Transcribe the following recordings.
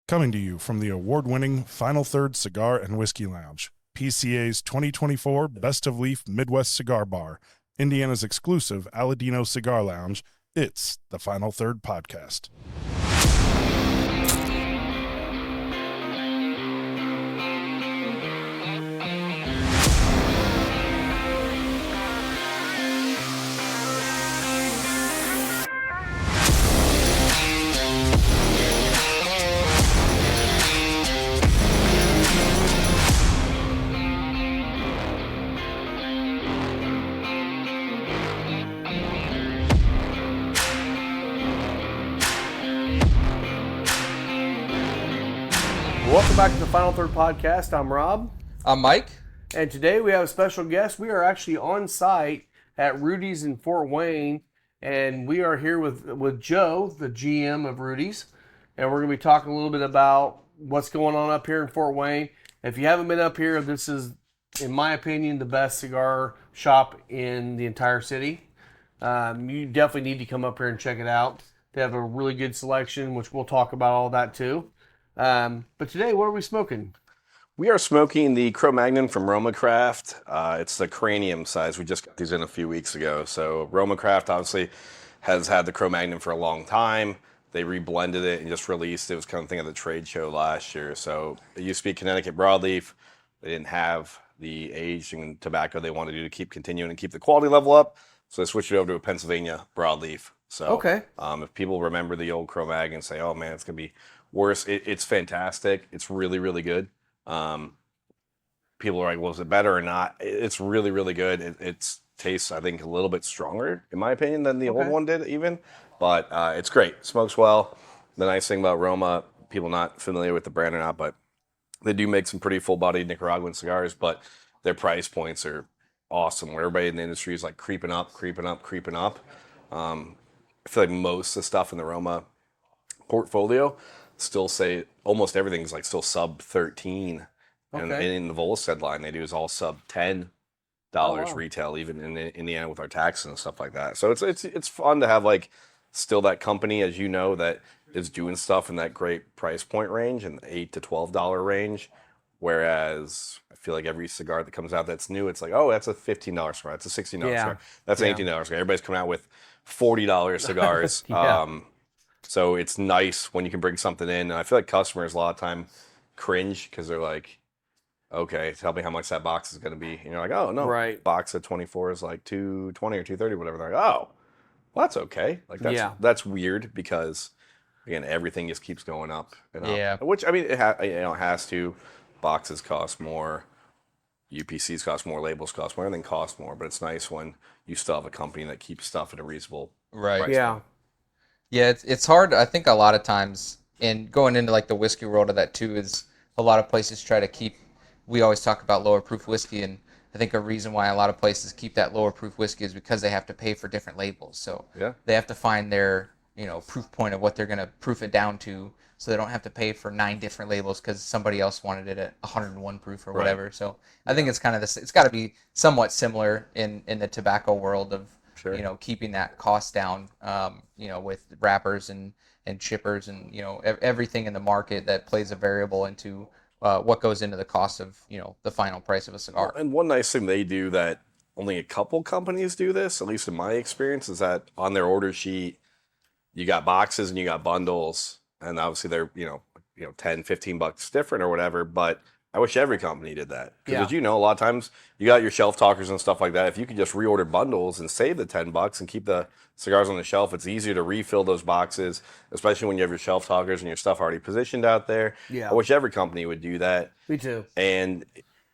Coming to you from the award-winning Final Third Cigar and Whiskey Lounge, PCA's 2024 Best of Leaf Midwest Cigar Bar, Indiana's exclusive Aladino Cigar Lounge, it's the Final Third Podcast. Welcome back to the Final Third Podcast. I'm Rob. I'm Mike. And today we have a special guest. We are actually on site at Rudys in Fort Wayne. And we are here with Joe, the GM of Rudys. And we're going to be talking a little bit about what's going on up here in Fort Wayne. If you haven't been up here, this is, in my opinion, the best cigar shop in the entire city. You definitely need to come up here and check it out. They have a really good selection, which we'll talk about all that too. But today, what are we smoking? We are smoking the Cro-Magnon from Roma Craft. It's the cranium size. We just got these in a few weeks ago. So Roma Craft obviously has had the Cro-Magnon for a long time. They reblended it and just released it. It was kind of thing at the trade show last year. So it used to be Connecticut broadleaf. They didn't have the aging tobacco they wanted to do to keep continuing and keep the quality level up. So they switched it over to a Pennsylvania broadleaf. So Okay. If people remember the old Cro-Magnon and say, oh man, it's going to be worse, it's fantastic. It's really, really good. People are like, well, is it better or not? It's really, really good. It tastes, I think, a little bit stronger, in my opinion, than the old one did even. But it's great. Smokes well. The nice thing about Roma, people not familiar with the brand or not, but they do make some pretty full-bodied Nicaraguan cigars, but their price points are awesome. Where everybody in the industry is like creeping up. I feel like most of the stuff in the Roma portfolio still say almost everything's like still sub 13, and in the Volstead line they do is all sub $10 retail, even in Indiana with our taxes and stuff like that. So it's fun to have like still that company, as you know, that is doing stuff in that great price point range and the $8 to $12 range. Whereas I feel like every cigar that comes out that's new, it's like, oh, that's a $15 cigar, that's a $16 cigar, that's an $18 cigar. Everybody's coming out with $40 cigars. So it's nice when you can bring something in. And I feel like customers a lot of time cringe because they're like, okay, tell me how much that box is going to be. And you're like, oh, no, box of 24 is like $220 or $230, whatever. They're like, oh, well, that's okay. Like that's weird because, again, everything just keeps going up and up. Yeah. Which, I mean, it has to. Boxes cost more. UPCs cost more, labels cost more, everything costs more. But it's nice when you still have a company that keeps stuff at a reasonable price point. Yeah, it's hard. I think a lot of times, and going into like the whiskey world of that too, is a lot of places try to keep. We always talk about lower proof whiskey, and I think a reason why a lot of places keep that lower proof whiskey is because they have to pay for different labels. So they have to find their proof point of what they're going to proof it down to, so they don't have to pay for 9 different labels because somebody else wanted it at 101 proof or whatever. So I think it's kind of this. It's got to be somewhat similar in the tobacco world of. Sure. Keeping that cost down, with wrappers and chippers and, everything in the market that plays a variable into what goes into the cost of, the final price of a cigar. Well, and one nice thing they do that only a couple companies do this, at least in my experience, is that on their order sheet, you got boxes and you got bundles. And obviously they're, $10, $15 different or whatever, but I wish every company did that. Because as you know, a lot of times you got your shelf talkers and stuff like that. If you could just reorder bundles and save the $10 and keep the cigars on the shelf, it's easier to refill those boxes, especially when you have your shelf talkers and your stuff already positioned out there. Yeah. I wish every company would do that. Me too. And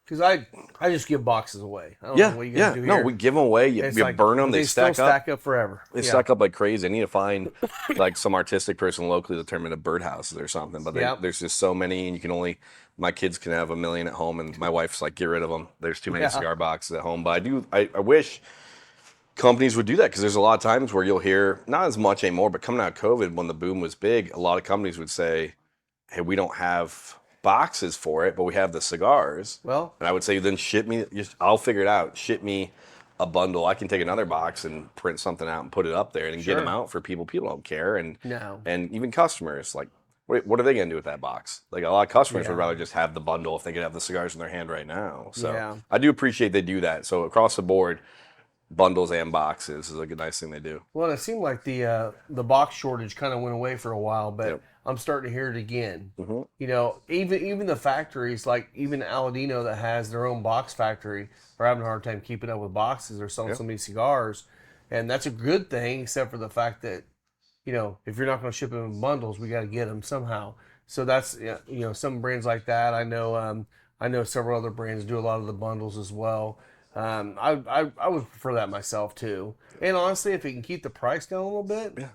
because I just give boxes away. I don't know what you're going to do here. No, we give them away. You burn them. They stack up forever. They stack up like crazy. I need to find like some artistic person locally to turn them into birdhouses or something. But there's just so many, and you can only. My kids can have 1 million at home, and my wife's like, get rid of them. There's too many cigar boxes at home. But I wish companies would do that, because there's a lot of times where you'll hear, not as much anymore, but coming out of COVID, when the boom was big, a lot of companies would say, hey, we don't have boxes for it, but we have the cigars. Well, and I would say, then ship me, I'll figure it out. Ship me a bundle. I can take another box and print something out and put it up there and get them out for people. People don't care. And even customers, like, what are they going to do with that box? Like a lot of customers would Yeah. rather just have the bundle if they could have the cigars in their hand right now. So Yeah. I do appreciate they do that. So across the board, bundles and boxes is a good nice thing they do. Well, it seemed like the box shortage kind of went away for a while, but Yep. I'm starting to hear it again. Mm-hmm. You know, even the factories, like even Aladino that has their own box factory, are having a hard time keeping up with boxes. They're selling Yep. so many cigars, and that's a good thing, except for the fact that, you know, if you're not going to ship them in bundles, we got to get them somehow. So that's, you know, some brands like that. I know several other brands do a lot of the bundles as well. I would prefer that myself too. And honestly, if it can keep the price down a little bit, Yeah.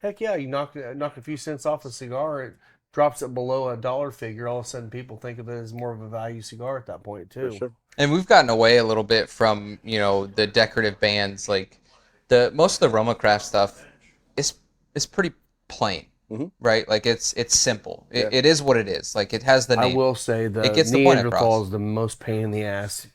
heck yeah, you knock a few cents off a cigar, it drops it below a dollar figure. All of a sudden, people think of it as more of a value cigar at that point too. For sure. And we've gotten away a little bit from, you know, the decorative bands. Like most of the Roma Craft stuff is pretty plain, right? Like it's simple. It is what it is. Like it has the I name, will say the It gets the point Neanderthal across. is the most pain in the ass.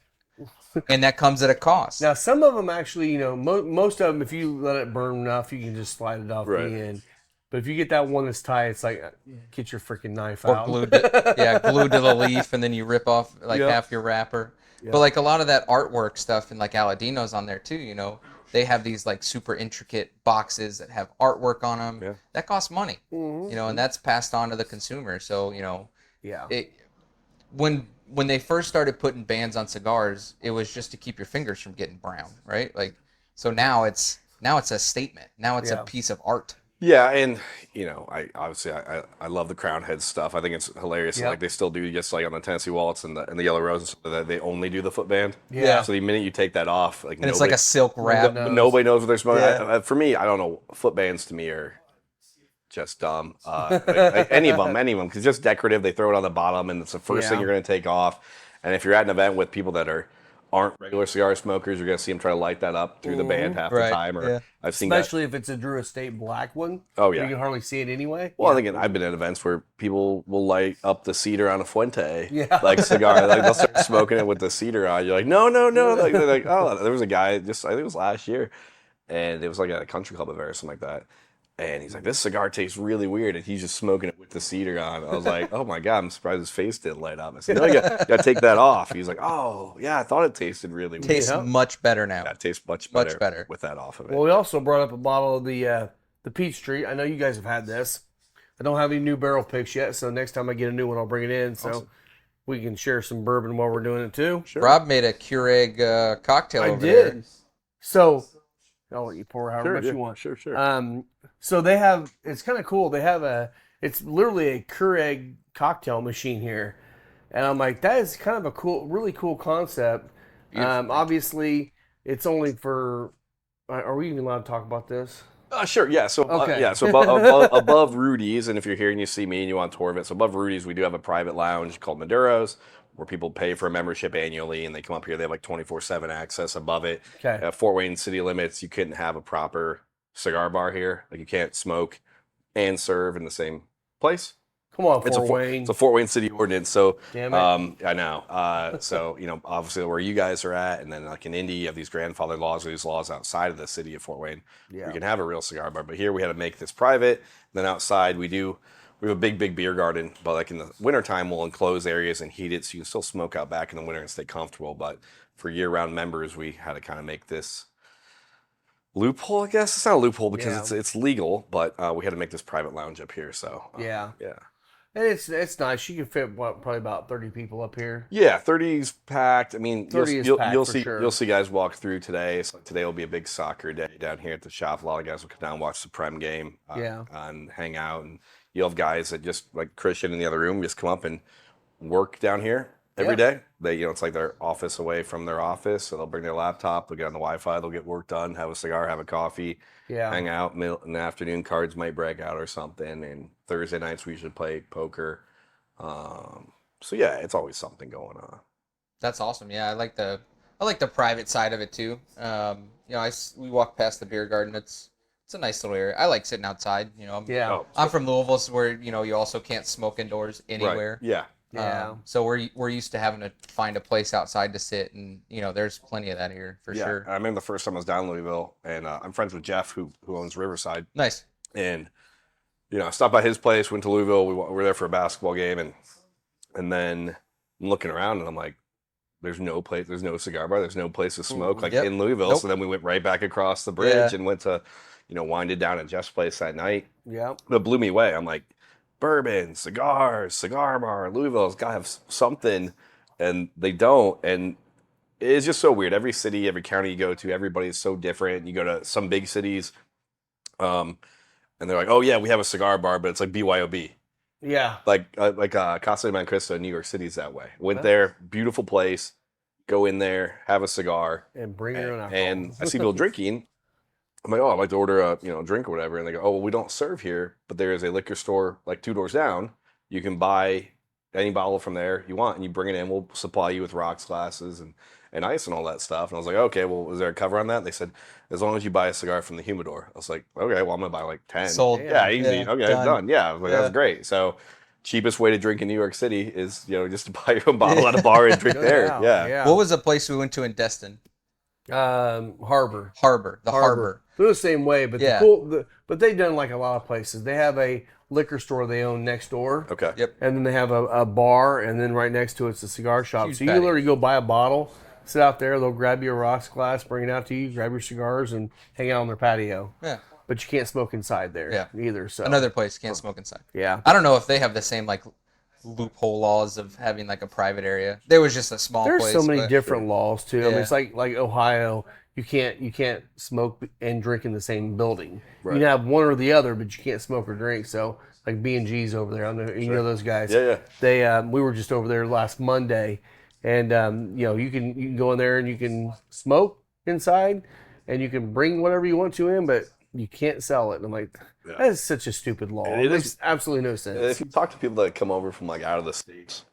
and that comes at a cost. Now, some of them actually, you know, most of them, if you let it burn enough, you can just slide it off Right. the end. But if you get that one that's tight, it's like, get your freaking knife Or out. glued to the leaf, and then you rip off like Yep. half your wrapper. But like a lot of that artwork stuff and like Aladino's on there too, you know, they have these like super intricate boxes that have artwork on them. Yeah. That costs money, you know, and that's passed on to the consumer. So, you know, Yeah. when they first started putting bands on cigars, it was just to keep your fingers from getting brown, right? Like, so now it's a statement. Now it's Yeah. a piece of art. Yeah, and you know, I love the crown head stuff. I think it's hilarious. Yep. Like they still do just like on the Tennessee Waltz and the Yellow Rose, and stuff, that they only do the footband. Yeah. So the minute you take that off, like And it's like a silk wrap. knows. nobody knows what they're smoking. Yeah. For me, I don't know. Footbands to me are just dumb. Like any of them, because it's just decorative. They throw it on the bottom, and it's the first thing Yeah. you're going to take off. And if you're at an event with people that aren't regular cigar smokers, you're going to see them try to light that up through the band half the Right, time. Or yeah. I've seen that. Especially if it's a Drew Estate black one. Oh, where yeah. You can hardly see it anyway. Well, again, I've been at events where people will light up the cedar on a Fuente, Yeah. like cigar. Like they'll start smoking it with the cedar on. You're like, no. Like, they're like, oh, there was a guy I think it was last year, and it was like at a country club event or something like that. And he's like, this cigar tastes really weird, and he's just smoking it with the cedar on. I was like, oh my god, I'm surprised his face didn't light up. I said, no, you got to take that off. He's like, oh yeah, I thought it tasted really weird. Tastes much better now. That tastes much Much better. with that off of it. Well, we also brought up a bottle of the Peachtree. I know you guys have had this. I don't have any new barrel picks yet, so next time I get a new one, I'll bring it in so we can share some bourbon while we're doing it too. Sure. Rob made a Keurig cocktail I over did. there. So I'll let you pour however much yeah, you want. Sure. So they have, it's kind of cool. They have it's literally a Keurig cocktail machine here. And I'm like, that is kind of a really cool concept. Obviously, it's only for, are we even allowed to talk about this? Sure, yeah. So, Okay. So above Rudy's, and if you're here and you see me and you want a tour of it, so above Rudy's, we do have a private lounge called Maduro's, where people pay for a membership annually, and they come up here. They have like 24/7 access above it. Okay. Fort Wayne city limits, you couldn't have a proper cigar bar here. Like you can't smoke and serve in the same place. Come on, It's Fort Wayne. It's a Fort Wayne city ordinance. So, Damn it. I know. So, you know, obviously where you guys are at, and then like in Indy, you have these grandfather laws or these laws outside of the city of Fort Wayne. Yeah. You can have a real cigar bar, but here we had to make this private. And then outside we have a big beer garden, but like in the wintertime we'll enclose areas and heat it so you can still smoke out back in the winter and stay comfortable. But for year-round members, we had to kind of make this loophole, I guess. It's not a loophole because Yeah. it's legal, but we had to make this private lounge up here. So Yeah. yeah. And it's nice. You can fit probably about 30 people up here. Yeah, 30's packed. I mean, 30 is packed you'll for see sure. you'll see guys walk through today. So today will be a big soccer day down here at the shop. A lot of guys will come down and watch the Prem game, and hang out. And you'll have guys that just like Christian in the other room just come up and work down here every day. They, you know, it's like their office away from their office, so they'll bring their laptop, they'll get on the Wi-Fi, they'll get work done, have a cigar, have a coffee, hang out. In the afternoon, cards might break out or something. And Thursday nights we usually play poker. So yeah, it's always something going on. That's awesome. Yeah, I like the private side of it too. You know, we walk past the beer garden. It's a nice little area. I like sitting outside. You know, I'm from Louisville, so where you know you also can't smoke indoors anywhere. Right. Yeah. So we're used to having to find a place outside to sit, and you know, there's plenty of that here for sure. I remember the first time I was down in Louisville, and I'm friends with Jeff, who owns Riverside, Nice. and I stopped by his place, went to Louisville. We were there for a basketball game, and then I'm looking around and I'm like, there's no cigar bar, there's no place to smoke like Yep. in Louisville. Nope. So then we went right back across the bridge Yeah. and went to, winded down at Jeff's place that night. Yeah. But it blew me away. I'm like, bourbon, cigars, cigar bar, Louisville's got to have something, and they don't. And it's just so weird. Every city, every county you go to, everybody is so different. You go to some big cities, and they're like, oh yeah, we have a cigar bar, but it's like BYOB. Yeah. Like Casa de Montecristo in New York City is that way. Went there, beautiful place. Go in there, have a cigar, And bring your own alcohol. and I see people drinking. I'm like, oh, I'd like to order a drink or whatever. And they go, oh, well, we don't serve here, but there is a liquor store like 2 doors down. You can buy any bottle from there you want, and you bring it in. We'll supply you with rocks, glasses, and ice and all that stuff. And I was like, okay, well, is there a cover on that? And they said, as long as you buy a cigar from the humidor. I was like, okay, well, I'm gonna buy like 10. Sold. Yeah, easy. Yeah, okay, done. done. Yeah, I was like, Yeah. that's great. So, cheapest way to drink in New York City is just to buy your own bottle at a bar and drink No there. doubt, Yeah. What was the place we went to in Destin? Harbor. Harbor. They're the same way, but Yeah. but they've done like a lot of places. They have a liquor store they own next door. Okay. Yep. And then they have a bar, and then right next to it's a cigar shop. Huge So you patio. literally go buy a bottle, sit out there, they'll grab you a rocks glass, bring it out to you, grab your cigars, and hang out on their patio. Yeah. But you can't smoke inside there Yeah. either. So Another place can't smoke inside. yeah. I don't know if they have the same like loophole laws of having like a private area. There was just a small There's place. so many but- different laws too. I mean, Yeah. it's like Ohio. You can't smoke and drink in the same building. Right. You can have one or the other, but you can't smoke or drink. So like B&G's over there, I know you know those guys. Yeah, yeah. They we were just over there last Monday, and you can go in there and you can smoke inside, and you can bring whatever you want to in, but you can't sell it. And I'm like, Yeah. that is such a stupid law. It It makes is- absolutely no And sense. if you talk to people that come over from like out of the states,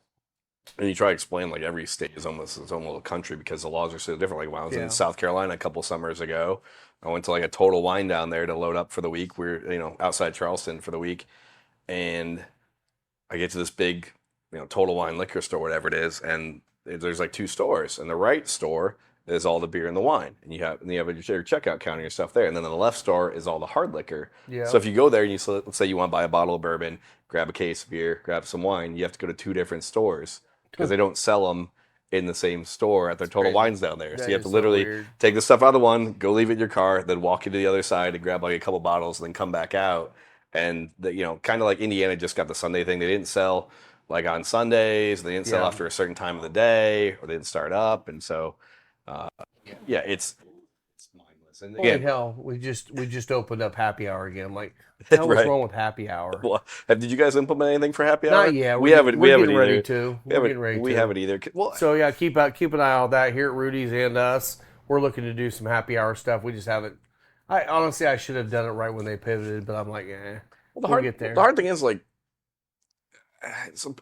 and you try to explain like every state is almost its own little country because the laws are so different. Like when I was Yeah. in South Carolina a couple summers ago, I went to like a Total Wine down there to load up for the week. We're outside Charleston for the week, and I get to this big Total Wine liquor store, whatever it is, and there's like 2 stores, and the right store is all the beer and the wine, and you have your checkout counter, your stuff there, and then the left store is all the hard liquor. Yeah. So if you go there and let's say you want to buy a bottle of bourbon, grab a case of beer, grab some wine, you have to go to 2 different stores because they don't sell them in the same store at their Total crazy. Wines down there. That So you have is to so literally weird. take the stuff out of the one, go leave it in your car, then walk you to the other side and grab like a couple bottles, and then come back out. And kind of like Indiana just got the Sunday thing. They didn't sell like on Sundays. They didn't sell Yeah. after a certain time of the day, or they didn't start up. And so, it's mindless. And Holy again, hell, we just opened up happy hour again. I'm like, what the hell was Right. wrong with happy hour? well, did you guys implement anything for happy hour? Not yet. We haven't. We We're haven't getting ready either. to. We We're haven't. getting ready We to. haven't either. Well, So yeah, keep an eye on that here at Rudy's and us. We're looking to do some happy hour stuff. We just haven't. I honestly should have done it right when they pivoted, but I'm like, we'll get there. The hard thing is like,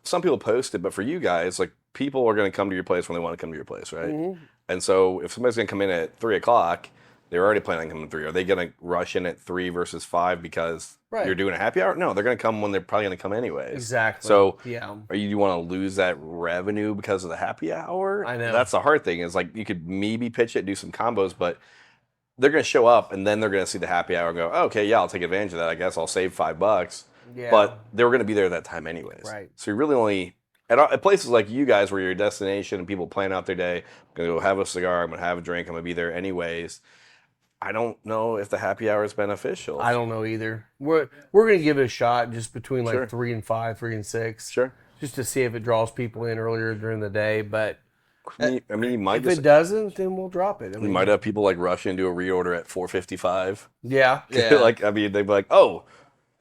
some people post it, but for you guys, like people are going to come to your place when they want to come to your place, right? Mhm. And so if somebody's going to come in at 3:00, they're already planning on coming at 3. Are they going to rush in at 3 versus 5 because Right. you're doing a happy hour? No, they're going to come when they're probably going to come anyways. Exactly. So yeah, Or you want to lose that revenue because of the happy hour? I know. That's the hard thing. Is like you could maybe pitch it, do some combos, but they're going to show up and then they're going to see the happy hour and go, oh, okay, yeah, I'll take advantage of that. I guess I'll save $5. yeah. But they were going to be there at that time anyways. Right. So you really only at places like you guys where you're a destination and people plan out their day, I'm going to go have a cigar, I'm going to have a drink, I'm going to be there anyways. I don't know if the happy hour is beneficial. I don't know either. We're gonna give it a shot, just between like Sure. 3 and 5, 3 and 6, Sure. just to see if it draws people in earlier during the day. But I mean, you might if just it doesn't, then we'll drop it. I you mean, might have people like rush into a reorder at 4:55. yeah, Yeah. Like, I mean, they'd be like, oh,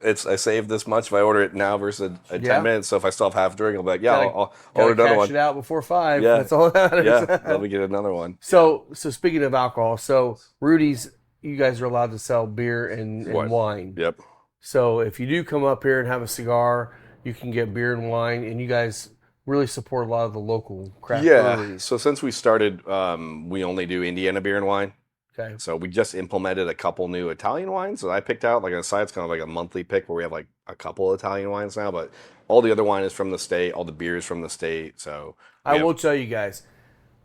I saved this much if I order it now versus a 10 Yeah. minutes. So if I still have half a drink, I'll be like, yeah, Gotta- I'll gotta order another cash one. it out before 5. Yeah. That's all that matters. Yeah, let me get another one. So speaking of alcohol, so Rudy's, you guys are allowed to sell beer and Wine. wine. Yep. So if you do come up here and have a cigar, you can get beer and wine, and you guys really support a lot of the local craft Yeah. breweries. So since we started, we only do Indiana beer and wine. Okay. So we just implemented a couple new Italian wines that I picked out. Like on the side, it's kind of like a monthly pick where we have like a couple Italian wines now, but all the other wine is from the state, all the beer is from the state. So I will tell you guys,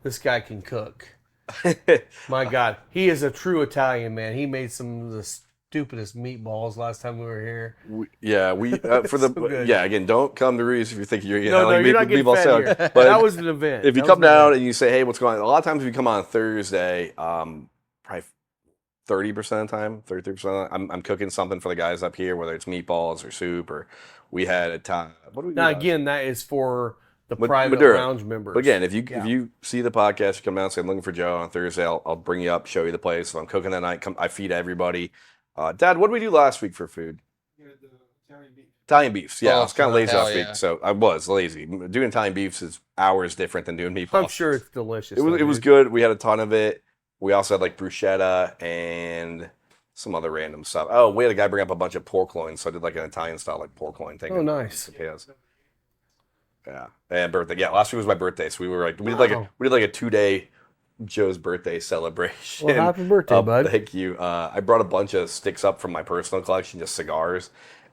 this guy can cook. My God, he is a true Italian man. He made some of the stupidest meatballs last time we were here. For the So good. again, don't come to Rudys if you think you're No, you're not getting fed here. But That was an event. if you That come was an down event. and you say, hey, what's going on? A lot of times if you come on Thursday, probably 30% of the time, 33% of the time, I'm cooking something for the guys up here, whether it's meatballs or soup, or we had a time. What do we do Now last again, that is for the Ma- private Maduro. lounge members. But again, if Yeah. you see the podcast, you come down and say I'm looking for Joe on Thursday, I'll bring you up, show you the place. If I'm cooking that night, I feed everybody. Dad, what did we do last week for food? Italian beefs. Yeah, I was kind of lazy hell last yeah. week, so I was lazy. Doing Italian beefs is hours different than doing meatballs. I'm sure it's delicious. It was good. We had a ton of it. We also had like bruschetta and some other random stuff. Oh, we had a guy bring up a bunch of pork loins, so I did like an Italian style like pork loin thing. Oh, nice. Potatoes. Yeah, and birthday. Yeah, last week was my birthday, so we did like a 2-day Joe's birthday celebration. Well, happy birthday, bud. Thank you. I brought a bunch of sticks up from my personal collection, just cigars,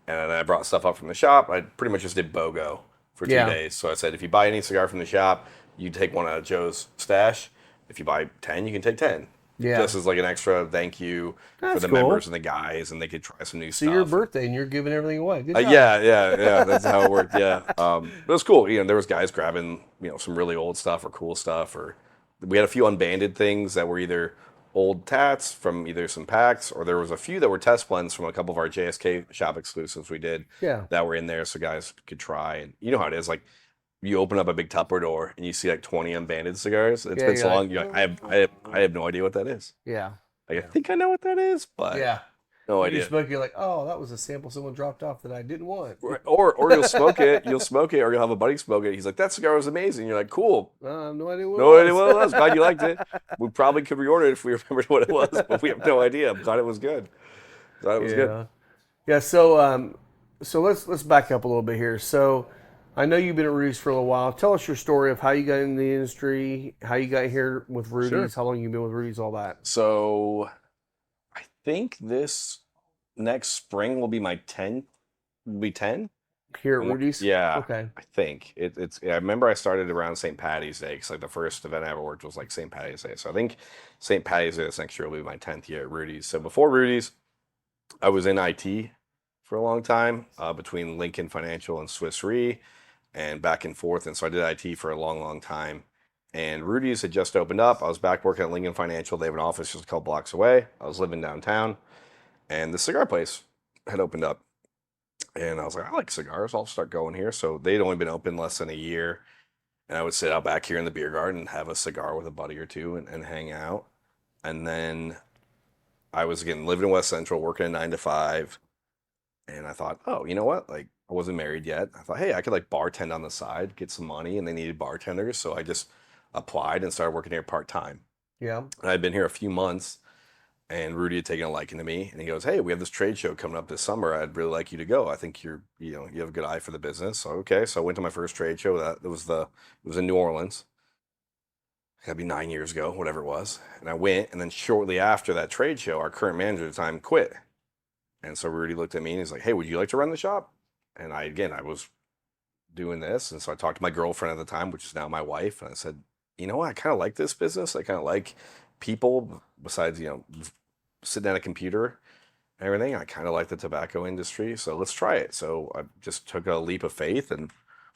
and then I brought stuff up from the shop. I pretty much just did BOGO for 2 days. So I said, if you buy any cigar from the shop, you take one out of Joe's stash. If you buy 10, you can take 10. Yeah. Just as like an extra thank you for the cool. members and the guys, and they could try some new stuff. So your birthday and you're giving everything away. Good job. Yeah. That's how it worked. Yeah. But it was cool. There was guys grabbing, some really old stuff or cool stuff, or we had a few unbanded things that were either old tats from either some packs, or there was a few that were test blends from a couple of our JSK shop exclusives we did that were in there, so guys could try. And you know how it is, like you open up a big Tupperware door and you see like 20 unbanded cigars. It's been so long. You're like, I have no idea what that is. Yeah. Like, I think I know what that is, but no idea. You smoke, you're like, oh, that was a sample someone dropped off that I didn't want. Or you'll smoke it, or you'll have a buddy smoke it. He's like, that cigar was amazing. You're like, cool. I have no idea what No it idea was. what it was. Glad you liked it. We probably could reorder it if we remembered what it was, but we have no idea. I'm glad it was good. Good. Yeah. So let's back up a little bit here. So I know you've been at Rudys for a little while. Tell us your story of how you got in the industry, how you got here with Rudys, Sure. how long you've been with Rudys, all that. So I think this next spring will be my 10th. Will be 10 Here at Rudys? Yeah. Okay. I think it's. I remember I started around St. Patty's Day, because like the first event I ever worked was like St. Patty's Day. So I think St. Patty's Day this next year will be my 10th year at Rudys. So before Rudys, I was in IT for a long time, between Lincoln Financial and Swiss Re, and back and forth. And so I did IT for a long, long time. And Rudys had just opened up. I was back working at Lincoln Financial. They have an office just a couple blocks away. I was living downtown, and the cigar place had opened up. And I was like, I like cigars. I'll start going here. So they'd only been open less than a year. And I would sit out back here in the beer garden and have a cigar with a buddy or two and hang out. And then I was, again, living in West Central, working a 9 to 5. And I thought, oh, you know what? Like, I wasn't married yet. I thought, hey, I could like bartend on the side, get some money. And they needed bartenders. So I just applied and started working here part-time. Yeah. And I'd been here a few months, and Rudy had taken a liking to me, and he goes, hey, we have this trade show coming up this summer. I'd really like you to go. I think you have a good eye for the business. So, okay. So I went to my first trade show. It was in New Orleans. That'd be 9 years ago, whatever it was. And I went, and then shortly after that trade show, our current manager at the time quit. And so Rudy looked at me and he's like, hey, would you like to run the shop? And I was doing this. And so I talked to my girlfriend at the time, which is now my wife. And I said, you know what? I kind of like this business. I kind of like people besides, sitting at a computer and everything. I kind of like the tobacco industry. So let's try it. So I just took a leap of faith and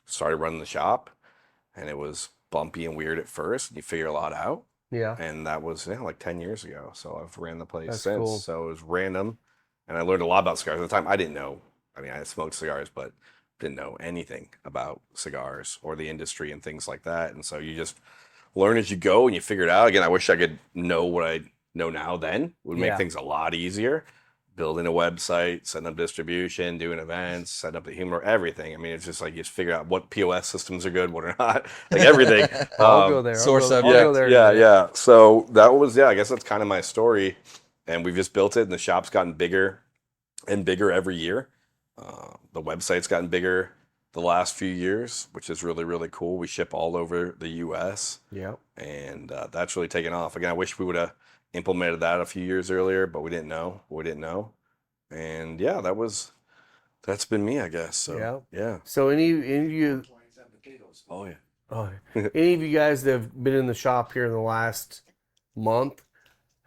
started running the shop. And it was bumpy and weird at first. And you figure a lot out. Yeah. And that was like 10 years ago. So I've ran the place That's since. cool. So it was random. And I learned a lot about cigars. At the time, I didn't know. I mean, I smoked cigars, but didn't know anything about cigars or the industry and things like that. And so you just learn as you go and you figure it out. Again, I wish I could know what I know now then. It would make things a lot easier. Building a website, setting up distribution, doing events, setting up the humor, everything. I mean, it's just like you just figure out what POS systems are good, what are not, like everything. I'll go there. source I'll of- go there. Yeah. So that was, I guess that's kind of my story. And we've just built it, and the shop's gotten bigger and bigger every year. The website's gotten bigger the last few years, which is really, really cool. We ship all over the U.S. Yeah. And that's really taken off. Again, I wish we would have implemented that a few years earlier, but we didn't know. And yeah, that's been me, I guess. So yeah. So any of you, Oh yeah. any of you guys that have been in the shop here in the last month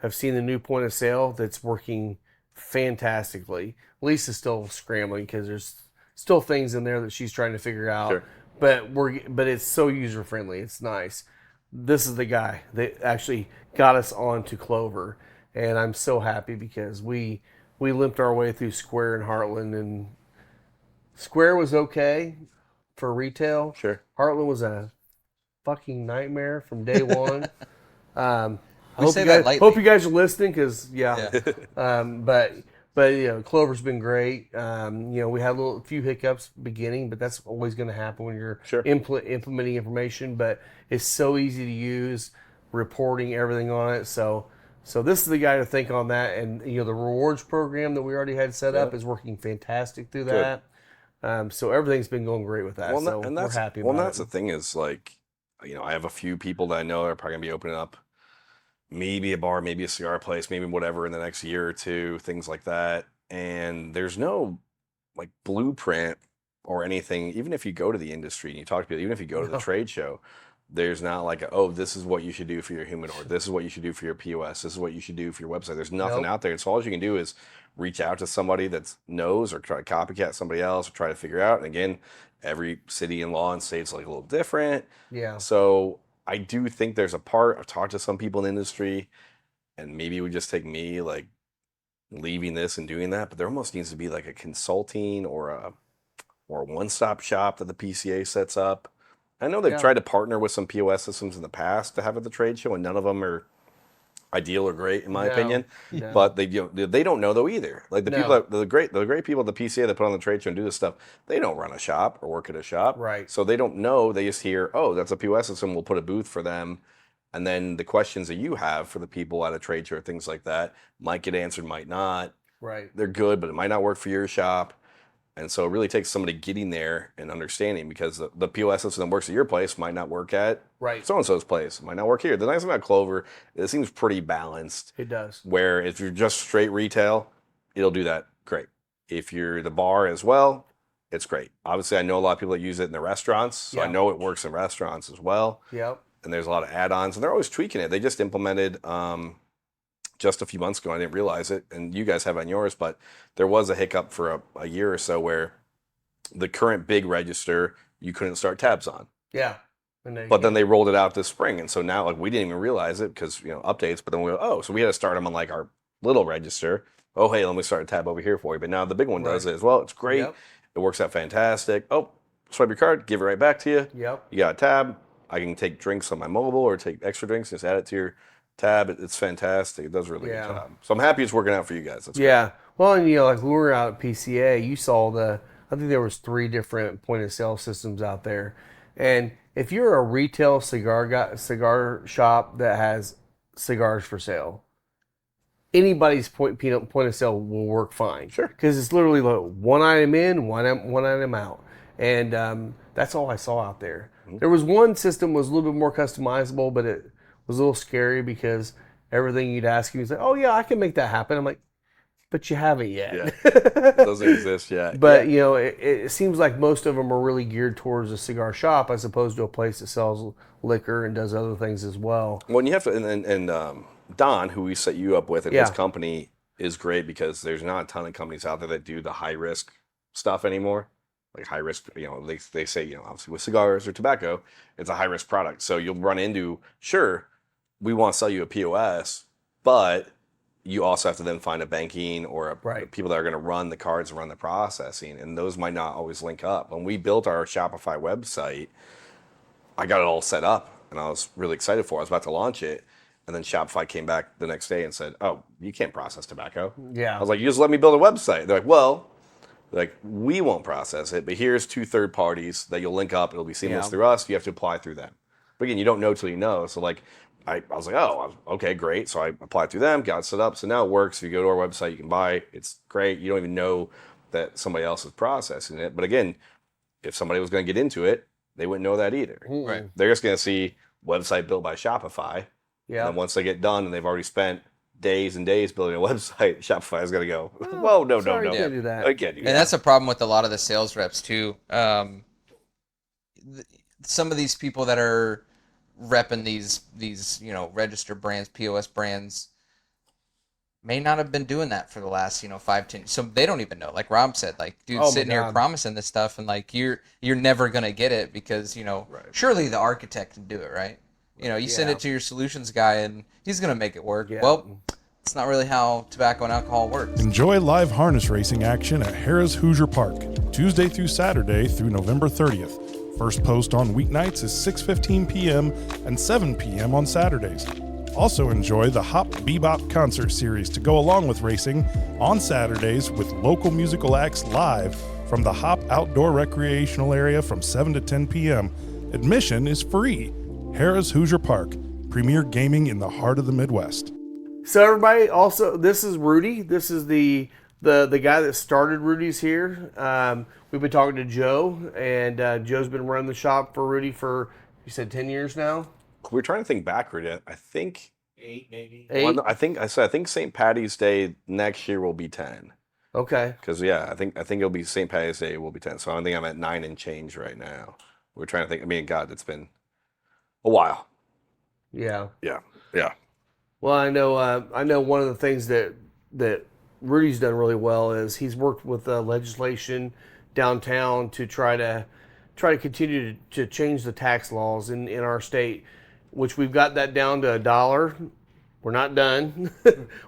have seen the new point of sale that's working fantastically. Lisa's still scrambling because there's still things in there that she's trying to figure out. Sure. But it's so user friendly. It's nice. This is the guy that actually got us onto Clover, and I'm so happy because we limped our way through Square and Heartland, and Square was okay for retail. Sure. Heartland was a fucking nightmare from day one. I We say that lightly. hope you guys are listening because Yeah. but Clover's been great. We had a few hiccups beginning, but that's always going to happen when you're Sure. implementing information. But it's so easy to use, reporting everything on it. So this is the guy to think on that. And the rewards program that we already had set up is working fantastic through that. So everything's been going great with that. Well, so and we're that's happy well, about and that's it. the thing is like, I have a few people that I know are probably gonna be opening up maybe a bar, maybe a cigar place, maybe whatever in the next year or two, things like that. And there's no like blueprint or anything. Even if you go to the industry and you talk to people, even if you go to the trade show, there's not like, oh, this is what you should do for your humidor. This is what you should do for your POS. This is what you should do for your website. There's nothing Nope. out there. So all you can do is reach out to somebody that knows or try to copycat somebody else or try to figure out. And again, every city and law and state's like a little different. Yeah. So I do think there's a part. I've talked to some people in the industry, and maybe it would just take me like leaving this and doing that. But there almost needs to be like a consulting or a one-stop shop that the PCA sets up. I know they've tried to partner with some POS systems in the past to have at the trade show, and none of them are ideal or great in my opinion. No. But they don't know though either. Like the people No. that the great people at the PCA that put on the trade show and do this stuff, they don't run a shop or work at a shop. Right. So they don't know. They just hear, oh, that's a POS system. We'll put a booth for them. And then the questions that you have for the people at a trade show, things like that, might get answered, might not. Right. They're good, but it might not work for your shop. And so it really takes somebody getting there and understanding, because the POS system that works at your place might not work at so-and-so's place. It might not work here. The nice thing about Clover, it seems pretty balanced. It does. Where if you're just straight retail, it'll do that great. If you're the bar as well, it's great. Obviously, I know a lot of people that use it in the restaurants, so I know it works in restaurants as well. Yep. And there's a lot of add-ons, and they're always tweaking it. They just implemented just a few months ago. I didn't realize it, and you guys have on yours, but there was a hiccup for a year or so where the current big register you couldn't start tabs on. Yeah. But then they rolled it out this spring, and so now like we didn't even realize it because updates. But then we go, oh, so we had to start them on like our little register. Oh, hey, let me start a tab over here for you. But now the big one does it as well. It's great. Yep. It works out fantastic. Oh, swipe your card, give it right back to you. Yep. You got a tab. I can take drinks on my mobile or take extra drinks, just add it to your tab. It's fantastic. It does a really good job. So I'm happy it's working out for you guys. That's yeah. Well, and like when we were out at PCA, you saw I think there was 3 different point of sale systems out there. And if you're a retail cigar shop that has cigars for sale, anybody's point of sale will work fine. Sure. Because it's literally like one item in, one item out. And that's all I saw out there. Mm-hmm. There was one system was a little bit more customizable, but it was a little scary because everything you'd ask him, he's like, oh yeah, I can make that happen. I'm like, but you haven't yet. Yeah. It doesn't exist yet. But it seems like most of them are really geared towards a cigar shop as opposed to a place that sells liquor and does other things as well. Well, and you have to, and Don, who we set you up with, and his company is great because there's not a ton of companies out there that do the high risk stuff anymore. Like high risk, they say, obviously with cigars or tobacco, it's a high risk product. So you'll run into, sure, we want to sell you a POS, but you also have to then find a banking or people that are going to run the cards and run the processing, and those might not always link up. When we built our Shopify website, I got it all set up, and I was really excited for it. I was about to launch it, and then Shopify came back the next day and said, oh, you can't process tobacco. Yeah. I was like, you just let me build a website. They're like, well, we won't process it, but here's 2 third parties that you'll link up. It'll be seamless through us. You have to apply through them. But again, you don't know till you know. So I was like, oh, okay, great. So I applied through them, got it set up. So now it works. If you go to our website, you can buy. It's great. You don't even know that somebody else is processing it. But again, if somebody was going to get into it, they wouldn't know that either. Right. They're just going to see website built by Shopify. Yeah. And then once they get done and they've already spent days and days building a website, Shopify is going to go, whoa, no. Can't do that. I can't do that. And that's a problem with a lot of the sales reps too. Some of these people that are repping these register brands, POS brands, may not have been doing that for the last 5, 10. So they don't even know. Like Rob said, like dude's Oh my sitting here God. promising this stuff, and like you're never gonna get it because surely the architect can do it, right? You send it to your solutions guy, and he's gonna make it work. Yeah. Well, it's not really how tobacco and alcohol works. Enjoy live harness racing action at Harrah's Hoosier Park, Tuesday through Saturday through November 30th. First post on weeknights is 6:15 p.m. and 7 p.m. on Saturdays. Also enjoy the Hop Bebop concert series to go along with racing on Saturdays with local musical acts live from the Hop Outdoor Recreational Area from 7 to 10 p.m. Admission is free. Harrah's Hoosier Park, premier gaming in the heart of the Midwest. So everybody, also, this is Rudy. This is the guy that started Rudy's here. We've been talking to Joe, and Joe's been running the shop for Rudy for, you said 10 years now? We're trying to think backward. I think 8 maybe. 8? Well, no, I think St. Patty's Day next year will be 10. Okay. Because I think it'll be St. Patty's Day will be 10. So I think I'm at 9 and change right now. We're trying to think. I mean, God, it's been a while. Yeah. Yeah. Well, I know one of the things that Rudy's done really well is he's worked with legislation downtown to try to continue to change the tax laws in our state, which we've got that down to $1. We're not done.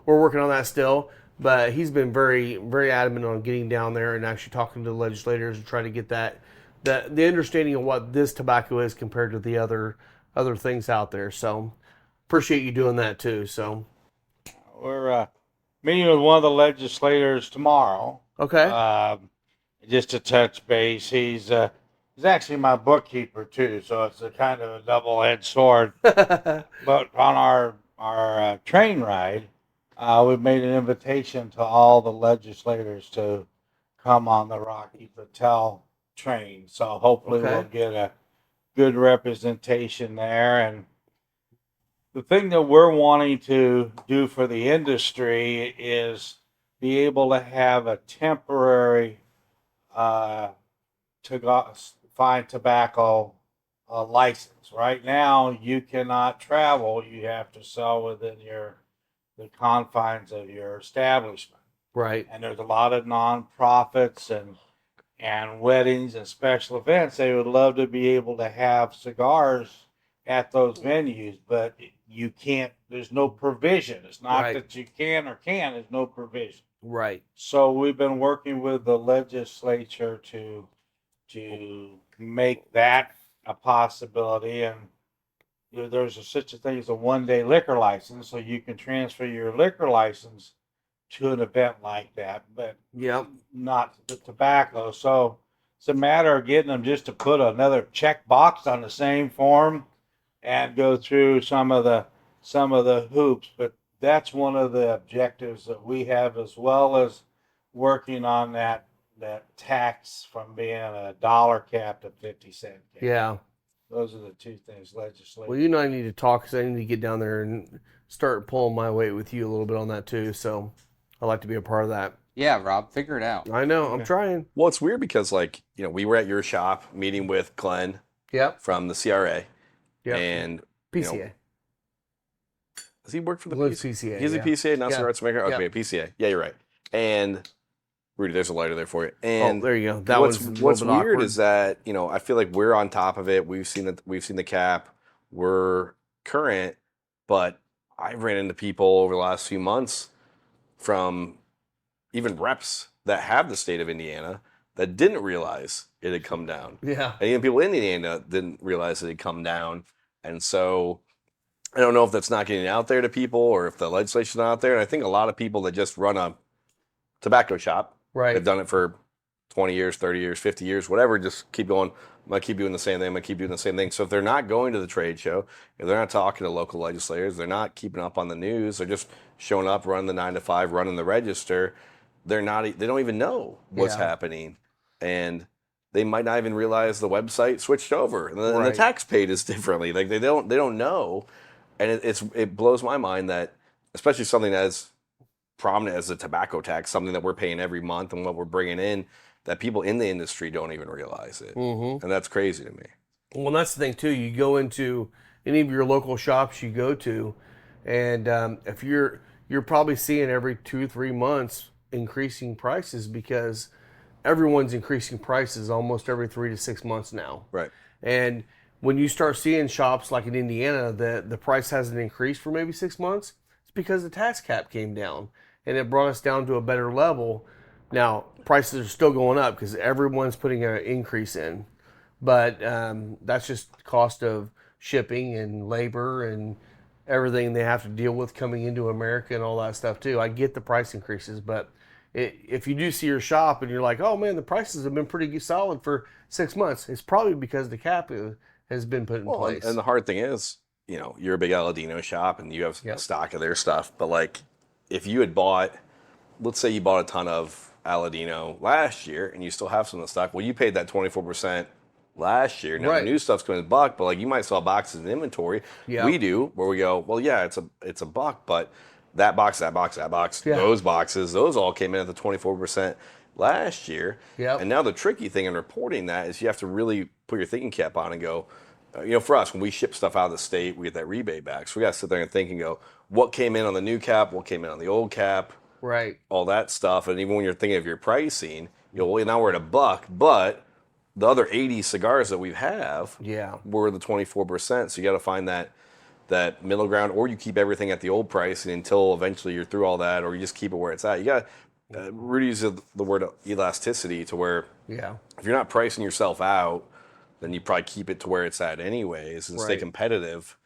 We're working on that still, but he's been very, very adamant on getting down there and actually talking to the legislators and trying to get the understanding of what this tobacco is compared to the other things out there. So appreciate you doing that too. So We're meeting with one of the legislators tomorrow. okay. Just to touch base. He's actually my bookkeeper too, so it's a kind of a double-edged sword. But on our train ride, we've made an invitation to all the legislators to come on the Rocky Patel train. So hopefully Okay. we'll get a good representation there. And the thing that we're wanting to do for the industry is be able to have a temporary fine tobacco license. Right now, you cannot travel. You have to sell within the confines of your establishment. Right. And there's a lot of nonprofits and weddings and special events. They would love to be able to have cigars at those venues, but you can't. There's no provision. It's not Right. that you can or can't. There's no provision. Right. So we've been working with the legislature to make that a possibility, and there's such a thing as a one-day liquor license, so you can transfer your liquor license to an event like that, but Yep. not the tobacco. So it's a matter of getting them just to put another check box on the same form and go through some of the hoops. But that's one of the objectives that we have, as well as working on that tax from being a dollar cap to 50-cent cap. Yeah. Those are the two things legislation. Well, you and I need to talk because I need to get down there and start pulling my weight with you a little bit on that too. So I'd like to be a part of that. Yeah, Rob, figure it out. I know. I'm trying. Well, it's weird because we were at your shop meeting with Glenn Yep. from the CRA, Yep. and PCA. does he work for the Glenn's PCA? PCA. He's a PCA, not Yeah. cigarette maker. Okay, Yeah. PCA. Yeah, you're right. And Rudy, there's a lighter there for you. Oh, And there you go. That what's was what's bit weird awkward. is that I feel like we're on top of it. We've seen the cap. We're current, but I ran into people over the last few months from even reps that have the state of Indiana that didn't realize it had come down. Yeah. And even people in Indiana didn't realize it had come down. And so I don't know if that's not getting out there to people or if the legislation's not out there. And I think a lot of people that just run a tobacco shop, Right. they've done it for 20 years, 30 years, 50 years, whatever, just keep going. I'm going to keep doing the same thing. I'm going to keep doing the same thing. So if they're not going to the trade show, if they're not talking to local legislators, they're not keeping up on the news, they're just showing up, running the 9 to 5, running the register, they don't even know what's Yeah. happening. And they might not even realize the website switched over and the Right. tax paid is differently. Like they don't know. And it blows my mind that, especially something as prominent as the tobacco tax, something that we're paying every month and what we're bringing in, that people in the industry don't even realize it. Mm-hmm. And that's crazy to me. Well, that's the thing too. You go into any of your local shops you go to, and if you're you're probably seeing every 2 or 3 months increasing prices because everyone's increasing prices almost every 3 to 6 months now. Right. And when you start seeing shops like in Indiana that the price hasn't increased for maybe 6 months, it's because the tax cap came down and it brought us down to a better level. Now prices are still going up because everyone's putting an increase in, but that's just cost of shipping and labor and everything they have to deal with coming into America and all that stuff too. I get the price increases, but if you do see your shop and you're like, oh man, the prices have been pretty solid for 6 months, it's probably because the cap has been put in place. And the hard thing is, you're a big Aladino shop and you have a stock of their stuff. But like, if you had bought, let's say you bought a ton of Aladino last year and you still have some of the stock, well, you paid that 24% last year. Now the new stuff's going to $1, but like you might sell boxes in inventory. Yeah. We do, where we go, well, yeah, it's a $1, but that box, those boxes, those all came in at the 24% last year. Yep. And now the tricky thing in reporting that is you have to really put your thinking cap on and go, for us, when we ship stuff out of the state, we get that rebate back. So we got to sit there and think and go, what came in on the new cap, what came in on the old cap, right? All that stuff. And even when you're thinking of your pricing, well, now we're at $1, but the other 80 cigars that we have were the 24%. So you got to find that middle ground, or you keep everything at the old price until eventually you're through all that, or you just keep it where it's at. You got Rudy uses the word elasticity to where if you're not pricing yourself out, then you probably keep it to where it's at anyways and stay competitive.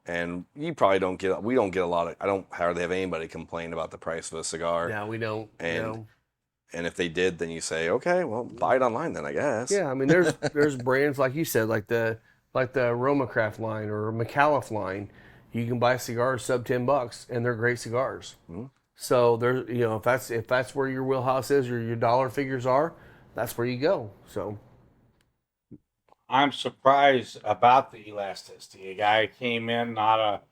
And you probably we don't get a lot of, I don't hardly have anybody complain about the price of a cigar. No, we don't. And if they did, then you say, okay, well, buy it online then, I guess. Yeah, I mean, there's brands like you said, like the Roma Craft line or McAuliffe line. You can buy cigars sub $10, and they're great cigars. Mm-hmm. So there's, if that's where your wheelhouse is or your dollar figures are, that's where you go. So I'm surprised about the elasticity. A guy came in, not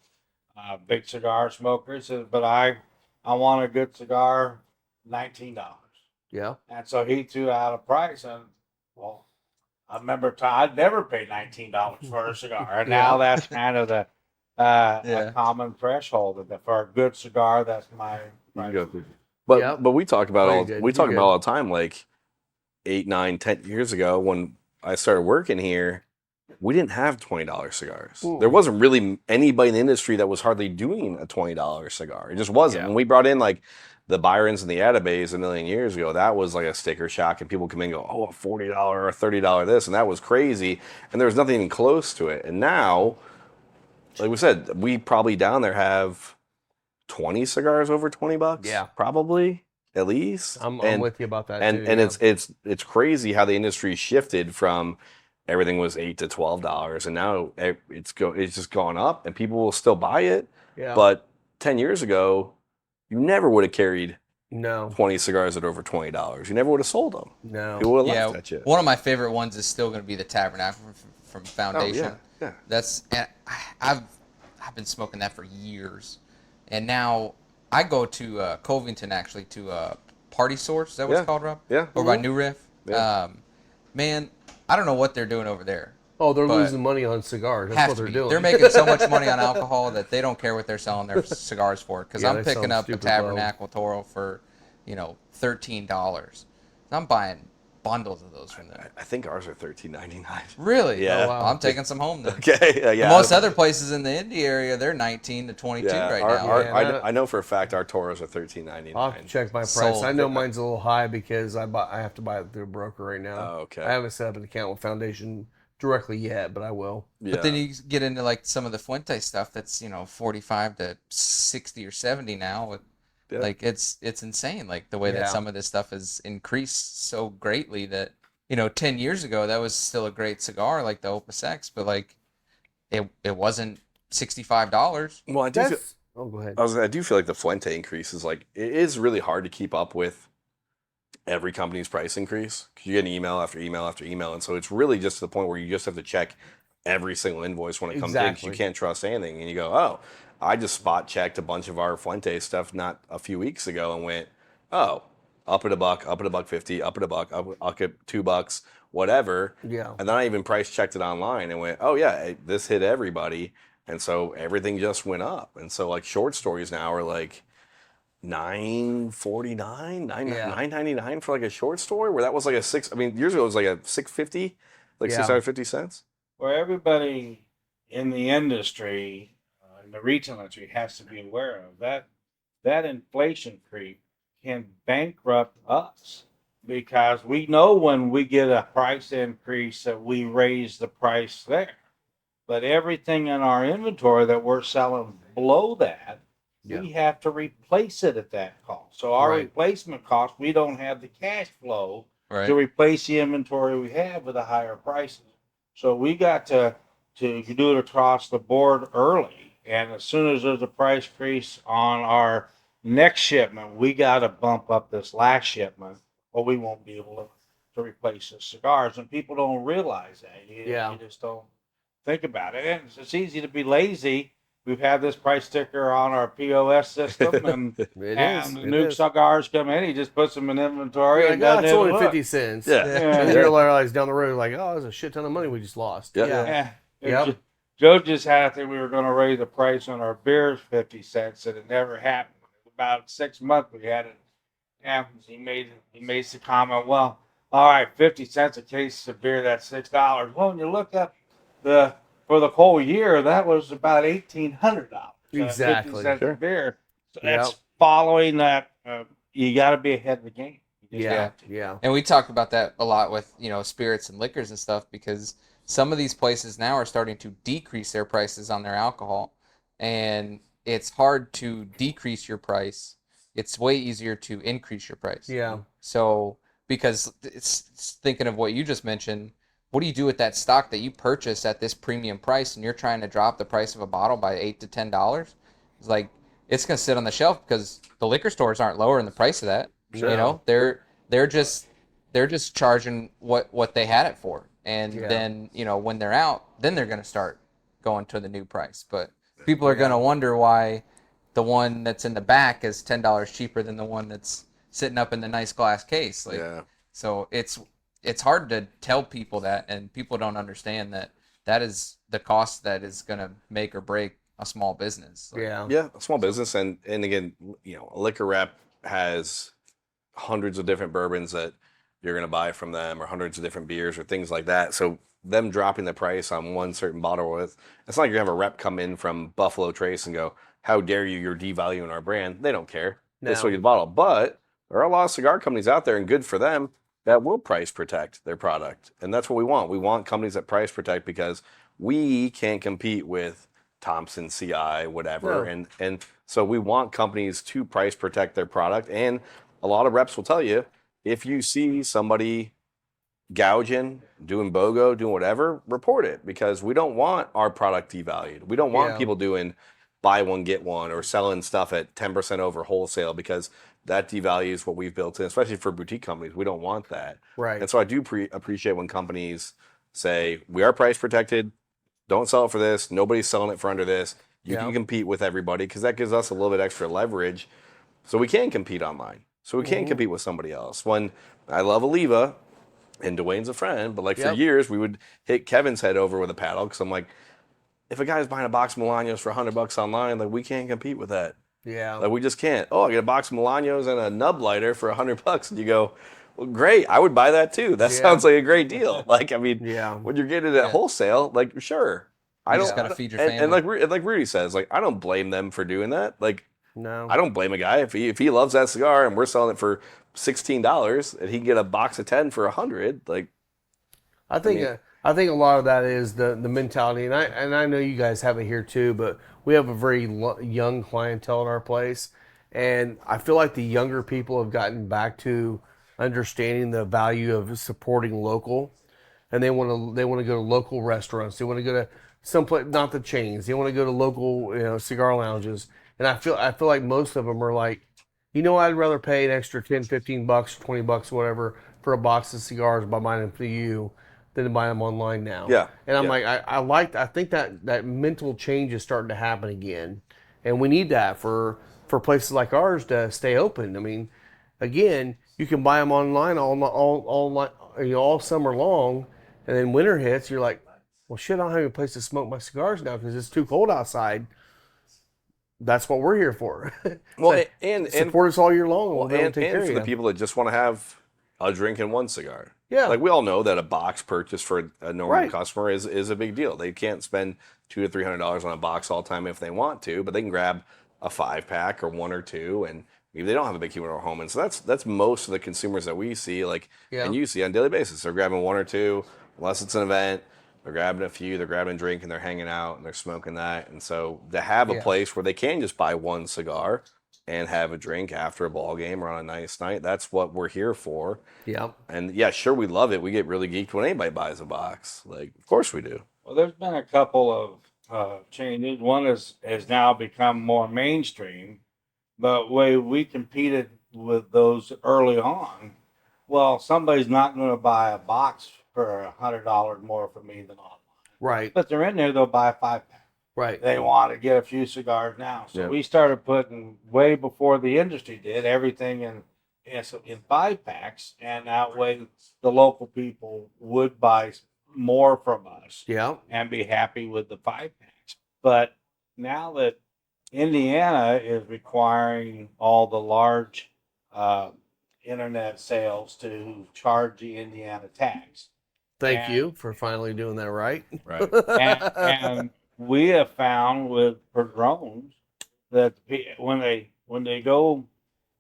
a big cigar smoker, he said, but I want a good cigar, $19. Yeah. And so he threw out a price, and well, I remember I'd never paid $19 for a cigar, and now that's kind of the a common threshold for a good cigar. That's my price. But we talk about all the time, like 8, 9, 10 years ago when I started working here, we didn't have $20 cigars. Ooh. There wasn't really anybody in the industry that was hardly doing a $20 cigar. It just wasn't. When we brought in like the Byrons and the Atabays a million years ago, that was like a sticker shock, and people come in and go, oh, a $40 or a $30 this, and that was crazy, and there was nothing even close to it. And now, like we said, we probably down there have 20 cigars over $20. Yeah, probably at least. I'm with you about that. And it's crazy how the industry shifted from everything was $8 to $12, and now it's just gone up, and people will still buy it. Yeah. But 10 years ago, you never would have carried 20 cigars at over $20. You never would have sold them. No. You would have laughed at you. One of my favorite ones is still going to be the Tabernacle from Foundation. Oh, yeah. I've been smoking that for years, and now I go to Covington actually to Party Source. Is that what it's called, Rob? Yeah. Or by New Riff. Yeah. Man, I don't know what they're doing over there. Oh, they're losing money on cigars. That's what they're doing. They're making so much money on alcohol that they don't care what they're selling their cigars for. Because I'm picking up a Tabernacle Toro for, $13. I'm buying bundles of those from them. I think ours are $13.99. Really? Yeah. Oh, wow. I'm taking some home then. Okay. Yeah. Most other places in the Indy area, they're $19 to $22 right now. I know for a fact our Toros are $13.99. I'll have to check my price. I know mine's a little high because I have to buy it through a broker right now. Oh, okay. I haven't set up an account with Foundation directly yet, but I will. Yeah. But then you get into like some of the Fuente stuff that's 45 to 60 or 70 now. Like it's insane, like the way that some of this stuff has increased so greatly that 10 years ago that was still a great cigar like the Opus X, but like it wasn't $65. Well, I do. Go ahead. I do feel like the Fuente increase is like it is really hard to keep up with every company's price increase because you get email after email after email, and so it's really just to the point where you just have to check every single invoice when it comes in because you can't trust anything, and you go, oh, I just spot checked a bunch of our Fuente stuff not a few weeks ago and went, oh, up at $1, up at $1.50, up at $1, up at $2, whatever. Yeah. And then I even price checked it online and went, oh yeah, this hit everybody, and so everything just went up, and so like short stories now are like $9.49, Yeah. $9.99 for like a short story. Where that was like a six. I mean, years ago it was like a $6.50, like Yeah. 650 cents. Where everybody in the industry, in the retail industry, has to be aware of that inflation creep can bankrupt us because we know when we get a price increase that we raise the price there. But everything in our inventory that we're selling below that, Yeah. we have to replace it at that cost. So our Right. replacement cost, we don't have the cash flow Right. to replace the inventory we have with the higher prices. So we got to do it across the board early. And as soon as there's a price increase on our next shipment, we got to bump up this last shipment, or we won't be able to replace the cigars. And people don't realize that. You just don't think about it. And it's easy to be lazy. We've had this price sticker on our POS system, and the new cigars come in. He just puts them in inventory. You're and like, oh, doesn't it's even only look. 50 cents. Yeah. And you realize down the road, like, oh, there's a shit ton of money we just lost. Yeah. Yep. Joe just had a thing. We were going to raise the price on our beers 50 cents, and it never happened. About 6 months we had it. And he made the comment, well, all right, 50 cents a case of beer, that's $6. Well, when you look up for the whole year, that was about $1,800. Exactly. 50 cents Sure. of beer. So Yep. that's following that. You got to be ahead of the game. You just have to. Yeah. And we talk about that a lot with, spirits and liquors and stuff, because some of these places now are starting to decrease their prices on their alcohol. And it's hard to decrease your price. It's way easier to increase your price. Yeah. So, because it's thinking of what you just mentioned, what do you do with that stock that you purchase at this premium price and you're trying to drop the price of a bottle by $8 to $10? It's like, it's going to sit on the shelf because the liquor stores aren't lowering the price of that. No. They're just charging what they had it for. And then, when they're out, then they're going to start going to the new price. But people are going to wonder why the one that's in the back is $10 cheaper than the one that's sitting up in the nice glass case. Like, so it's hard to tell people that, and people don't understand that is the cost that is going to make or break a small business. Like, Yeah, a small business, and again, a liquor rep has hundreds of different bourbons that you're going to buy from them, or hundreds of different beers or things like that. So them dropping the price on one certain bottle, it's not like you're going to have a rep come in from Buffalo Trace and go, how dare you, you're devaluing our brand. They don't care. They still get the bottle. But there are a lot of cigar companies out there, and good for them, that will price protect their product. And that's what we want. We want companies that price protect, because we can't compete with Thompson, CI, whatever. No. And so we want companies to price protect their product. And a lot of reps will tell you, if you see somebody gouging, doing BOGO, doing whatever, report it, because we don't want our product devalued. We don't want people doing buy one, get one, or selling stuff at 10% over wholesale, because that devalues what we've built in, especially for boutique companies. We don't want that. Right. And so I do appreciate when companies say, we are price protected, don't sell it for this, nobody's selling it for under this. You can compete with everybody, because that gives us a little bit extra leverage, so we can compete online. So we can compete with somebody else. When I love Oliva, and Dwayne's a friend, but like for years we would hit Kevin's head over with a paddle, because I'm like, if a guy's buying a box of Milanos for $100 online, like, we can't compete with that. Yeah. Like, we just can't. Oh, I get a box of Milanos and a nub lighter for $100, and you go, well, great, I would buy that too. That sounds like a great deal. Like, I mean, when you're getting it at wholesale, like, sure. I just gotta feed your family. And like Rudy says, like, I don't blame them for doing that. Like, no, I don't blame a guy if he loves that cigar and we're selling it for $16 and he can get a box of 10 for $100. Like, I think a lot of that is the mentality, and I know you guys have it here too, but we have a very young clientele in our place, and I feel like the younger people have gotten back to understanding the value of supporting local, and they want to go to local restaurants. They want to go to someplace, not the chains. They want to go to local cigar lounges, and I feel like most of them are like, I'd rather pay an extra $10, $15, $20, whatever, for a box of cigars by buying them through you than to buy them online now. Yeah. And I'm like, I think that mental change is starting to happen again. And we need that for places like ours to stay open. I mean, again, you can buy them online all summer long, and then winter hits, you're like, well, shit, I don't have any place to smoke my cigars now because it's too cold outside. that's what we're here for. Well, and support us all year long. well, We'll take care for of the you. people that just want to have a drink and one cigar. Yeah. Like we all know that a box purchase for a normal Right. customer is a big deal. They can't spend $200 to $300 on a box all the time if they want to, but they can grab a 5-pack or one or two, and maybe they don't have a big humidor home. And so that's most of the consumers that we see, like and you see on a daily basis. They're grabbing one or two, unless it's an event. They're grabbing a few, they're grabbing a drink, and they're hanging out and they're smoking that. And so to have a place where they can just buy one cigar and have a drink after a ball game or on a nice night, that's what we're here for. Yeah. And yeah, sure, we love it. We get really geeked when anybody buys a box. Like, of course we do. Well, there's been a couple of changes. One has now become more mainstream, but we competed with those early on. Well, somebody's not going to buy a box for $100 more from me than online. Right. But they're in there, they'll buy a 5-pack. Right. They want to get a few cigars now. So Yeah. we started putting, way before the industry did, everything in 5-packs, and that way the local people would buy more from us Yeah. and be happy with the 5-packs. But now that Indiana is requiring all the large internet sales to charge the Indiana tax. Thank you for finally doing that right. Right. And we have found with Padrones that when they go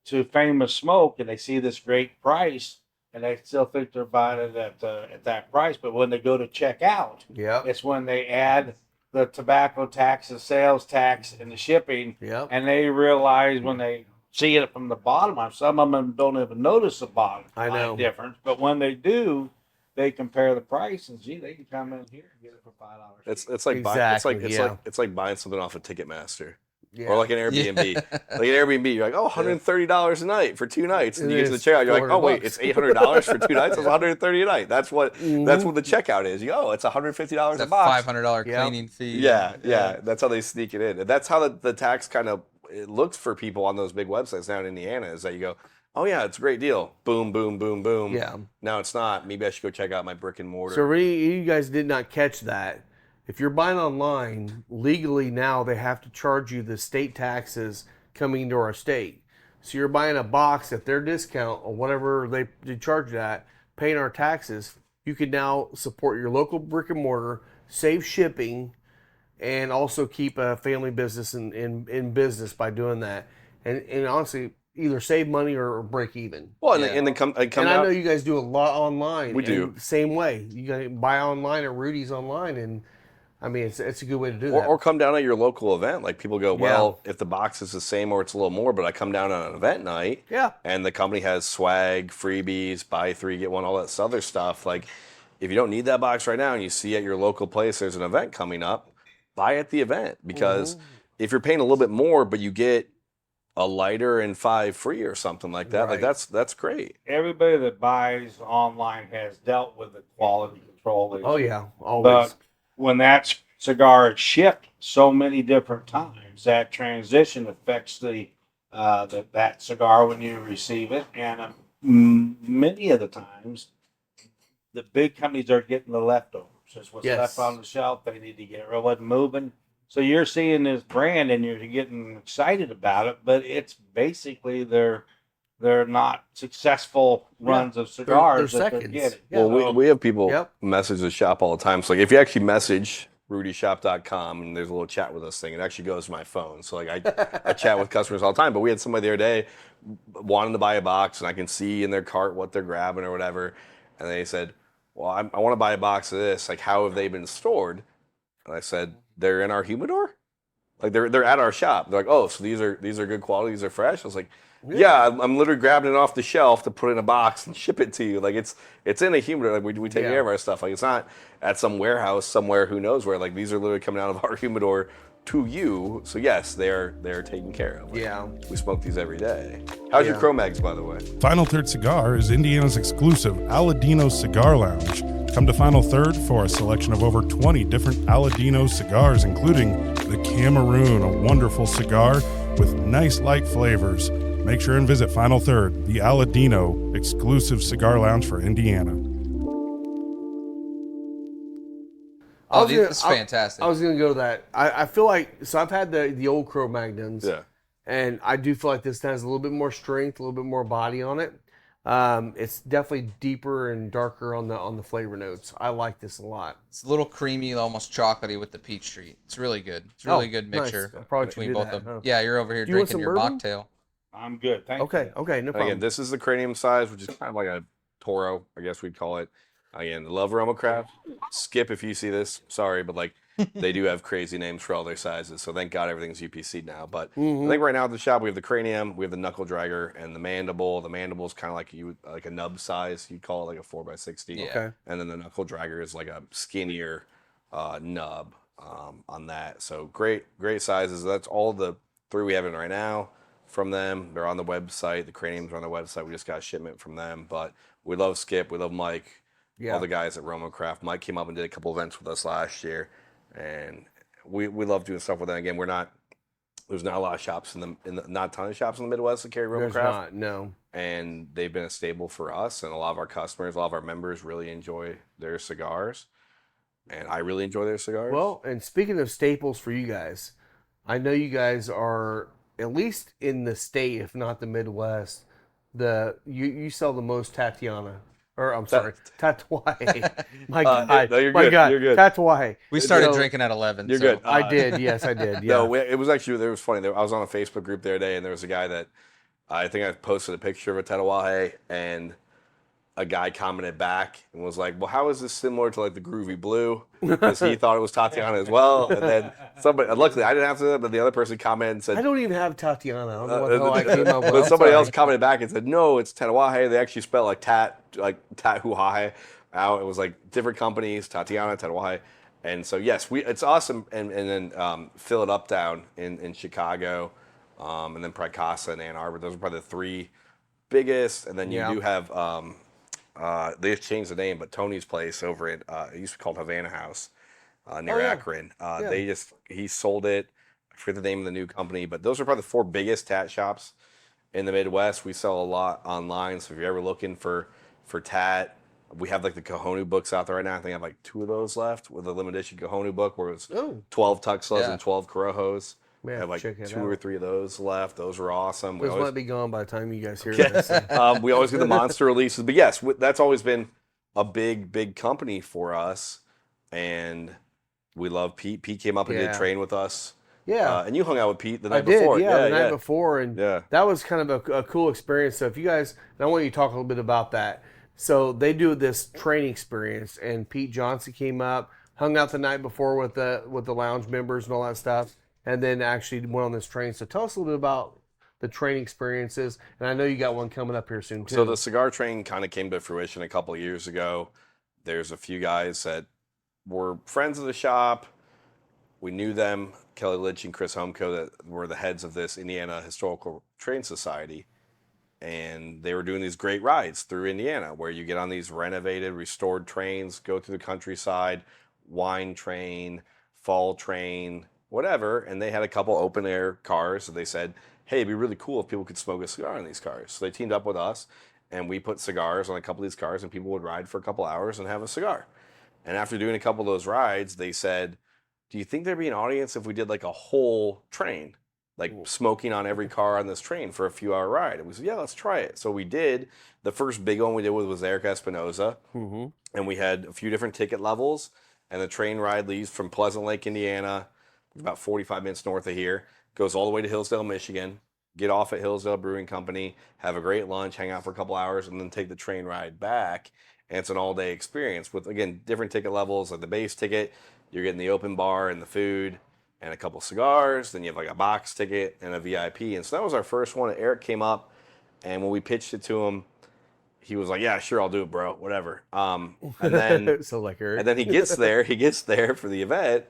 to Famous Smoke and they see this great price and they still think they're buying it at that price, but when they go to check out, Yeah. it's when they add the tobacco tax, the sales tax, and the shipping, Yeah. and they realize when they see it from the bottom line, some of them don't even notice the bottom I know. line difference, but when they do, they compare the price and gee, they can come in here and get it for $5. It's like it's like buying something off of Ticketmaster. Yeah. Or like an Airbnb. Yeah. Like an Airbnb, you're like, oh, $130 a night for 2 nights. And It you get to the is checkout, you're like, oh wait, $400. it's $800 for 2 nights? It's $130 a night. That's what the checkout is. You go, oh, it's $150 It's a a box. $500 Yeah. cleaning fee. Yeah. That's how they sneak it in. And that's how the tax kind of it looks for people on those big websites now in Indiana is that you go, oh yeah, it's a great deal. Boom, boom, boom, boom. Yeah. Now it's not. Maybe I should go check out my brick and mortar. So really, you guys did not catch that. If you're buying online, legally now they have to charge you the state taxes coming into our state. So you're buying a box at their discount or whatever they charge that, paying our taxes. You can now support your local brick and mortar, save shipping, and also keep a family business in business by doing that. And honestly, either save money or break even. Well, and, Yeah. and then come And out. I know you guys do a lot online. We do. And same way. You can buy online at Rudys online, and I mean it's a good way to do that. Or come down at your local event. Like people go, well, if the box is the same or it's a little more, but I come down on an event night, Yeah. and the company has swag, freebies, buy 3 get 1, all that other stuff. Like if you don't need that box right now, and you see at your local place there's an event coming up, buy at the event because if you're paying a little bit more, but you get a lighter and 5 free or something like that, like Right. that's great. Everybody that buys online has dealt with the quality control issue. Oh yeah, always. But when that cigar is shipped so many different times, that transition affects that cigar when you receive it, and many of the times, the big companies are getting the leftovers. Just what's Yes. left on the shelf, they need to get rid of it, moving. So you're seeing this brand and you're getting excited about it, but it's basically they're not successful runs of cigars they're that they're seconds. getting. Yeah. Well, we have people Yep. message the shop all the time. So like if you actually message rudyshop.com and there's a little chat with us thing, it actually goes to my phone. So like I chat with customers all the time, but we had somebody the other day wanting to buy a box and I can see in their cart what they're grabbing or whatever. And they said, well, I want to buy a box of this. Like, how have they been stored? And I said, they're in our humidor. Like they're at our shop. They're like, oh, so these are good quality. These are fresh. I was like, yeah, I'm literally grabbing it off the shelf to put in a box and ship it to you. Like it's in a humidor. Like we take care of our stuff. Like it's not at some warehouse somewhere who knows where. Like these are literally coming out of our humidor to you. So yes, they're taken care of. Like, Yeah. we smoke these every day. How's your Chromags, by the way? Final Third Cigar is Indiana's exclusive Aladino Cigar Lounge. Come to Final Third for a selection of over 20 different Aladino cigars, including the Cameroon, a wonderful cigar with nice light flavors. Make sure and visit Final Third, the Aladino exclusive cigar lounge for Indiana. I was It's fantastic. I was gonna go to that. I feel like I've had the old Crow Magnums. Yeah. And I do feel like this has a little bit more strength, a little bit more body on it. It's definitely deeper and darker on the flavor notes. I like this a lot. It's a little creamy, almost chocolatey with the peach treat. It's really good. It's a really good mixture Nice. I probably between should do both that, of them. huh? Yeah, you're over here Do you want drinking some your bourbon? mocktail. I'm good. Thank Okay, you. okay, no And problem. again, this is the cranium size, which is kind of like a Toro, I guess we'd call it. Again, love Roma Craft. Skip if you see this. Sorry, but like they do have crazy names for all their sizes. So thank God everything's UPC now. But I think right now at the shop we have the cranium, we have the knuckle dragger, and the mandible. The mandible is kind of like a nub size. You'd call it like a 4x60. Yeah. Okay. And then the knuckle dragger is like a skinnier nub on that. So great sizes. That's all the 3 we have in right now from them. They're on the website. The craniums are on the website. We just got a shipment from them. But we love Skip. We love Mike. Yeah. All the guys at Roma Craft. Mike came up and did a couple events with us last year, and we love doing stuff with them. Again, there's not a lot of shops not a ton of shops in the Midwest that carry Roma There's Craft, not, no. and they've been a staple for us, and a lot of our customers, a lot of our members really enjoy their cigars, and I really enjoy their cigars. Well, and speaking of staples for you guys, I know you guys are, at least in the state, if not the Midwest, you sell the most Tatiana. Or I'm sorry, Tatuaje. My God, no, you're my good. God, You're good. Tatuaje. We started So- drinking at 11. You're so- good. I did, yes, I did. Yeah. No, it was actually, it was funny. I was on a Facebook group the other day, and there was a guy that I think I posted a picture of a Tatuaje, and a guy commented back and was like, well, how is this similar to like the Groovy Blue? Because he thought it was Tatiana as well. And then luckily I didn't have to, but the other person commented and said, I don't even have Tatiana. I don't know what the hell I came up with. but I'm somebody sorry. else commented back and said, no, it's Tatuaje. They actually spell like Tatuaje out. It was like different companies, Tatiana, Tatuaje. And so, yes, it's awesome. And then Fill It Up down in Chicago, and then probably Casa and Ann Arbor. Those are probably the 3 biggest. And then you Yeah. do have, they just changed the name, but Tony's place over at, it used to be called Havana House near yeah. Akron. Yeah. He sold it. I forget the name of the new company, but those are probably the 4 biggest tat shops in the Midwest. We sell a lot online, so if you're ever looking for tat, we have like the Kahonu books out there right now. I think I have like 2 of those left with a limited edition Kahonu book where it was Oh. 12 Tuxlas Yeah. and 12 Corojos. We I have have to like check it 2 or out. 3 of those left. Those are awesome. Those might be gone by the time you guys hear this. We always get the monster releases, but yes, that's always been a big company for us, and we love Pete. Pete came up and did Yeah. train with us. Yeah. And you hung out with Pete the I night did, before. yeah, the night before, and Yeah. that was kind of a cool experience. So if you guys, and I want you to talk a little bit about that. So they do this training experience, and Pete Johnson came up, hung out the night before with the lounge members and all that stuff, and then actually went on this training. So tell us a little bit about the training experiences, and I know you got one coming up here soon too. So the cigar training kind of came to fruition a couple of years ago. There's a few guys that were friends of the shop. We knew them, Kelly Litch and Chris Homko, that were the heads of this Indiana Historical Train Society. And they were doing these great rides through Indiana where you get on these renovated, restored trains, go through the countryside, wine train, fall train, whatever. And they had a couple open air cars. And they said, hey, it'd be really cool if people could smoke a cigar in these cars. So they teamed up with us, and we put cigars on a couple of these cars, and people would ride for a couple hours and have a cigar. And after doing a couple of those rides, they said, do you think there'd be an audience if we did like a whole train? Like smoking on every car on this train for a few hour ride. And we said, yeah, let's try it. So we did. The first big one we did was Eric Espinoza. Mm-hmm. And we had a few different ticket levels. And the train ride leaves from Pleasant Lake, Indiana, about 45 minutes north of here, goes all the way to Hillsdale, Michigan, get off at Hillsdale Brewing Company, have a great lunch, hang out for a couple hours, and then take the train ride back. And it's an all-day experience with, again, different ticket levels. Like the base ticket, you're getting the open bar and the food and a couple cigars. Then you have like a box ticket and a VIP. And so that was our first one. Eric came up, and when we pitched it to him, he was like, yeah, sure, I'll do it, bro, whatever. And then so like Eric. and then he gets there for the event.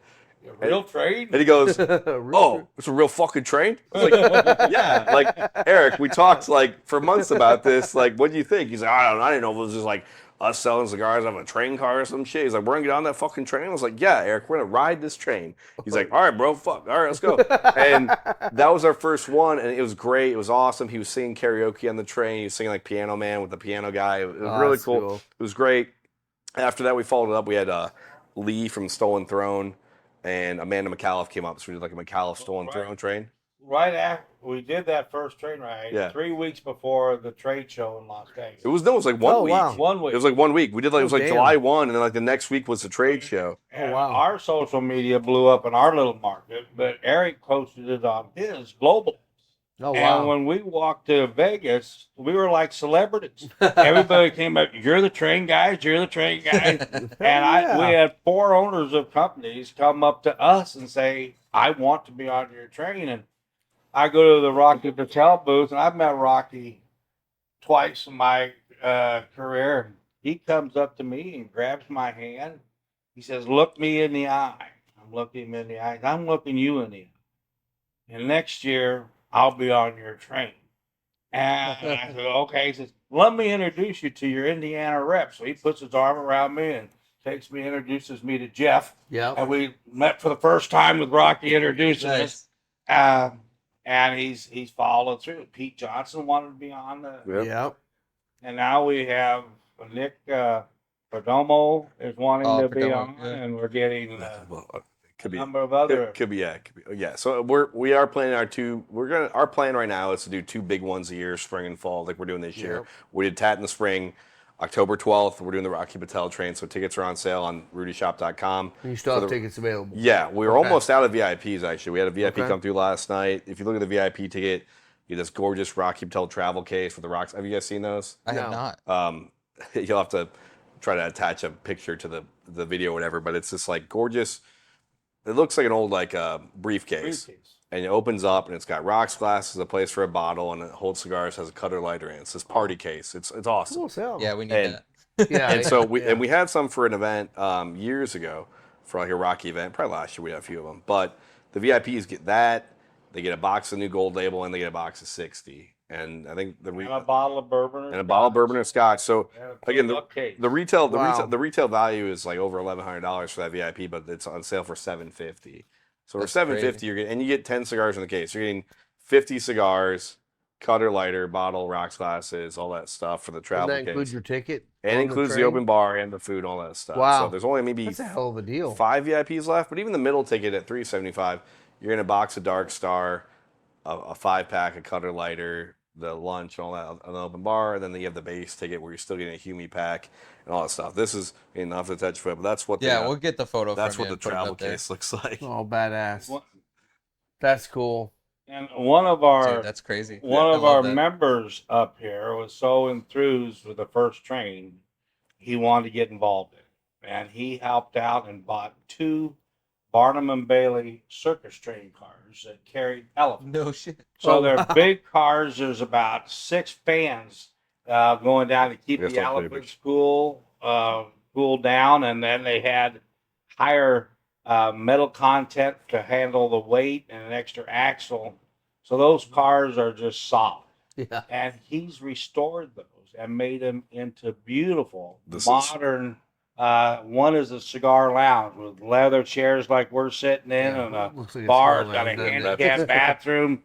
Real train? And he goes, oh, it's a real fucking train? I was like, yeah. Like, Eric, we talked like for months about this. Like, what do you think? He's like, I don't know. I didn't know if it was just like us selling cigars on a train car or some shit. He's like, we're going to get on that fucking train? I was like, yeah, Eric, we're going to ride this train. He's like, all right, bro, fuck. All right, let's go. And that was our first one, and it was great. It was awesome. He was singing karaoke on the train. He was singing like Piano Man with the piano guy. It was really cool. It was great. After that, we followed it up. We had Lee from Stolen Throne and Amanda McAuliffe came up. So we did like a McAuliffe Stolen Throne train. Right after we did that first train ride, Yeah. 3 weeks before the trade show in Las Vegas. It was 1 week. wow. 1 week. It was like 1 week. We did like it was like damn. July 1, and then like the next week was the trade show. And wow. Our social media blew up in our little market, but Eric posted it on his global. Oh, And wow. when we walked to Vegas, we were like celebrities. Everybody came up, you're the train guys, you're the train guys. And we had 4 owners of companies come up to us and say, I want to be on your train. And I go to the Rocky Patel booth, and I've met Rocky twice in my career. And he comes up to me and grabs my hand. He says, look me in the eye. I'm looking him in the eye. I'm looking you in the eye. And next year, I'll be on your train. And I said, okay. He says, let me introduce you to your Indiana rep. So he puts his arm around me and takes me, introduces me to Jeff. Yeah. And we met for the first time with Rocky introducing us. And he's followed through. Pete Johnson wanted to be on the. Yep. And now we have Nick Perdomo is wanting to be Perdomo, on, yeah. and we're getting Could be. number of other. Could be. Yeah. So we are planning our plan right now is to do 2 big ones a year, spring and fall, like we're doing this year. We did Tat in the spring. October 12th, we're doing the Rocky Patel train, so tickets are on sale on rudyshop.com. And you still have tickets available. Yeah, we were almost out of VIPs, actually. We had a VIP Okay. come through last night. If you look at the VIP ticket, you get this gorgeous Rocky Patel travel case with the rocks. Have you guys seen those? I have No. not. You'll have to try to attach a picture to the video or whatever, but it's this like gorgeous, it looks like an old like briefcase. And it opens up and it's got rocks glasses, a place for a bottle, and it holds cigars, has a cutter lighter in it. It's this party case. It's awesome. Cool sell. Yeah, we need And- that. Yeah. And so we had some for an event years ago for like a Rocky event. Probably last year we had a few of them. But the VIPs get that. They get a box of new gold label and they get a box of 60. And I think And a bottle of bourbon. and a bottle of bourbon or scotch. So And a again, pull-up case. the retail Wow. the retail value is like over $1,100 for that VIP, but it's on sale for $750. So for That's $750, crazy. you're getting, and you get 10 cigars in the case. You're getting 50 cigars, cutter lighter, bottle, rocks glasses, all that stuff for the And travel that case. includes your ticket? And on includes the train? open bar and the food and all that stuff. Wow. So there's only maybe That's a hell of a deal. 5 VIPs left, but even the middle ticket at $375, you're in a box of Dark Star, a 5-pack, a cutter lighter, the lunch, and all that on the open bar, and then you have the base ticket where you're still getting a Humi pack and all that stuff. This is enough to touch foot, but that's what Yeah, we'll get the photo. that's from what you the and put it travel up there. case looks like. Oh, badass. One- That's cool. And one of our Dude, that's crazy. one I of love our that. members up here was so enthused with the first train, he wanted to get involved in it. And he helped out and bought 2 Barnum and Bailey circus train cars that carried elephants. No shit. So Oh, they're wow. big cars. There's about 6 fans going down to keep Yes, the I'll elephants cool down, and then they had higher metal content to handle the weight and an extra axle. So those cars are just solid. Yeah. And he's restored those and made them into beautiful This is- modern. One is a cigar lounge with leather chairs like we're sitting in, and a Looks like a bar. cigar It's got a lounge, doesn't it? handicapped bathroom.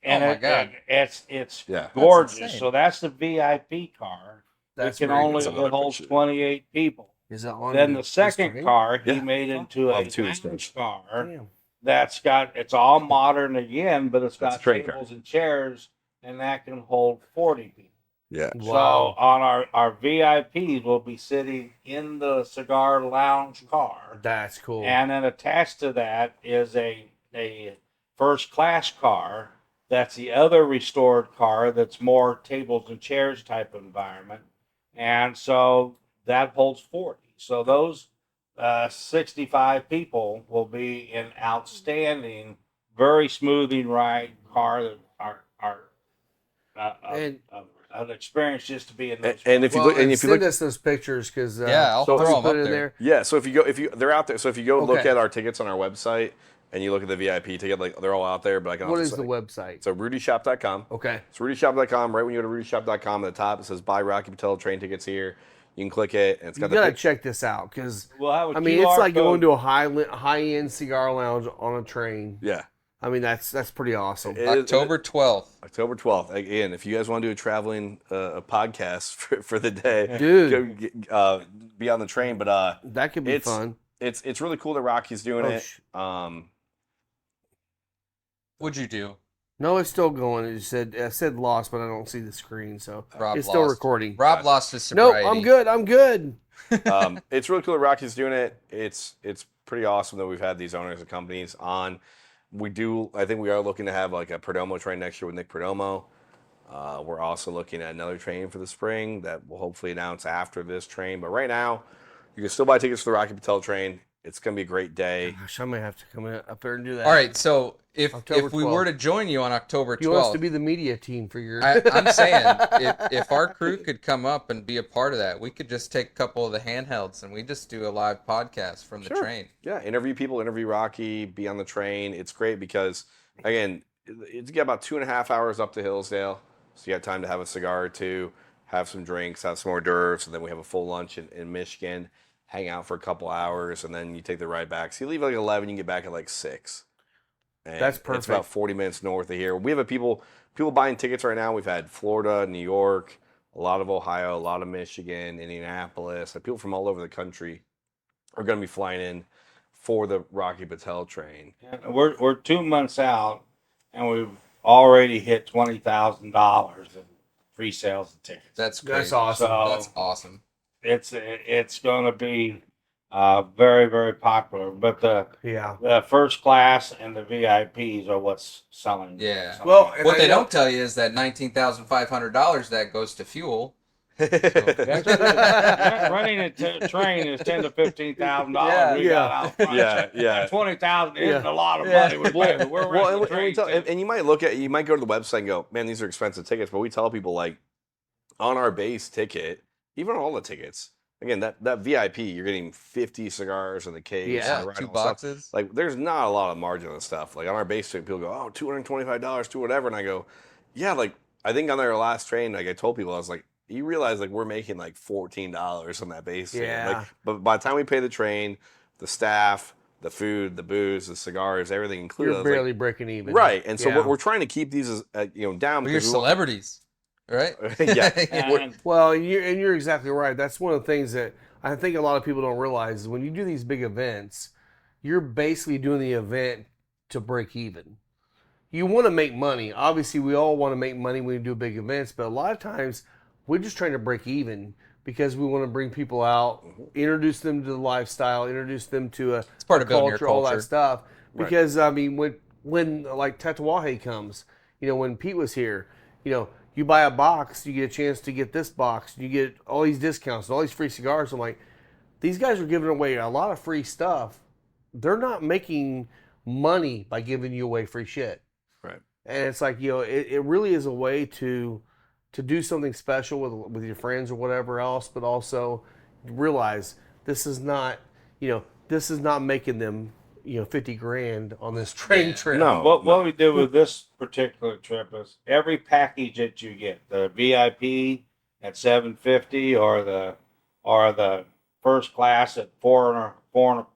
And Oh my God. it's Yeah. gorgeous. insane. So that's the VIP car. That's it can very only That's another hold picture. 28 people. Is that on Then your the second Instagram? car he Yeah. made into Well, a 2 lounge instead. car Damn. that's got, it's all modern again, but it's That's got a train car. tables and chairs, and that can hold 40 people. Yeah. Wow. So on our VIPs will be sitting in the cigar lounge car. That's cool. And then attached to that is a first class car. That's the other restored car that's more tables and chairs type of environment. And so that holds 40. So those 65 people will be an outstanding, very smoothing ride car that are And- an experience just to be in those. And if you well, look, and if you send look, us those pictures because Yeah, I'll so throw them put up it in there. there. yeah. So if you they're out there. So if you go look Okay. at our tickets on our website and you look at the VIP ticket, like they're all out there. But I can What also is say, the website? So rudyshop.com. Okay. It's rudyshop.com. Right when you go to rudyshop.com, at the top it says buy Rocky Patel train tickets here. You can click it, and it's You got gotta the pic- check this out because We'll have a I mean QR it's like going code. to a high end cigar lounge on a train. yeah. I mean that's pretty awesome. It- October 12th. October 12th. Again, if you guys want to do a traveling a podcast for the day, Dude. go, be on the train. But That could be it's fun. it's really cool that Rocky's doing Oh, it. What'd you do? No, it's still going. I said lost, but I don't see the screen, so Rob it's still lost. recording. Rob lost his Nope, sobriety. I'm good. I'm good. It's really cool that Rocky's doing it. It's pretty awesome that we've had these owners of companies on. I think we are looking to have like a Perdomo train next year with Nick Perdomo. We're also looking at another train for the spring that we'll hopefully announce after this train. But right now, you can still buy tickets for the Rocky Patel train. It's going to be a great day. Gosh, I may have to come up there and do that. All right, so if October we were 12th. to join you on October You want us to 12th, be the media team for your. I'm saying if our crew could come up and be a part of that, we could just take a couple of the handhelds and we just do a live podcast from the train. Yeah, interview people, interview Rocky, be on the train. It's great because, again, it's got about 2.5 hours up to Hillsdale. So you got time to have a cigar or two, have some drinks, have some hors d'oeuvres, and then we have a full lunch in Michigan, hang out for a couple hours, and then you take the ride back. So you leave at like 11, you can get back at like 6. And That's perfect. It's about 40 minutes north of here. We have people buying tickets right now. We've had Florida, New York, a lot of Ohio, a lot of Michigan, Indianapolis. Like people from all over the country are going to be flying in for the Rocky Patel train. And we're 2 months out, and we've already hit $20,000 in free sales of tickets. That's great. That's awesome. So That's awesome. it's going to be very, very popular. But Yeah. the first class and the VIPs are what's selling. Yeah. Well, and What I they know- don't tell you is that $19,500 that goes to fuel. Running a train is $10,000 to $15,000. We got out front. Yeah. 20,000 isn't Yeah. a lot of Yeah. money. We're paying. We're Well, running the train. and you might you might go to the website and go, man, these are expensive tickets. But we tell people like, on our base ticket, even on all the tickets, again, that VIP, you're getting 50 cigars in the case. Yeah, and the 2 rental stuff. boxes. Like, there's not a lot of margin on stuff. Like on our base ticket, people go, oh, $225 to whatever, and I go, yeah, like I think on their last train, like I told people, I was like, you realize like we're making like $14 on that base ticket. Yeah. Like, but by the time we pay the train, the staff, the food, the booze, the cigars, everything included, I You're was like, barely breaking even. right. And so Yeah. we're trying to keep these as down. We're your because we want- celebrities, right? Yeah. And Well, you're exactly right. That's one of the things that I think a lot of people don't realize is when you do these big events, you're basically doing the event to break even. You want to make money. Obviously, we all want to make money when we do big events, but a lot of times we're just trying to break even because we want to bring people out, introduce them to the lifestyle, introduce them to It's part of building your culture, all that culture. stuff. Right. Because I mean, when like Tatuaje comes, when Pete was here, you buy a box, you get a chance to get this box, you get all these discounts, all these free cigars. I'm like, these guys are giving away a lot of free stuff. They're not making money by giving you away free shit. Right. And it's like, it really is a way to do something special with your friends or whatever else, but also realize this is not making them, 50 grand on this train trip. No. what we did with this particular trip is every package that you get, the VIP at $750 or the first class at $450.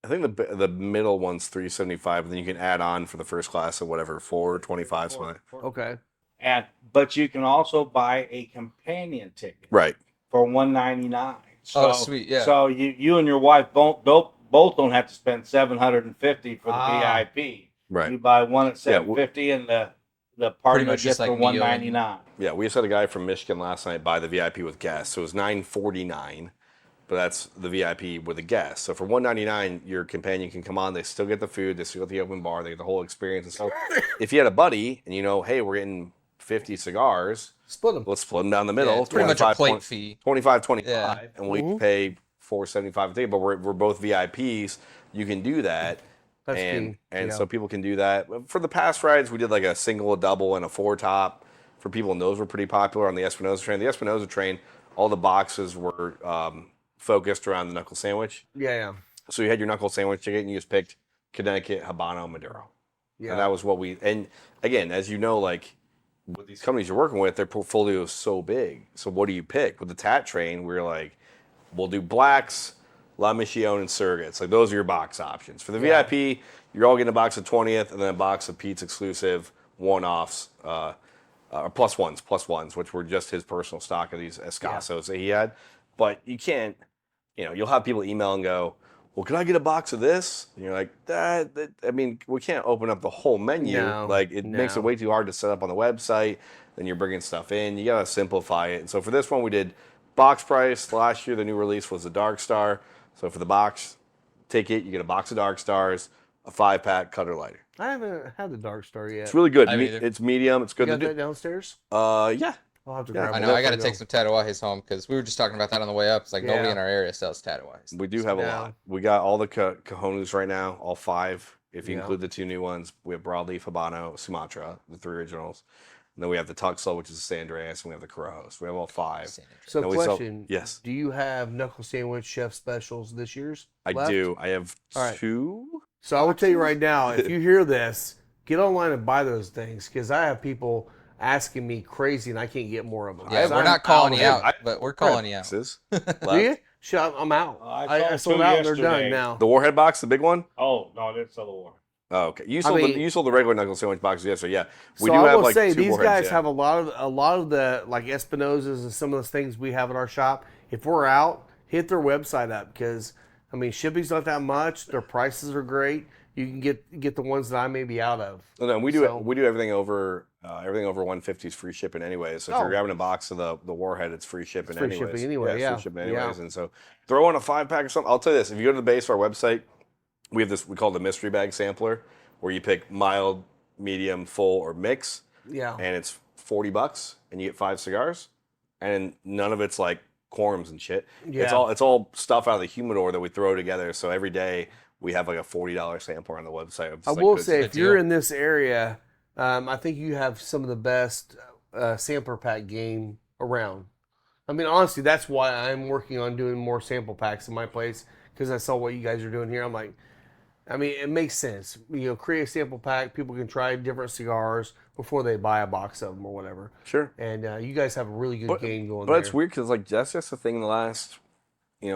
I think the middle one's $375, and then you can add on for the first class of whatever $425. Something like that. Okay. But you can also buy a companion ticket Right. for $199. Oh, sweet, yeah. So you and your wife both don't have to spend $750 for the VIP. Right. You buy one at Yeah, $750 and the party Pretty much gets just like for Neo and- $199. Yeah, we just had a guy from Michigan last night buy the VIP with guests, so it was $949, but that's the VIP with a guest. So for $199, your companion can come on. They still get the food, they still get the open bar, they get the whole experience. And so, if you had a buddy and hey, we're getting 50 cigars, Split them. let's split them down the middle. Yeah, it's pretty much a 25, plate fee. 25, 25, Yeah. and we pay $475 a ticket. But we're both VIPs. You can do that. That's and key. and Yeah. so people can do that. For the past rides, we did like a single, a double, and a 4-top for people, and those were pretty popular on the Espinosa train. The Espinosa train, all the boxes were focused around the knuckle sandwich. Yeah. So you had your knuckle sandwich ticket, and you just picked Connecticut, Habano, Maduro. Yeah. And that was what and again, as you know, like with these companies you're working with, their portfolio is so big. So what do you pick? With the Tat train, we're like, we'll do blacks, La Michione, and surrogates. Like those are your box options. For the VIP, you're all getting a box of 20th and then a box of Pete's exclusive one-offs, plus ones, which were just his personal stock of these Escassos that he had. But you can't, you'll have people email and go, well, can I get a box of this? And you're like, I mean, we can't open up the whole menu. No, Like, it makes it way too hard to set up on the website. Then you're bringing stuff in. You got to simplify it. And so for this one, we did box price. Last year, the new release was the Dark Star. So for the box ticket, you get a box of Dark Stars, a 5-pack cutter lighter. I haven't had the Dark Star yet. It's really good. I haven't either. It's medium. It's good You to got do. that downstairs? Yeah. I'll have to Yeah. grab I one. know. I got to Before take some Tatuajes home because we were just talking about that on the way up. It's like nobody Yeah. in our area sells Tatuajes. We do have a Yeah. lot. We got all the Cajones right now, all 5. If you Yeah. include the 2 new ones, we have Broadleaf, Habano, Sumatra, the 3 originals. And then we have the Tuxla, which is the San Andreas, and we have the Corojos. We have all 5. So And we sell- question. yes. Do you have knuckle sandwich chef specials this year's? I left? do. I have All right. 2. So I will tell you right now, if you hear this, get online and buy those things because I have people asking me crazy and I can't get more of them. Yeah, So we're I'm not calling out. you out, but we're calling you out. Boxes. Do you? Shut up, I'm out. I I sold sold two out and they're done yesterday. now. The Warhead box, the big one? Oh no, that's the war. Oh, okay. You I sold, mean- you sold the regular knuckle sandwich boxes yesterday. Yeah. We So do I have will like say 2 these Warheads, guys yeah. have a lot of the like Espinosas and some of those things we have at our shop. If we're out, hit their website up because I mean shipping's not that much. Their prices are great. You can get the ones that I may be out of. No, we do So- we do everything over 150 is free shipping anyway. So if Oh. you're grabbing a box of the Warhead, it's free shipping free anyways. shipping anyway, it's yeah. free shipping anyways. Yeah. And so throw in a 5-pack or something. I'll tell you this: if you go to the base of our website, we have this we call the mystery bag sampler, where you pick mild, medium, full, or mix, Yeah. and it's $40, and you get 5 cigars, and none of it's like quorums and shit. Yeah. It's all stuff out of the humidor that we throw together. So every day we have like a $40 sampler on the website. of just, I like, will good say, stuff. if you're deal. in this area, I think you have some of the best sampler pack game around. I mean, honestly, that's why I'm working on doing more sample packs in my place because I saw what you guys are doing here. I'm like, I mean, it makes sense. You know, create a sample pack. People can try different cigars before they buy a box of them or whatever. Sure. And you guys have a really good game going But there. it's weird because like that's just the thing in the last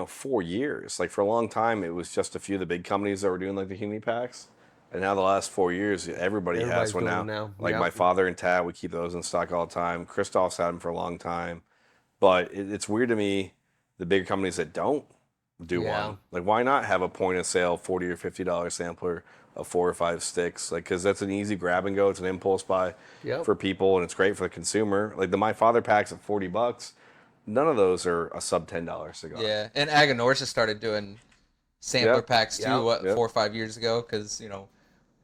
4 years. Like for a long time, it was just a few of the big companies that were doing like the Humi packs, and now the last 4 years, everybody Everybody's has one doing now. them now. Like Yep. my father and Tad, we keep those in stock all the time. Christoph's had them for a long time, but it's weird to me the bigger companies that don't do Yeah. one. Like why not have a point of sale $40 or $50 sampler of 4 or 5 sticks? Like because that's an easy grab and go. It's an impulse buy Yep. for people, and it's great for the consumer. Like the My Father packs at $40. None of those are a sub $10 cigar. Yeah, and Aganorsa started doing sampler Yep. packs too. Yep. What Yep. 4 or 5 years ago? Because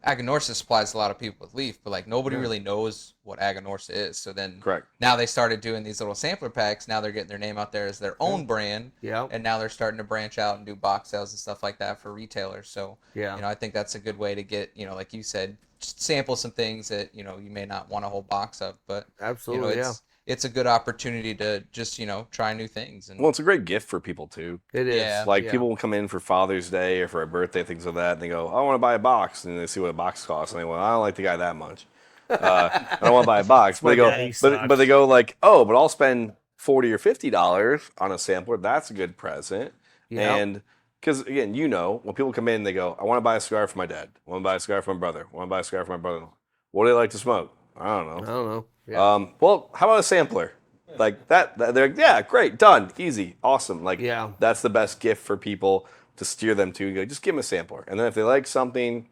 Aganorsa supplies a lot of people with leaf, but like nobody really knows what Aganorsa is. So then Correct. now they started doing these little sampler packs. Now they're getting their name out there as their own brand. Yeah. And now they're starting to branch out and do box sales and stuff like that for retailers. So Yeah. I think that's a good way to get like you said, just sample some things that you may not want a whole box of, but Absolutely, it's a good opportunity to just try new things. And Well, it's a great gift for people too. It is. Yeah. Like Yeah. people will come in for Father's Day or for a birthday, things like that, and they go, "I want to buy a box," and they see what a box costs, and they go, "I don't like the guy that much. I don't want to buy a box." But My they go, daddy but sucks. they go like, "Oh, but I'll spend $40 or $50 on a sampler. That's a good present." Yeah. And because again, when people come in, they go, "I want to buy a cigar for my dad. I want to buy a cigar for my brother. I want to buy a cigar for my brother-in-law. What do they like to smoke? I don't know." I don't know. Yeah. Well, how about a sampler? Like that they're like, yeah, great, done, easy, awesome. Like Yeah. that's the best gift for people to steer them to. You go, just give them a sampler. And then if they like something,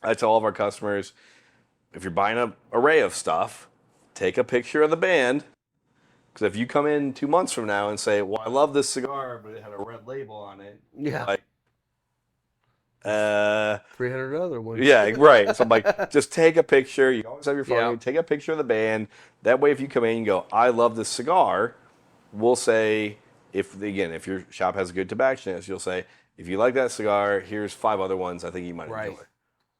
I tell all of our customers, if you're buying an array of stuff, take a picture of the band. Because if you come in 2 months from now and say, well, I love this cigar, but it had a red label on it. Yeah. Like, 300 other ones. yeah, right. So I'm like, just take a picture. You always have your phone. Yeah. You take a picture of the band. That way, if you come in and go, I love this cigar, we'll say, if your shop has a good tobacconists, you'll say, if you like that cigar, here's 5 other ones I think you might Right. enjoy.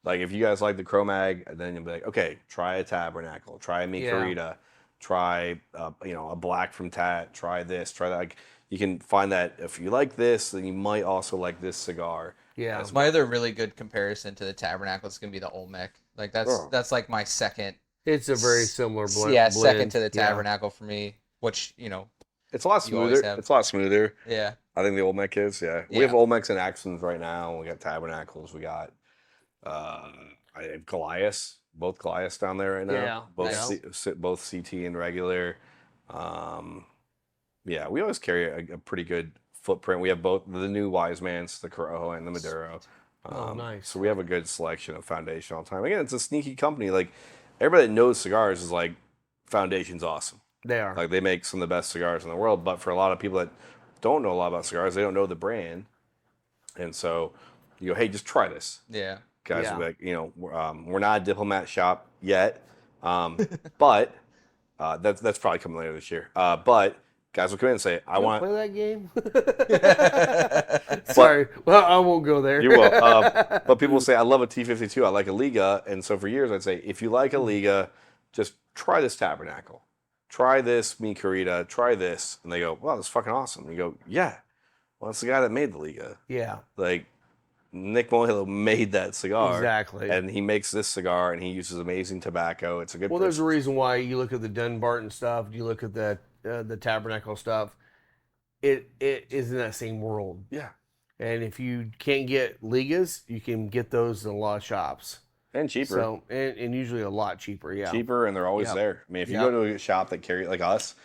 Like if you guys like the Cro-Mag, then you'll be like, okay, try a Tabernacle, try a Micarita, try a black from Tat, try this, try that. Like you can find that if you like this, then you might also like this cigar. Yeah. as my other really good comparison to the Tabernacle is going to be the Olmec. Like that's like my second. It's a very similar blend. Yeah, second to the Yeah. Tabernacle for me, which It's a lot You always smoother. have. It's a lot smoother. yeah. I think the Olmec is, yeah. We Yeah. have Olmecs and Axons right now. We got Tabernacles. We got I have Goliath, both Goliaths down there right now. Yeah, Both yeah. both CT and regular. Yeah, we always carry a pretty good footprint. We have both the new Wise Mans, the Corojo and the Maduro. Nice. So we have a good selection of Foundation all the time. Again, it's a sneaky company. Like everybody that knows cigars is like, Foundation's awesome. They are. Like they make some of the best cigars in the world. But for a lot of people that don't know a lot about cigars, they don't know the brand, and so you go, hey, just try this. Yeah. Guys Yeah. will be like, we're not a diplomat shop yet, but that's probably coming later this year. But guys will come in and say, I want. Play that game. Sorry, well, I won't go there. You will. But people will say, I love a T52. I like a Liga. And so for years, I'd say, if you like a Liga, just try this Tabernacle. Try this Mi Querida. Try this. And they go, wow, that's fucking awesome. And you go, yeah. Well, that's the guy that made the Liga. Yeah, Like, Nick Mohilo made that cigar. exactly. And he makes this cigar, and he uses amazing tobacco. It's a good Well, there's a reason why you look at the Dunbarton stuff, you look at the Tabernacle stuff. It is in that same world. Yeah. And if you can't get Ligas, you can get those in a lot of shops. And cheaper. So and usually a lot cheaper. Yeah. Cheaper, and they're always Yep. there. I mean, if you Yep. go to a shop that carry, like us,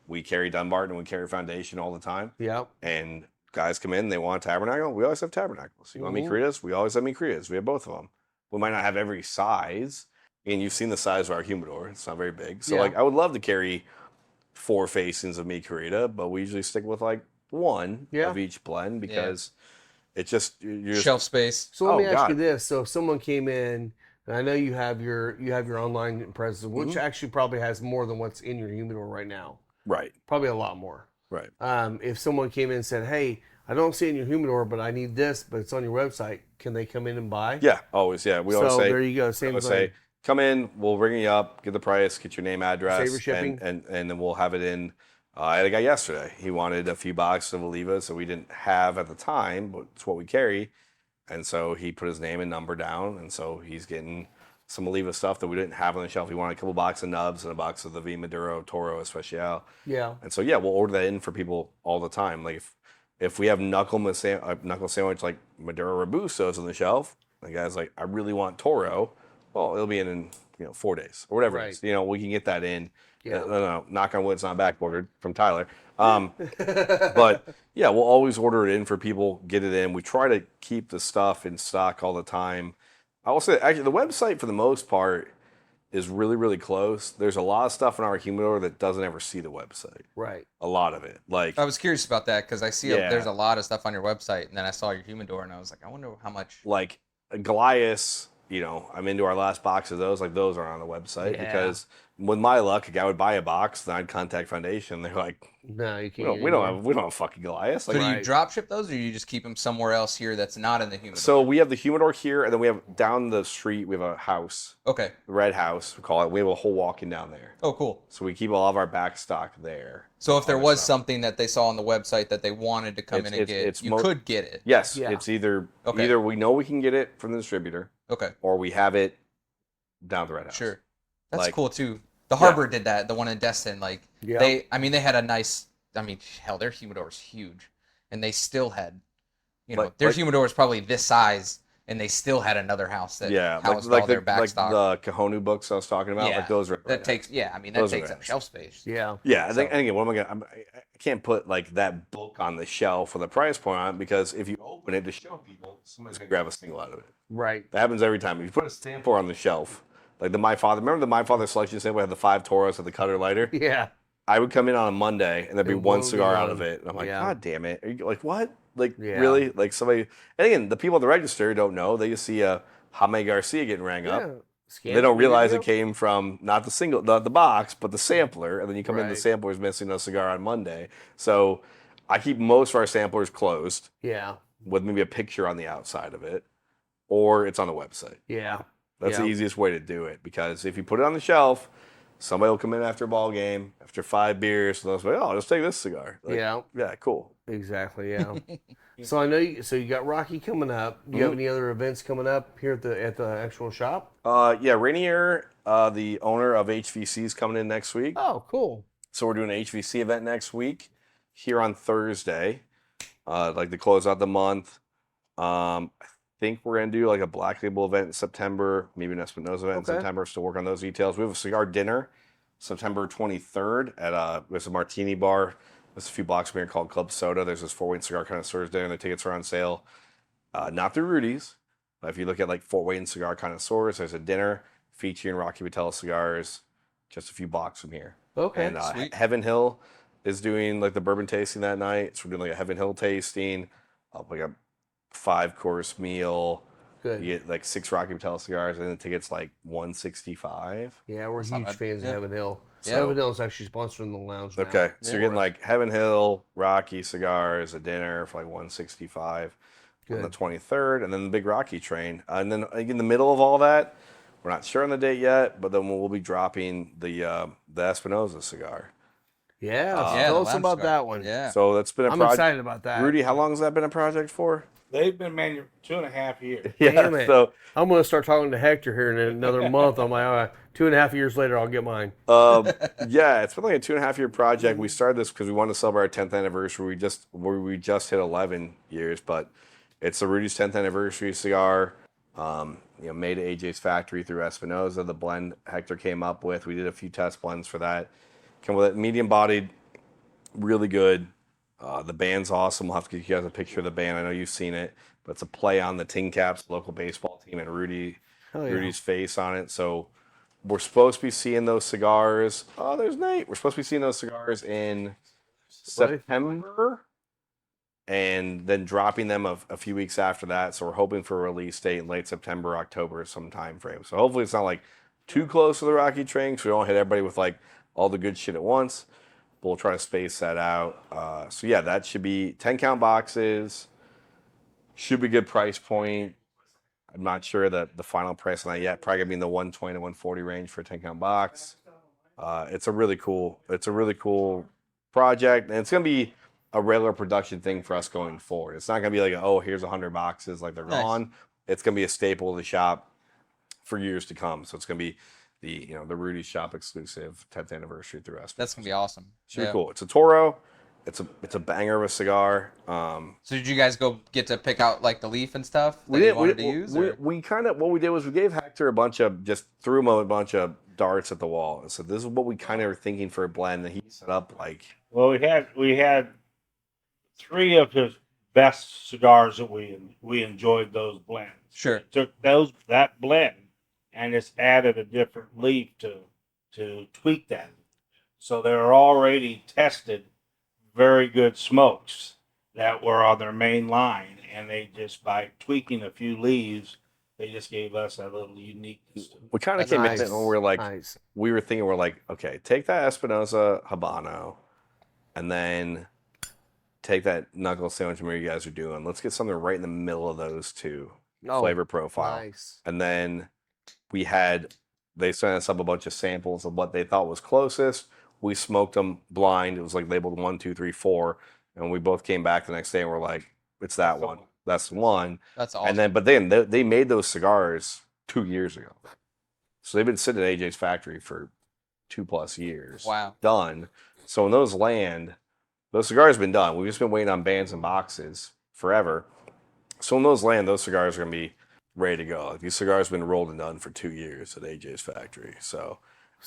we carry Dunbarton and we carry Foundation all the time. Yep. And guys come in, they want a Tabernacle. We always have Tabernacles. You want Mi Queridas? We always have Mi Queridas. We have both of them. We might not have every size. And you've seen the size of our humidor. It's not very big. So, Yeah. like, I would love to carry 4 facings of Mi Querida, but we usually stick with, like, 1 Yeah. of each blend because it's just, you're just, Shelf space. So let me Oh, ask God. you this: so if someone came in, and I know you have your online presence, which Mm-hmm. actually probably has more than what's in your humidor right now. right, Probably a lot more. right. If someone came in and said, "Hey, I don't see it in your humidor, but I need this, but it's on your website," can they come in and buy? Yeah, always, yeah. We always So say, there you go. Same I would thing. say, come in, we'll ring you up, get the price, get your name, address, Save your shipping. and then we'll have it in. I had a guy yesterday. He wanted a few boxes of Oliva, so we didn't have at the time, but it's what we carry. And so he put his name and number down, and so he's getting some Oliva stuff that we didn't have on the shelf. He wanted a couple boxes of nubs and a box of the V Maduro Toro Especial. Yeah. And so, yeah, we'll order that in for people all the time. Like, if we have knuckle sandwich like Maduro Robustos on the shelf, the guy's like, I really want Toro. Well, it'll be in 4 days or whatever it is. We can get that in. Yeah. No, knock on wood, it's not back ordered from Tyler. But yeah, we'll always order it in for people, get it in. We try to keep the stuff in stock all the time. I will say, actually, the website for the most part is really, really close. There's a lot of stuff in our humidor that doesn't ever see the website. Right. A lot of it. Like, I was curious about that because I see Yeah. there's a lot of stuff on your website, and then I saw your humidor, and I was like, I wonder how much. like Goliath, I'm into our last box of those. Like, those aren't on the website Yeah. because with my luck, a guy would buy a box, then I'd contact Foundation. They're like, No, you we can't. don't have fucking Goliath. So Like, do you Right. drop ship those, or you just keep them somewhere else here that's not in the humidor? so we have the humidor here, and then we have down the street, we have a house, Okay. the Red House, we call it. We have a whole walk-in down there. Oh, cool. So we keep all of our back stock there. So if there All this was stuff. something that they saw on the website that they wanted to come in and get, you could get it. Yes, Yeah. it's either Okay. we know we can get it from the distributor, Okay. or we have it down at the Red House. Sure. That's Like- cool too. The Harbor did that. The one in Destin, like Yeah. they had a nice. I mean, hell, their humidor is huge, and they still had, their humidor is probably this size, and they still had another house that Yeah, housed like all their back stock. the Kahonu books I was talking about. Yeah. Like those are That takes, that Those are takes up nice. shelf space. Yeah. Yeah, I think, So- and again, what am I gonna? I can't put like that book on the shelf with a price point on it because if you open it to show people, somebody's gonna grab a single out of it. Right. That happens every time. If you put a sampler on the shelf, like the My Father, remember the My Father selection sample had the 5 Toros at the cutter lighter? Yeah. I would come in on a Monday and there'd be And one one cigar out one. of it. And I'm like, Yeah. God damn it. Are you, like, what? Like, Yeah. really? Like, somebody. And again, the people at the register don't know. They just see Jaime Garcia getting rang up. Yeah. Scan They don't the realize video. it came from not the box, but the sampler. And then you come in, the Right. sampler's missing a cigar on Monday. So I keep most of our samplers closed Yeah. with maybe a picture on the outside of it, or it's on the website. Yeah. That's Yeah. the easiest way to do it because if you put it on the shelf, somebody will come in after a ball game, after 5 beers, and they'll say, "Oh, just take this cigar." Like, Yeah. yeah, cool. Exactly. Yeah. So I know. You got Rocky coming up. Do you have any other events coming up here at the actual shop? Yeah, Rainier, the owner of HVC, is coming in next week. Oh, cool. So we're doing an HVC event next week here on Thursday, like to close out the month. I think we're gonna do like a Black Label event in September, maybe an Espinosa event in Okay. September. Still work on those details. We have a cigar dinner September 23rd at there's a martini bar There's a few blocks from here called Club Soda. There's this Fort Wayne Cigar Connoisseurs dinner. The tickets are on sale. Not through Rudy's. But if you look at like Fort Wayne Cigar Connoisseurs, there's a dinner featuring Rocky Patel cigars just a few blocks from here. Okay, And sweet. Heaven Hill is doing like the bourbon tasting that night. So we're doing like a Heaven Hill tasting, like a 5-course meal. Good. You get like 6 Rocky Patel cigars, and the ticket's like $165. Yeah, we're That's not huge bad. fans of Yeah. Heaven Hill. Yeah. Heaven Hill is actually sponsoring the lounge now. Okay, so you're for getting us. like Heaven Hill, Rocky cigars, a dinner for like $165 on the Good. 23rd, and then the Big Rocky train. And then in the middle of all that, we're not sure on the date yet, but then we'll be dropping the Espinosa cigar. Yeah, Yeah, tell the us lounge about cigar. that one. Yeah. So that's been a I'm project. excited about that. Rudy, how long has that been a project for? They've been 2.5 years. Damn it. So I'm going to start talking to Hector here in another month. I'm like, all right, 2.5 years later, I'll get mine. yeah, it's been like a 2.5-year project. We started this because we wanted to celebrate our 10th anniversary. We just hit 11 years, but it's the Rudy's 10th anniversary cigar. Made at AJ's factory through Espinosa. The blend Hector came up with. We did a few test blends for that. Come with it, medium bodied, really good. The band's awesome. We'll have to get you guys a picture of the band. I know you've seen it, but it's a play on the Tin Caps local baseball team and Hell yeah. Rudy's face on it. So we're supposed to be seeing those cigars. Oh, there's Nate. We're supposed to be seeing those cigars in September, and then dropping them a few weeks after that. So we're hoping for a release date in late September, October, some time frame. So hopefully it's not like too close to the Rocky train, so we don't hit everybody with like all the good shit at once. But we'll try to space that out. So yeah, that should be 10-count boxes. Should be a good price point. I'm not sure the final price on that yet. Probably gonna be in the 120 to 140 range for a 10-count box. It's a really cool project, and it's gonna be a regular production thing for us going forward. It's not gonna be like, oh, here's 100 boxes, like they're Nice. gone. It's gonna be a staple of the shop for years to come. So it's gonna be the Rudys Shop exclusive 10th anniversary through us. That's gonna be awesome. Should be Yeah. cool. It's a Toro. It's a banger of a cigar. So did you guys get to pick out like the leaf and stuff that We you didn't. wanted to use? or- We kind of what we did was we gave Hector threw him a bunch of darts at the wall and said, "This is what we kind of were thinking for a blend." And he set up like, Well, we had 3 of his best cigars that we enjoyed those blends. Sure. Took that blend and just added a different leaf to tweak that. So they were already tested very good smokes that were on their main line, and they just by tweaking a few leaves, they just gave us that little uniqueness. we kind of That's came nice. in and we're like, Nice. we were thinking, we're like, okay, take that Espinosa Habano, and then take that knuckle sandwich where you guys are doing. Let's get something right in the middle of those two Oh, flavor profile. Nice. And then they sent us up a bunch of samples of what they thought was closest. We smoked them blind. It was like labeled 1, 2, 3, 4. And we both came back the next day and we're like, it's that one. That's the one. That's awesome. And then, they made those cigars 2 years ago. So they've been sitting at AJ's factory for 2+ years. Wow. Done. So when those land, those cigars have been done. We've just been waiting on bands and boxes forever. So when those land, those cigars are going to be ready to go. Like, these cigars have been rolled and done for 2 years at AJ's factory. So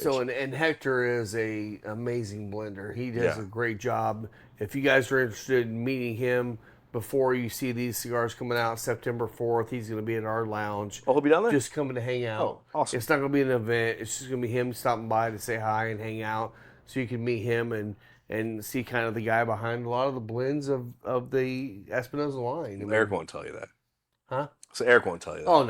And Hector is a amazing blender. He does Yeah. a great job. If you guys are interested in meeting him before you see these cigars coming out September 4th, he's going to be at our lounge. he'll be down there? Just coming to hang out. Oh, awesome. It's not going to be an event. It's just going to be him stopping by to say hi and hang out, so you can meet him and see kind of the guy behind a lot of the blends of the Espinosa line. I mean, Eric won't tell you that. Huh? So Eric won't tell you that. Oh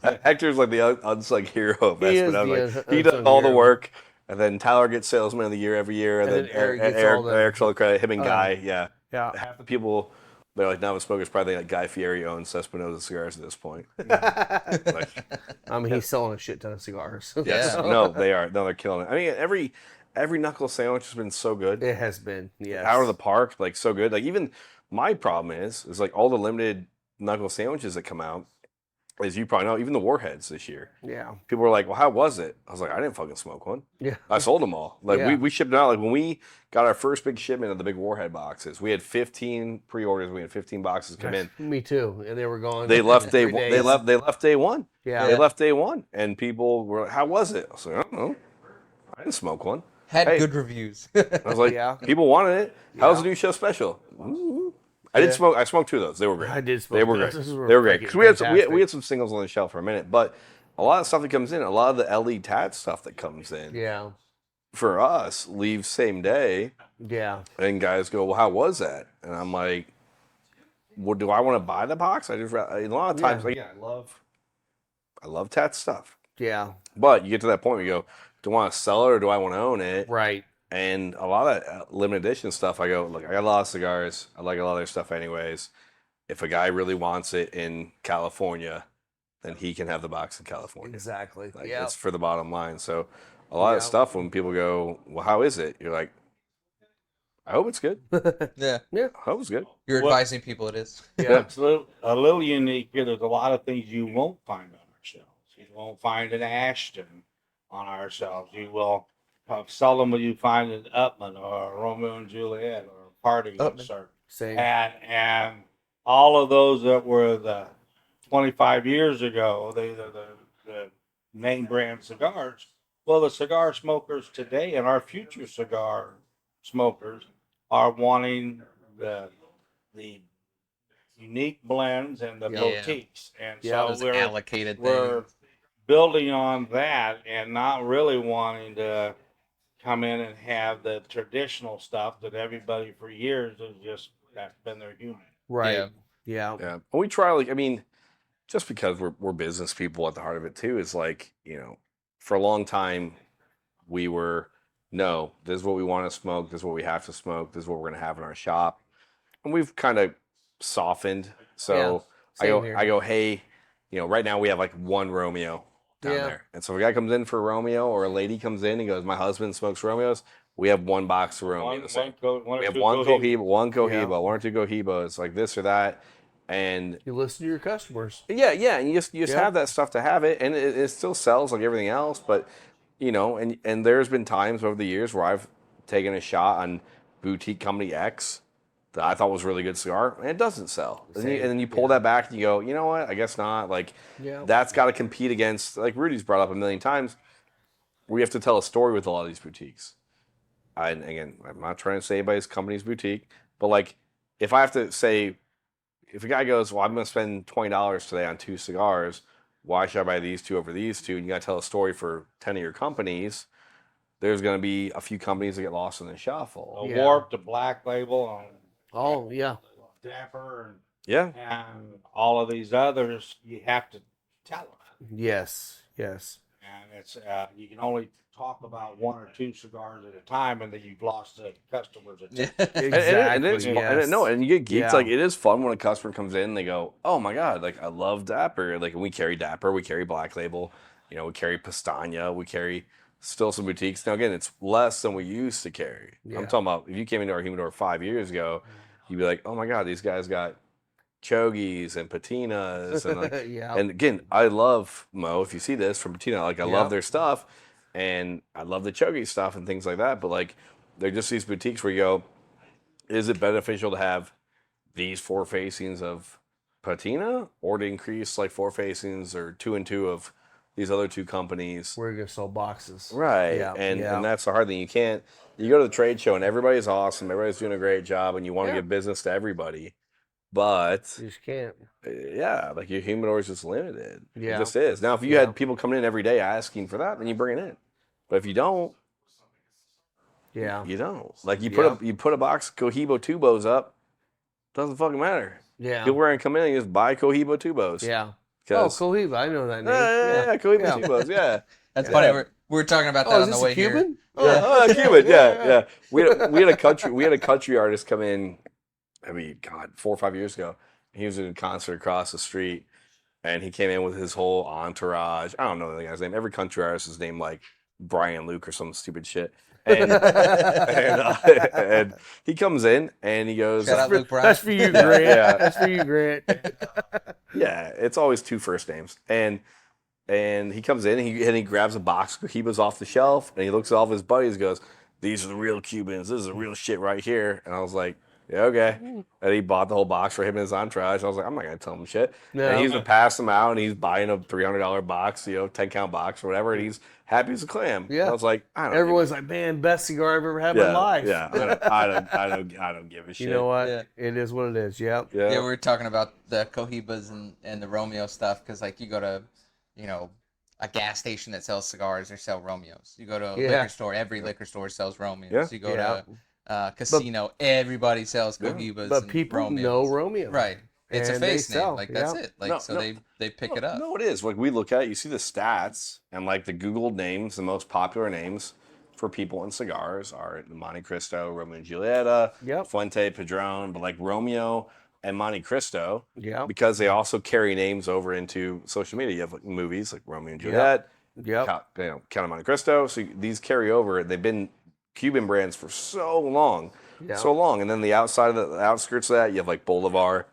no. Hector's like the unsung hero of He is Espinosa. the Like, he does unsung all the hero. work, and then Tyler gets Salesman of the Year every year, and, And then then Eric gets all the- Eric's all the credit. Him and Guy, yeah. Yeah. Half the people they're like novice smokers probably think like Guy Fieri owns Espinosa cigars at this point. Like, I mean, he's selling a shit ton of cigars. yes, Yeah. no, they are. No, they're killing it. I mean, every knuckle sandwich has been so good. It has been, yes. Out of the park, like so good. Like even my problem is like all the limited knuckle sandwiches that come out, as you probably know, even the Warheads this year. Yeah. People were like, "Well, how was it?" I was like, "I didn't fucking smoke one. Yeah. I sold them all. Like Yeah. we shipped them out. Like when we got our first big shipment of the big Warhead boxes, we had 15 pre-orders. We had 15 boxes come in. Me too. And they were gone. They left day 3 one. days. They left day one. Yeah. They left day one, and people were like, "How was it?" I was like, "I don't know. I didn't smoke one." Had Hey. good reviews. I was like, Yeah. people wanted it. How was Yeah. the new show special? I did smoke. I smoked 2 of those. They were great. I did They smoke were those. great. Those were They were great freaking because we had fantastic. some singles on the shelf for a minute, but a lot of stuff that comes in, a lot of the LE Tat stuff that comes in Yeah. for us leaves same day, Yeah. and guys go, "Well, how was that?" And I'm like, "Well, do I want to buy the box? A lot of times, Yeah. like, I love Tat stuff, Yeah. but you get to that point where you go, do I want to sell it or do I want to own it?" Right. And a lot of limited edition stuff, I go, look, I got a lot of cigars. I like a lot of their stuff anyways. If a guy really wants it in California, then he can have the box in California. Exactly. Like, Yeah. it's for the bottom line. So a lot of stuff, when people go, well, how is it? You're like, I hope it's good. Yeah. Yeah. I hope it's good. You're What- advising people it is. Yeah. It's a little unique here. There's a lot of things you won't find on our shelves. You won't find an Ashton on our shelves. You will seldom will you find an Upman or a Romeo and Juliet or a Party Upman. insert. Same. And all of those that were the 25 years ago, the name brand cigars. Well, the cigar smokers today and our future cigar smokers are wanting the unique blends and the Yeah. boutiques. And Yeah, so Those we're allocated we're things. building on that and not really wanting to come in and have the traditional stuff that everybody for years has just, that's been their humor. Right. Yeah. Yeah. Yeah. And we try, like, I mean, just because we're business people at the heart of it too, is like, for a long time, we were, no, this is what we want to smoke. This is what we have to smoke. This is what we're going to have in our shop. And we've kind of softened. So same here. I go, hey, right now we have like one Romeo down Yeah. there. And so if a guy comes in for a Romeo or a lady comes in and goes, my husband smokes Romeos, we have one box of Romeos. One We or have two one Cohiba. Cohiba, one Cohiba, Yeah. one or two Cohibas, like this or that. And You listen to your customers. yeah, and you just Yeah. have that stuff to have it, and it still sells like everything else. But and there's been times over the years where I've taken a shot on boutique company X that I thought was a really good cigar, and it doesn't sell. And then you pull that back and you go, you know what? I guess not. Like, Yeah. that's got to compete against, like Rudy's brought up a million times. We have to tell a story with a lot of these boutiques. And again, I'm not trying to say anybody's company's boutique, but like, if I have to say, if a guy goes, well, I'm going to spend $20 today on 2 cigars, why should I buy these 2 over these 2? And you got to tell a story for 10 of your companies. There's going to be a few companies that get lost in the shuffle. A Yeah. Warp, the Black Label, Oh, yeah. Dapper, Yeah. and all of these others. You have to tell them, Yes. Yes. and it's you can only talk about 1 or 2 cigars at a time, and then you've lost the customers. Yeah. And it's fun. yes. And you get geeks. Yeah. Like, it is fun when a customer comes in and they go, oh my God, like, I love Dapper. Like, we carry Dapper, we carry Black Label, we carry Pastania, we carry still some boutiques. Now, again, it's less than we used to carry. Yeah. I'm talking about, if you came into our humidor 5 years ago, you'd be like, oh my God, these guys got Chogies and Patinas. And, like, Yeah. and again, I love Mo, if you see this from Patina, like, I Yeah. love their stuff. And I love the Chogi stuff and things like that. But like, they're just these boutiques where you go, is it beneficial to have these 4 facings of Patina or to increase like 4 facings or 2 and 2 of these other 2 companies? We're going to sell boxes. Right. Yeah. And yeah. that's the hard thing. You go to the trade show and everybody's awesome. Everybody's doing a great job and you want to Yeah. give business to everybody. But You just can't. yeah, like, your humidor is just limited. Yeah. It just is. Now, if you had people coming in every day asking for that, then you bring it in. But if you don't, Yeah. you don't. Like, you Yeah. put a box of Cohiba Tubos up, doesn't fucking matter. Yeah. People are gonna come in and just buy Cohiba Tubos. Yeah. Oh, 'Cause- Cohiba. I know that name. yeah, Cohiba Yeah. Tubos, yeah. That's Yeah. funny. We were talking about that Oh, is on the this way a Cuban? here. Oh, Cuban, yeah. We had a country artist come in, I mean, God, 4 or 5 years ago. He was in a concert across the street, and he came in with his whole entourage. I don't know the guy's name. Every country artist is named like Brian Luke or some stupid shit. And and he comes in and he goes, Shout out Luke Bryan. That's for you, Grant. Yeah. That's for you, Grant. yeah, it's always 2 first names. And he comes in and he grabs a box of Cohibas off the shelf and he looks at all of his buddies and goes, these are the real Cubans. This is the real shit right here. And I was like, Yeah, okay. And he bought the whole box for him and his entourage. I was like, I'm not gonna tell him shit. No. And he's gonna pass them out, and he's buying a $300 box, 10-count box or whatever, and he's happy as a clam. Yeah. And I was like, I don't. Everyone's like, man, best cigar I've ever had in my life. Yeah. I don't give a shit. You know what? Yeah. It is what it is. Yep. Yeah, we were talking about the Cohibas and the Romeo stuff because, like, you go to, a gas station that sells cigars, they sell Romeos. You go to a liquor store, every liquor store sells Romeos. Yeah. You go to casino, everybody sells Cohibas. But and people Romeos. know Romeo. Right. It's And a they face name. sell, Like, that's yeah. it. Like, they pick it up. No, it is. Like, we look at it, you see the stats, and like the Googled names, the most popular names for people in cigars are Monte Cristo, Romeo and Julieta, Yep. Fuente, Padron, but like Romeo and Monte Cristo, Yep. because they also carry names over into social media. You have like movies like Romeo and Juliet, Yep. Count of Monte Cristo. So these carry over. They've been Cuban brands for so long, and then the outside of the outskirts of that, you have like Bolivar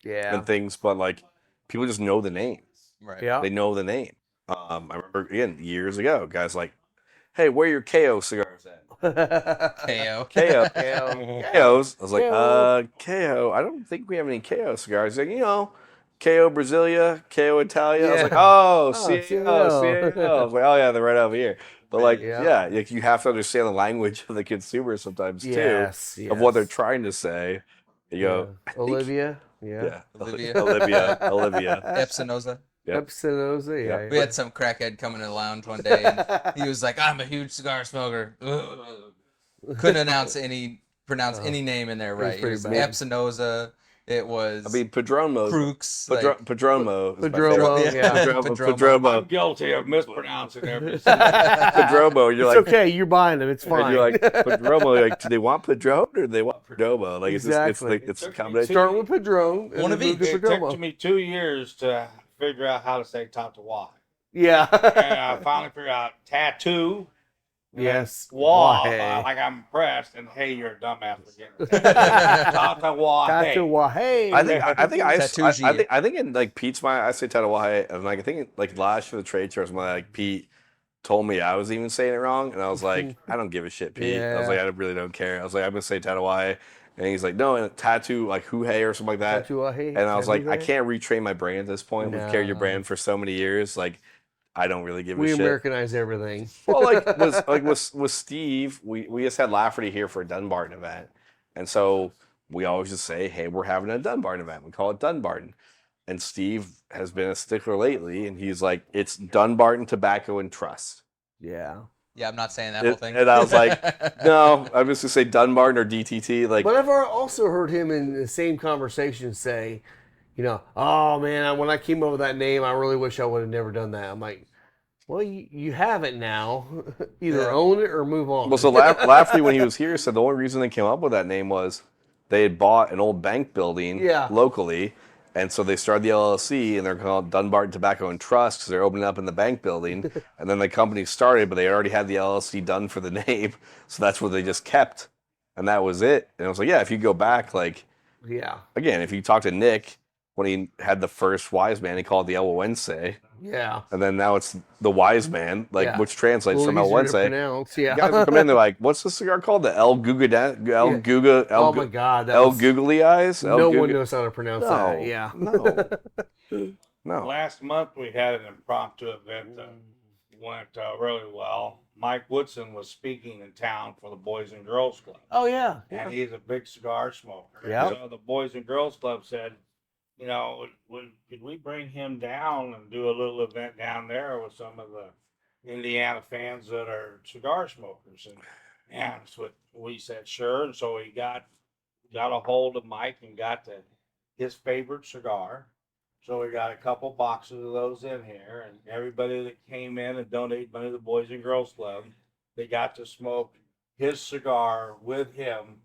Yeah. and things, but like people just know the name. Right. Yeah. They know the name. I remember again years ago, guys like, "Hey, where are your KO cigars at?" KO. KO. KO. KOs. I was like, KO. KO. I don't think we have any KO cigars. He's like, KO Brasilia, KO Italia. I was Yeah. like, oh, CAO. CAO. I was like, oh yeah, they're right over here. But like, Yeah. like you have to understand the language of the consumer sometimes Yes. too, of what they're trying to say. You go, Yeah. Olivia. Yeah. yeah, Olivia. Olivia. Epsinosa. Yep. Epsinosa. Yeah. We had some crackhead come in the lounge one day, and he was like, "I'm a huge cigar smoker." Couldn't pronounce any name in there right. It pretty was bad. Epsinosa. It was Padronmo. Crooks. Padronmo. is my Padronmo, favorite. yeah. Padronmo. I'm guilty of mispronouncing everything. Padronmo. You're It's like, okay. You're buying them. It's and fine. you're like, Padronmo. You're like, do they want Padron or do they want Perdomo? Like, Exactly. it's a combination. Start with Padron. and One of then move each. to It took Perdomo. me 2 years to figure out how to say Tatawa. Yeah. And I finally figured out tattoo. Yes. Wah. Wahe. Like I'm impressed. And hey, you're a dumbass for getting it. Tatawa. Tatawahe. I think in like Pete's mind, I say Tatawahe, and like I think like last for the trade show, like Pete told me I was even saying it wrong, and I was like, I don't give a shit, Pete. I was like, I really don't care. I was like, I'm gonna say Tatawahe, and he's like, no, and tattoo like Huhe or something like that. Tatawahe. And I was like, I Tattoo-hay. can't retrain my brain at this point. We've carried your No. brand for so many years, like I don't really give a We shit. Americanize everything. Well, with Steve, we just had Lafferty here for a Dunbarton event, and so we always just say, hey, we're having a Dunbarton event. We call it Dunbarton, and Steve has been a stickler lately, and he's like, it's Dunbarton Tobacco and Trust. Yeah. Yeah, I'm not saying that whole thing. And I was like, no, I'm just gonna say Dunbarton or DTT. Like, But I've also heard him in the same conversation say, oh man, when I came up with that name, I really wish I would have never done that. I'm like, well, you have it now. Either own it or move on. well, so Lafferty when he was here said the only reason they came up with that name was they had bought an old bank building locally. And so they started the LLC, and they're called Dunbarton Tobacco and Trust because they're opening up in the bank building. And then the company started, but they already had the LLC done for the name, so that's what they just kept, and that was it. And I was like, yeah, if you go back, like, again, if you talk to Nick when he had the first Wise Man, he called it the El Wednesday, and then now it's the Wise Man, like which translates from El Wednesday. Yeah. Guys would come in, they're like, "What's the cigar called? The El Guga, Oh my God, that El was- Googly Eyes? No one knows how to pronounce that. Yeah. No. Last month we had an impromptu event that went really well. Mike Woodson was speaking in town for the Boys and Girls Club. Oh yeah. And he's a big cigar smoker. Yeah. So the Boys and Girls Club said, could we bring him down and do a little event down there with some of the Indiana fans that are cigar smokers? And so we said sure. And so he got a hold of Mike and got his favorite cigar. So we got a couple boxes of those in here, and everybody that came in and donated money to the Boys and Girls Club, they got to smoke his cigar with him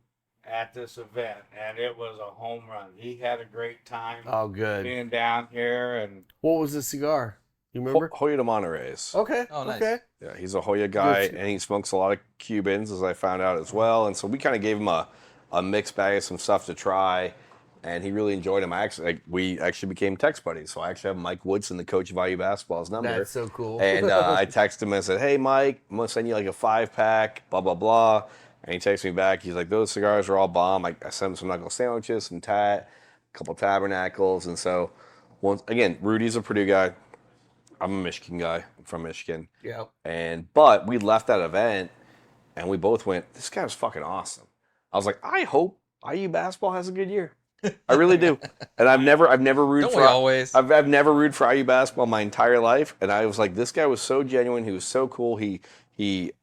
at this event, and it was a home run. He had a great time Oh, good. being down here, and What was the cigar? You remember? Hoya de Monterey's. Okay. Oh, nice. Okay. Yeah, he's a Hoya guy, Good. and he smokes a lot of Cubans, as I found out as well. And so we kind of gave him a mixed bag of some stuff to try, and he really enjoyed them. We actually became text buddies. So I actually have Mike Woodson, the coach of IU basketball's number. That's so cool. And I texted him and said, "Hey, Mike, I'm gonna send you like a 5-pack, blah blah blah." And he texts me back. He's like, those cigars are all bomb. I sent him some knuckle sandwiches, some tat, a couple tabernacles. And so, once again, Rudy's a Purdue guy. I'm a Michigan guy. I'm from Michigan. Yeah. But we left that event and we both went, this guy was fucking awesome. I was like, I hope IU basketball has a good year. I really do. And I've never rooted Don't we always? I've never rooted for IU basketball my entire life. And I was like, this guy was so genuine. He was so cool. He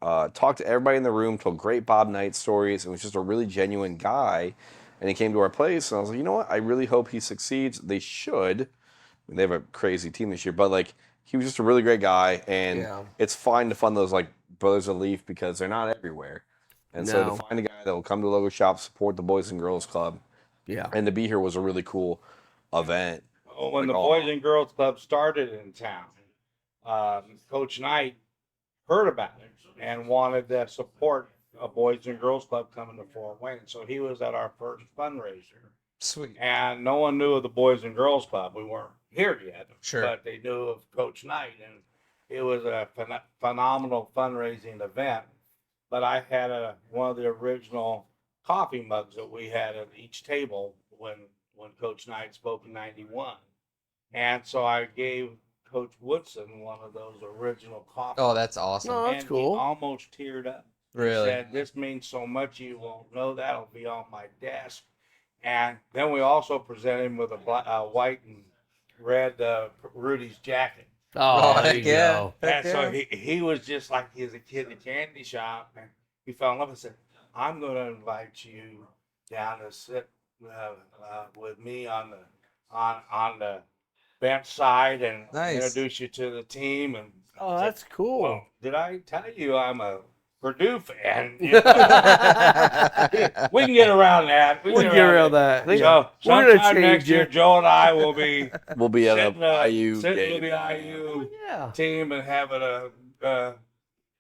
talked to everybody in the room, told great Bob Knight stories, and was just a really genuine guy. And he came to our place, and I was like, you know what? I really hope he succeeds. They should. I mean, they have a crazy team this year, but like, he was just a really great guy, and it's fine to fund those like Brothers of Leaf because they're not everywhere. And so to find a guy that will come to the local shop, support the Boys and Girls Club, and to be here was a really cool event. Well, when the Boys and Girls Club started in town, Coach Knight heard about it and wanted to support a Boys and Girls Club coming to Fort Wayne. So he was at our first fundraiser. Sweet. And no one knew of the Boys and Girls Club. We weren't here yet. Sure. But they knew of Coach Knight. And it was a phenomenal fundraising event. But I had one of the original coffee mugs that we had at each table when Coach Knight spoke in '91. And so I gave Coach Woodson one of those original coffee. Oh, that's awesome. No, that's and cool. He almost teared up. Really? He said, this means so much you won't know. That'll be on my desk. And then we also presented him with a white and red Rudys jacket. Oh, there you yeah. go. And so he was just like he was a kid at the candy shop, and he fell in love and said, I'm going to invite you down to sit with me on the bench side and introduce you to the team. And Oh, that's cool. well, did I tell you I'm a Purdue fan? We can get around that. We can get around that. So We're gonna sometime next change year, it. Joe and I will be At sitting, a IU sitting game. with the IU Yeah. team and having a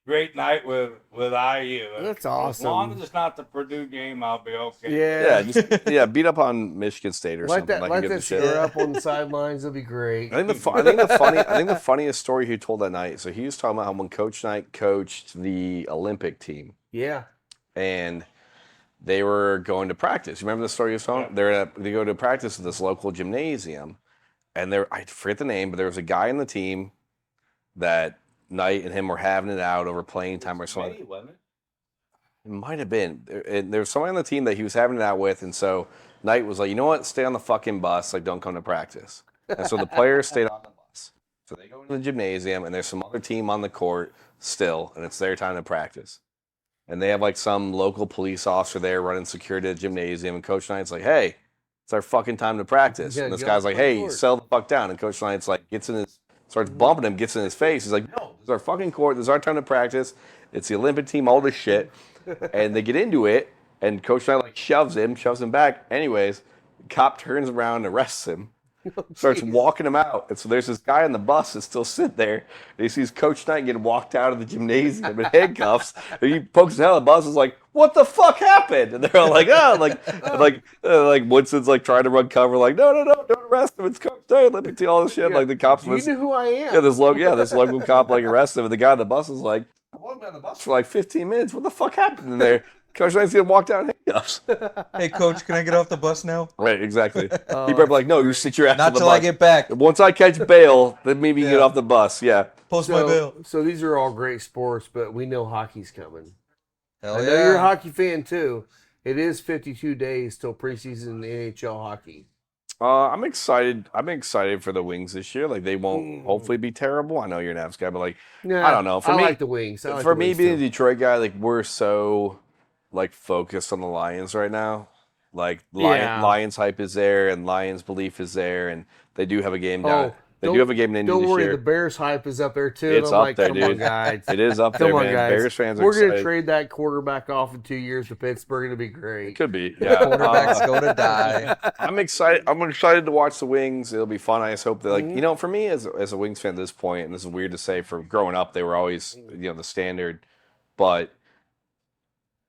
great night with IU. That's As long awesome. as it's not the Purdue game, I'll be okay. Yeah. Just beat up on Michigan State or Light something. that, Like light that cigar up on the sidelines. It'll be great. I think the funniest story he told that night. So he was talking about how when Coach Knight coached the Olympic team, Yeah. and they were going to practice. You remember the story he was telling? They go to practice at this local gymnasium, and I forget the name, but there was a guy in the team that Knight and him were having it out over playing time or something. Maybe, wasn't it? It might have been. There was somebody on the team that he was having it out with, and so Knight was like, you know what? Stay on the fucking bus. Like, don't come to practice. And so the players stayed on the bus. So they go into the gymnasium, and there's some other team on the court still, and it's their time to practice. And they have like some local police officer there running security at the gymnasium, and Coach Knight's like, hey, it's our fucking time to practice. Yeah, And this go guy's like, on the hey, court. settle the fuck down. And Coach Knight's like, starts bumping him, gets in his face. He's like, no, this is our fucking court. This is our time to practice. It's the Olympic team, all this shit. And they get into it, and Coach Knight like shoves him back. Anyways, the cop turns around and arrests him. Starts walking him out. And so there's this guy on the bus that's still sitting there. And he sees Coach Knight get walked out of the gymnasium in handcuffs. And he pokes his head on the bus and is like, what the fuck happened? And they're all like, like Woodson's like trying to run cover, like, no, don't arrest him. It's Coach Knight. Let me see all this shit. Like the cops You knew who I am. yeah, this local cop like arrests him. And the guy on the bus is like, I wasn't on the bus for like 15 minutes. What the fuck happened in there? Coach Knight's getting walked out in handcuffs. Hey, coach, can I get off the bus now? Right, exactly. He better be like, no, you sit your ass on Not the till bus. I get back. Once I catch bail, then maybe you get off the bus. Yeah. Post my bill. So these are all great sports, but we know hockey's coming. Hell I know you're a hockey fan too. It is 52 days till preseason NHL hockey. I'm excited. I'm excited for the Wings this year. Like they won't hopefully be terrible. I know you're an Avs guy, but like Yeah, I don't know. I like the Wings. I like for the me Wings being a too. Detroit guy, like we're so like focused on the Lions right now. Like Yeah. Lions hype is there, and Lions belief is there, and they do have a game down. They don't- do have a game in Indy Don't this worry, year. the Bears hype is up there too. It's and I'm up like, there, come on, dude. guys. It is up Come there, on, man. guys. Bears fans are We're gonna excited. trade that quarterback off in 2 years to Pittsburgh. It'll be great. It could be. Yeah. Quarterbacks go to die. I'm excited. I'm excited to watch the Wings. It'll be fun. I just hope that, like, for me as a Wings fan at this point, and this is weird to say, for growing up, they were always, the standard, but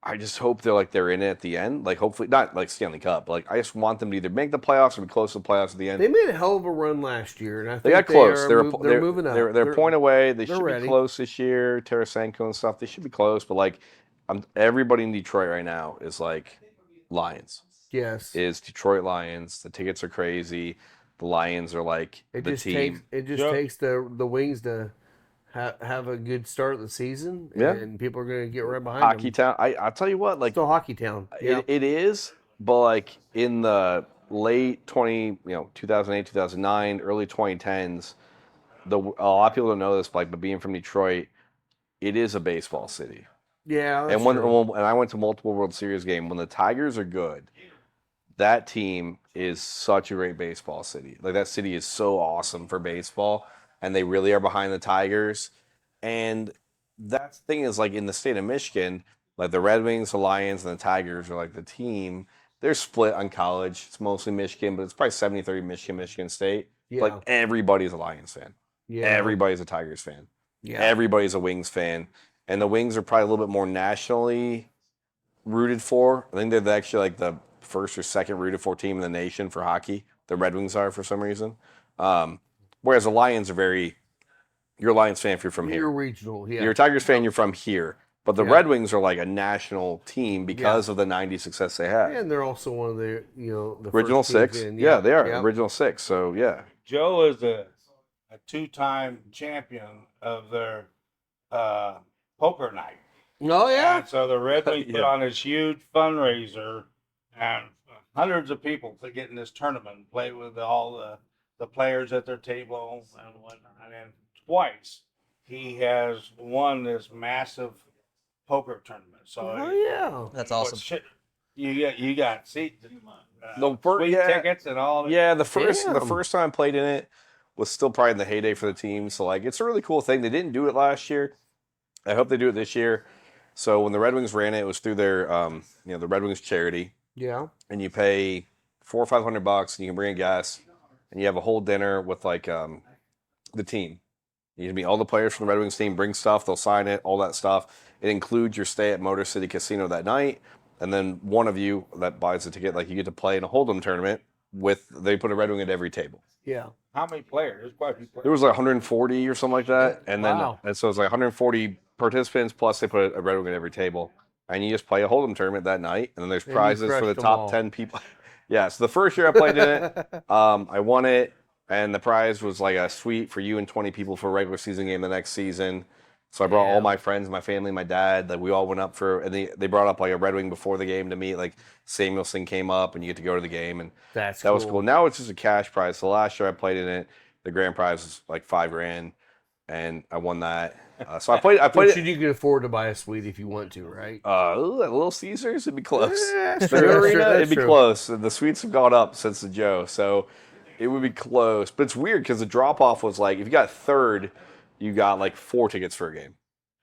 I just hope they're in it at the end. Like, hopefully, not like Stanley Cup, but like, I just want them to either make the playoffs or be close to the playoffs at the end. They made a hell of a run last year, and I think They got close. They're moving up. They're a point away. They they're should ready. be close this year. Tarasenko and stuff. They should be close, but like, everybody in Detroit right now is like Lions. Yes. Is Detroit Lions. The tickets are crazy. The Lions are like It the just team. takes the Wings to have a good start of the season, Yeah. and people are going to get right behind Hockey them. town. I'll tell you what, like Still hockey town. Yeah. it is, but like in the late 2008, 2009, early 2010s, a lot of people don't know this, but being from Detroit, it is a baseball city. Yeah, that's And true. and I went to multiple World Series games. When the Tigers are good, that team is such a great baseball city. Like that city is so awesome for baseball, and they really are behind the Tigers. And that thing is like in the state of Michigan, like the Red Wings, the Lions, and the Tigers are like the team. They're split on college. It's mostly Michigan, but it's probably 70-30 Michigan, Michigan State. Yeah. Like everybody's a Lions fan. Yeah. Everybody's a Tigers fan. Yeah. Everybody's a Wings fan. And the Wings are probably a little bit more nationally rooted for. I think they're actually like the first or second rooted for team in the nation for hockey. The Red Wings are for some reason. Whereas the Lions are you're a Lions fan if you're from You're here. regional. Yeah. You're a Tigers fan, you're from here. But the Yeah. Red Wings are like a national team because of the 90s success they had. And they're also one of the the Original first teams six. in. Yeah, they are. Yep. Original six. So, yeah. Joe is a two-time champion of their poker night. Oh yeah. And so the Red Wings put Yeah. on this huge fundraiser, and hundreds of people to get in this tournament, play with all the players at their table and whatnot. And twice he has won this massive poker tournament. So Oh yeah. That's awesome. You got seats, The fir- sweet yeah. tickets and all. Yeah, the first Damn. time I played in it was still probably in the heyday for the team. So like it's a really cool thing. They didn't do it last year. I hope they do it this year. So when the Red Wings ran it, it was through their the Red Wings charity, Yeah. and you pay $400 or $500 and you can bring a guest and you have a whole dinner with like the team. You can meet all the players from the Red Wings team, bring stuff, they'll sign it, all that stuff. It includes your stay at Motor City Casino that night. And then one of you that buys the ticket, like you get to play in a Hold'em tournament they put a Red Wing at every table. Yeah. How many players? There's quite a few There players. was like 140 or something like that. And then, Wow. and so it's like 140 participants, plus they put a Red Wing at every table. And you just play a Hold'em tournament that night. And then there's And you prizes for crushed the them top all. 10 people. Yeah, so the first year I played in it, I won it. And the prize was like a suite for you and 20 people for a regular season game the next season. So I brought all my friends, my family, my dad. Like we all went up and they brought up like a Red Wing before the game to meet. Like Samuelson came up, and you get to go to the game, and That was cool. Now it's just a cash prize. So last year I played in it. The grand prize was like $5,000, and I won that. So I played But it. you can afford to buy a suite if you want to, right? At Little Caesars, it'd be close. That's The true, that's arena, true, that's it'd be true. close. The suites have gone up since the Joe, so it would be close. But it's weird because the drop off was like if you got third, you got like 4 tickets for a game.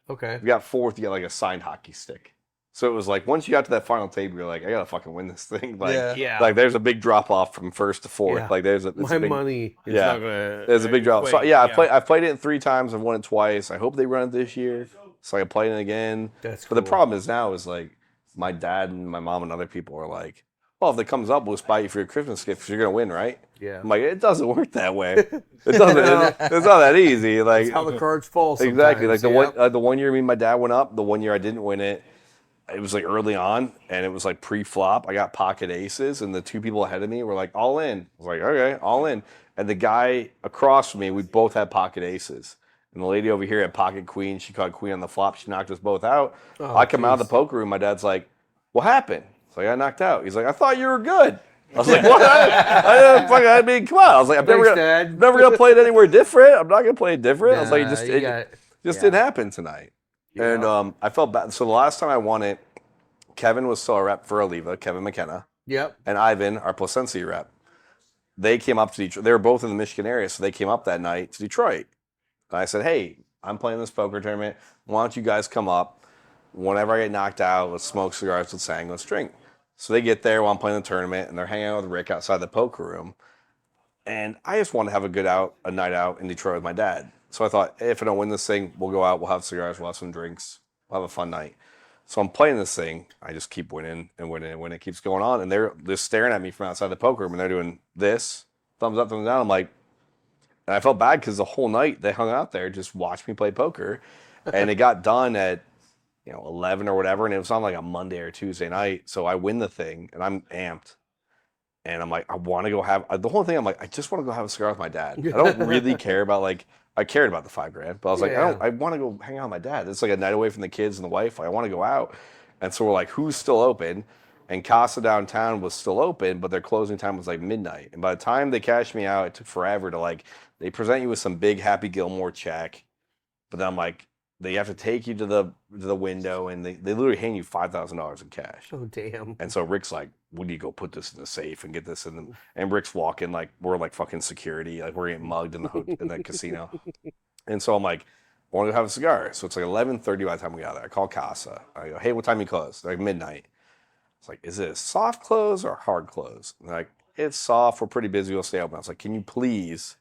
Okay. If you got fourth, you got like a signed hockey stick. So it was like once you got to that final table, you're like, I gotta fucking win this thing. Like, Yeah. like there's a big drop off from first to fourth. Yeah. Like there's a My big, money is yeah. not gonna. There's a big drop. So equate, yeah, yeah. I've played it 3 times. I've won it twice. I hope they run it this year so I can play it again. That's But the cool. problem is now is like my dad and my mom and other people are like, well, if it comes up, we'll just buy you for your Christmas gift because you're gonna win, right? Yeah. I'm like, it doesn't work that way. It doesn't. It's not that easy. Like That's how the cards fall. Sometimes. exactly. Like Yep. the one year me and my dad went up. The one year I didn't win it. It was like early on, and it was like pre-flop. I got pocket aces, and the 2 people ahead of me were like all in. I was like, okay, all in. And the guy across from me, we both had pocket aces. And the lady over here had pocket queen. She caught queen on the flop. She knocked us both out. Oh, I come out of the jeez. poker room. My dad's like, what happened? It's like, I knocked out. He's like, I thought you were good. I was like, what? I mean, come on. I was like, I'm Thanks, never Dad. gonna play it anywhere different. I'm not gonna play it different. I was like, Nah, it you got- just yeah. didn't happen tonight. Yeah. And I felt bad. So the last time I won it, Kevin was still a rep for Oliva, Kevin McKenna, Yep. and Ivan, our Placentia rep. They came up to Detroit. They were both in the Michigan area, so they came up that night to Detroit. And I said, hey, I'm playing this poker tournament. Why don't you guys come up? Whenever I get knocked out, let's smoke cigars, let's hang, let's drink. So they get there while I'm playing the tournament, and they're hanging out with Rick outside the poker room. And I just want to have a night out in Detroit with my dad. So I thought, hey, if I don't win this thing, we'll go out, we'll have cigars, we'll have some drinks, we'll have a fun night. So I'm playing this thing. I just keep winning and winning and winning. It keeps going on. And they're just staring at me from outside the poker room, and they're doing this, thumbs up, thumbs down. I'm like, and I felt bad because the whole night they hung out there, just watched me play poker. And it got done at 11 or whatever, and it was on like a Monday or Tuesday night. So I win the thing, and I'm amped. And I'm like, I want to go have the whole thing. I'm like, I just want to go have a cigar with my dad. I don't really care about I cared about the $5,000, but I was like, Yeah. I want to go hang out with my dad. It's like a night away from the kids and the wife. I want to go out. And so we're like, who's still open? And Casa downtown was still open, but their closing time was like midnight. And by the time they cashed me out, it took forever to they present you with some big Happy Gilmore check. But then I'm like, they have to take you to the window, and they literally hand you $5,000 in cash. Oh, damn. And so Rick's like, "Would you go put this in the safe and get this in the?" And Rick's walking like we're like fucking security, like we're getting mugged in the casino. And so I'm like, "I want to go have a cigar." So it's like 11:30 by the time we got there. I call Casa. I go, "Hey, what time you close?" They're like midnight. It's like, "Is it a soft close or a hard close?" And they're like, "It's soft. We're pretty busy. We'll stay open." I was like, "Can you please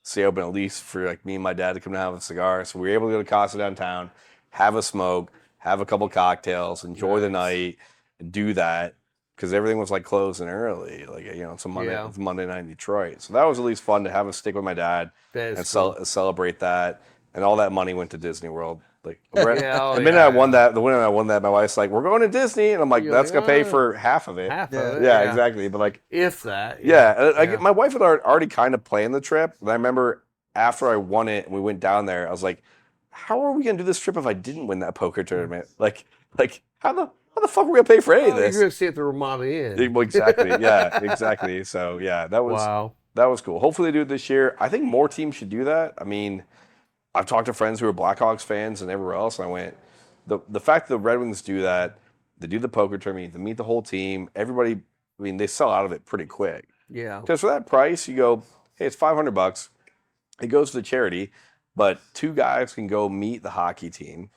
stay open at least for like me and my dad to come down and have a cigar?" So we were able to go to Casa downtown, have a smoke, have a couple cocktails, enjoy the night, and do that because everything was like closing early. Like it's a Monday, it's Monday night in Detroit, so that was at least fun to have a stick with my dad and celebrate that. And all that money went to Disney World. Like the minute I won that, my wife's like, "We're going to Disney," and I'm like, "That's gonna pay for half of it." Half of it. Yeah, exactly. But like, if that. my wife had already kind of planned the trip, and I remember after I won it and we went down there, I was like, "How are we gonna do this trip if I didn't win that poker tournament? Like how the fuck are we gonna pay for any of this?" You're gonna stay at the Ramada Inn. Well, exactly. Yeah, exactly. So yeah, that was cool. Hopefully they do it this year. I think more teams should do that. I mean, I've talked to friends who are Blackhawks fans and everywhere else, and I went, the fact that the Red Wings do that, they do the poker tournament, they meet the whole team, everybody, I mean, they sell out of it pretty quick. Yeah. Because for that price, you go, hey, it's $500. It goes to the charity, but two guys can go meet the hockey team,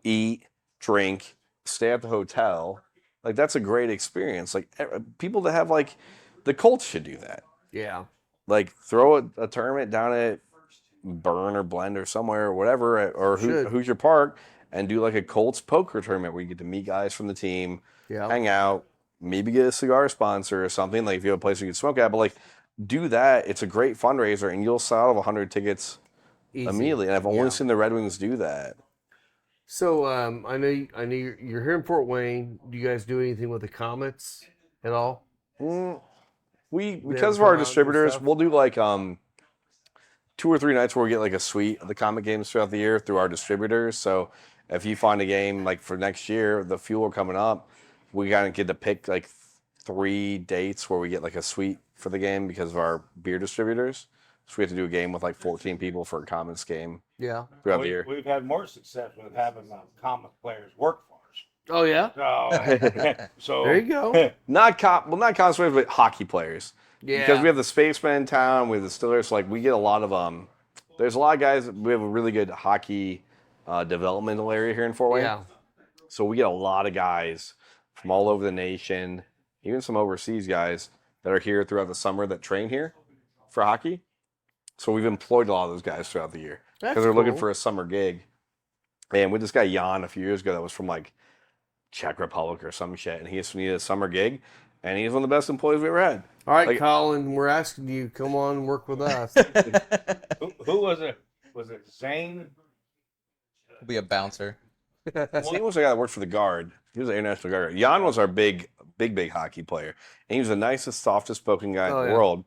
eat, drink, stay at the hotel. Like, that's a great experience. Like, people that have, the Colts should do that. Yeah. Like, throw a tournament down at Burn or Blend or somewhere or whatever, or Hoosier Park, and do a Colts poker tournament where you get to meet guys from the team, hang out, maybe get a cigar sponsor or something. Like if you have a place you can smoke at, but do that. It's a great fundraiser, and you'll sell out of 100 tickets immediately. And I've only seen the Red Wings do that. So I know you're here in Fort Wayne. Do you guys do anything with the Comets at all? We because of our distributors, we'll do 2 or 3 nights where we get a suite of the Comet games throughout the year through our distributors. So if you find a game for next year, the Fuel coming up, we kind of get to pick 3 dates where we get a suite for the game because of our beer distributors. So we have to do a game with 14 people for a Comets game. Yeah. Throughout the year. We've had more success with having Comet players work for us. Oh yeah. So there you go. Not Comets players, but hockey players. Yeah. Because we have the Spacemen in town, we have the Distilleries, so we get a lot of there's a lot of guys. We have a really good hockey developmental area here in Fort Wayne. Yeah. So we get a lot of guys from all over the nation, even some overseas guys that are here throughout the summer that train here for hockey. So we've employed a lot of those guys throughout the year because they're looking for a summer gig. And with this guy Jan a few years ago that was from Czech Republic or some shit, and he just needed a summer gig, and he's one of the best employees we ever had. All right, Colin, we're asking you, come on and work with us. Who was it? Was it Zane? He'll be a bouncer. Zane was the guy that worked for the Guard. He was an international guard. Jan was our big hockey player, and he was the nicest, softest spoken guy in the world.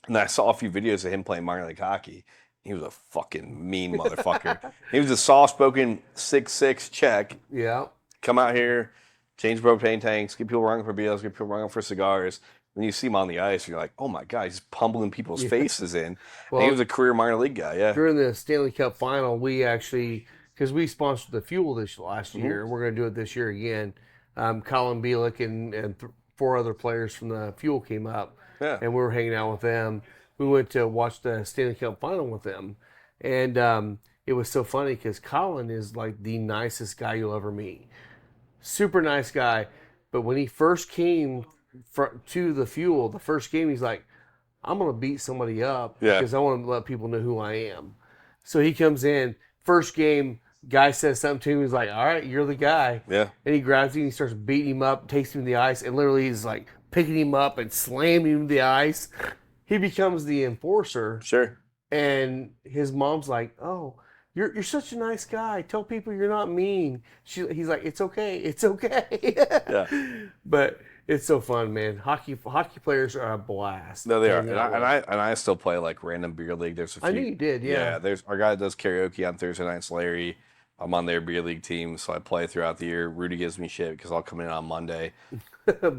And I saw a few videos of him playing minor league hockey. He was a fucking mean motherfucker. He was a soft-spoken 6'6" Czech. Yeah. Come out here, change propane tanks, get people running for beers, get people running for cigars. When you see him on the ice, you're like, oh my God, he's pummeling people's faces in. Well, he was a career minor league guy, During the Stanley Cup final, we actually, because we sponsored the Fuel this last year, and we're going to do it this year again. Colin Bielik and 4 other players from the Fuel came up, and we were hanging out with them. We went to watch the Stanley Cup final with them. And it was so funny because Colin is the nicest guy you'll ever meet. Super nice guy. But when he first came to the Fuel, the first game, he's like, I'm going to beat somebody up because I want to let people know who I am. So he comes in, first game, guy says something to him, he's like, all right, you're the guy. Yeah. And he grabs him and he starts beating him up, takes him to the ice, and literally he's picking him up and slamming him to the ice. He becomes the enforcer. Sure. And his mom's like, oh, You're such a nice guy. Tell people you're not mean. He's like, it's okay. It's okay. Yeah. But it's so fun, man. Hockey players are a blast. No, they are. hanging And out with. I still play like random beer league. There's a few. I knew you did, yeah. There's our guy that does karaoke on Thursday nights, Larry. I'm on their beer league team, so I play throughout the year. Rudy gives me shit because I'll come in on Monday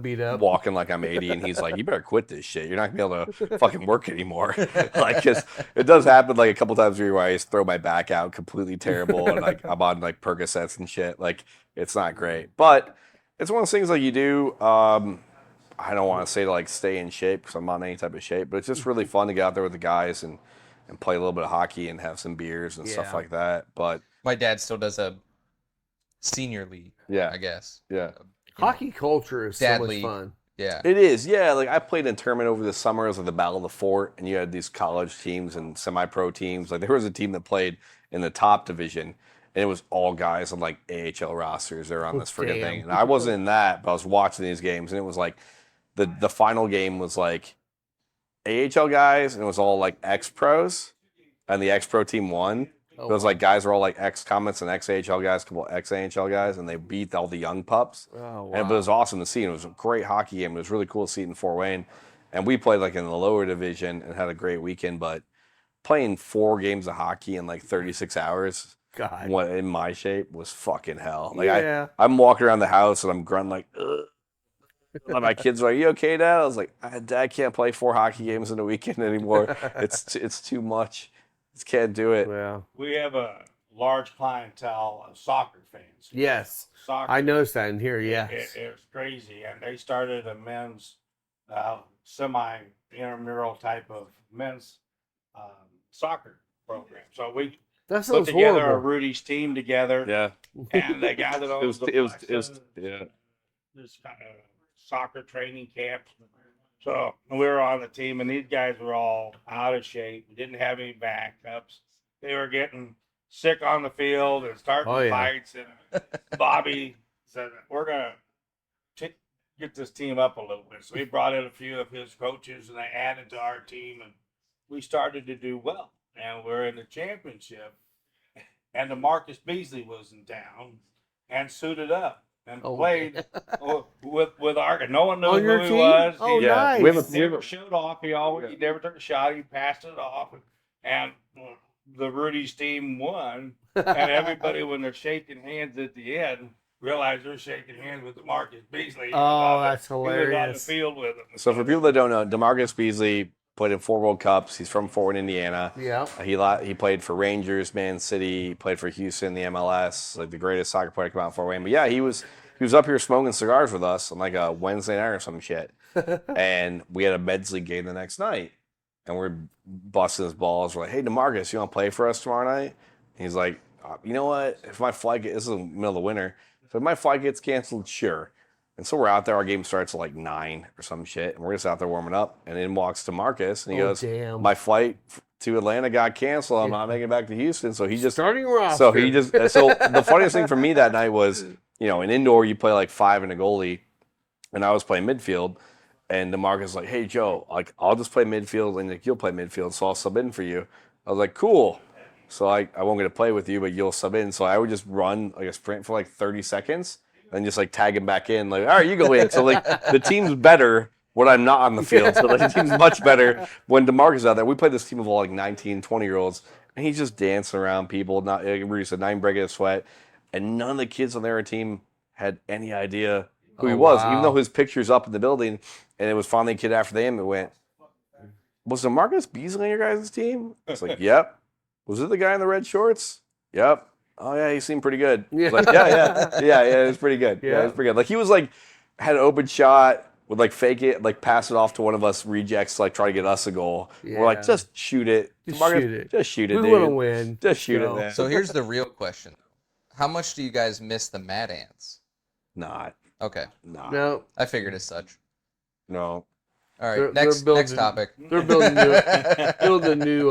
Beat up. walking like I'm 80, and he's like, "You better quit this shit. You're not gonna be able to fucking work anymore." Like, 'cause it does happen like a couple times a year where I just throw my back out completely terrible, and like I'm on like Percocets and shit. Like, it's not great, but it's one of those things like you do. I don't want to say to like stay in shape because I'm not in any type of shape, but it's just really fun to get out there with the guys and play a little bit of hockey and have some beers and stuff Yeah. like that. But My dad still does a senior league, yeah, I guess. yeah. Hockey culture is so Dad much league. fun. Yeah. It is, yeah. Like I played in a tournament over the summer. It was like the Battle of the Fort, and you had these college teams and semi-pro teams. Like there was a team that played in the top division, and it was all guys on like AHL rosters. They're on this friggin' Damn. thing, and I wasn't in that, but I was watching these games, and it was like the final game was like AHL guys, and it was all like ex-pros, and the ex-pro team won. Oh, It was like guys were all like ex-Comets and ex-AHL guys, couple ex-AHL guys, and they beat all the young pups. Oh, wow. And it was awesome to see. And it was a great hockey game. It was really cool to see it in Fort Wayne. And we played like in the lower division and had a great weekend. But playing 4 games of hockey in like 36 hours God. in my shape was fucking hell. Like Yeah. I'm walking around the house and I'm grunting like, ugh. And my kids are like, "You okay, Dad?" I was like, "Dad can't play 4 hockey games in a weekend anymore. It's too much. Just can't do it." Yeah. We have a large clientele of soccer fans. Yes. Soccer. I noticed that in here, yes. It's crazy, and they started a men's semi-intramural type of men's soccer program. So we That put sounds together a horrible. Rudy's team together, Yeah. and they gathered on It was yeah. this kind of soccer training camp. So we were on the team, and these guys were all out of shape. We didn't have any backups. They were getting sick on the field and starting Oh, yeah. fights. And Bobby said, "We're gonna get this team up a little bit." So he brought in a few of his coaches, and they added to our team, and we started to do well. And we're in the championship. And DeMarcus Beasley was in town and suited up and Oh, played with our. No one knew On who your he team? was. Oh, Yeah. nice. We have a- He never showed off. He never took a shot. He passed it off, and the Rudy's team won. And everybody, when they're shaking hands at the end, realize they're shaking hands with DeMarcus Beasley. Oh, that's He was on the hilarious. field with him. So for people that don't know, DeMarcus Beasley played in 4 World Cups. He's from Fort Wayne, Indiana. Yeah. He played for Rangers, Man City. He played for Houston, the MLS, like the greatest soccer player to come out of Fort Wayne. But yeah, he was up here smoking cigars with us on like a Wednesday night or some shit. And we had a Meds League game the next night, and we're busting his balls. We're like, "Hey, DeMarcus, you want to play for us tomorrow night?" And he's like, "You know what? If my flight this is the middle of the winter, so if my flight gets canceled, sure." And so we're out there. Our game starts at like 9 or some shit, and we're just out there warming up. And in walks DeMarcus, and he goes, Damn. "My flight to Atlanta got canceled. I'm not making it back to Houston." So he just Starting roster. so the funniest thing for me that night was, in indoor you play like 5 and a goalie, and I was playing midfield, and DeMarcus was like, "Hey Joe, like I'll just play midfield and like you'll play midfield, so I'll sub in for you." I was like, "Cool." So I won't get to play with you, but you'll sub in. So I would just run like a sprint for like 30 seconds and just like tag him back in. Like, all right, you go in. So like the team's better when I'm not on the field. So like, the team's much better when DeMarcus is out there. We played this team of all like 19, 20-year-olds, and he's just dancing around people. Not like Rudy said, not even breaking a sweat. And none of the kids on their team had any idea who he was, wow. even though his picture's up in the building. And it was finally a kid after the game that went, "Was DeMarcus Beasley on your guys' team?" It's like, "Yep." "Was it the guy in the red shorts?" "Yep." "Oh yeah, he seemed pretty good." Yeah. Like, yeah, it was pretty good. Yeah, it was pretty good. Like he was like had an open shot, would like fake it, like pass it off to one of us rejects to like try to get us a goal. Yeah. We're like, "Just shoot it. Just DeMarcus, shoot it. Just shoot it, We dude. want to win. Just shoot So- it, man." So here's the real question. How much do you guys miss the Mad Ants? Not. Okay. No, I figured as such. No. All right, They're next building- topic. they're building a new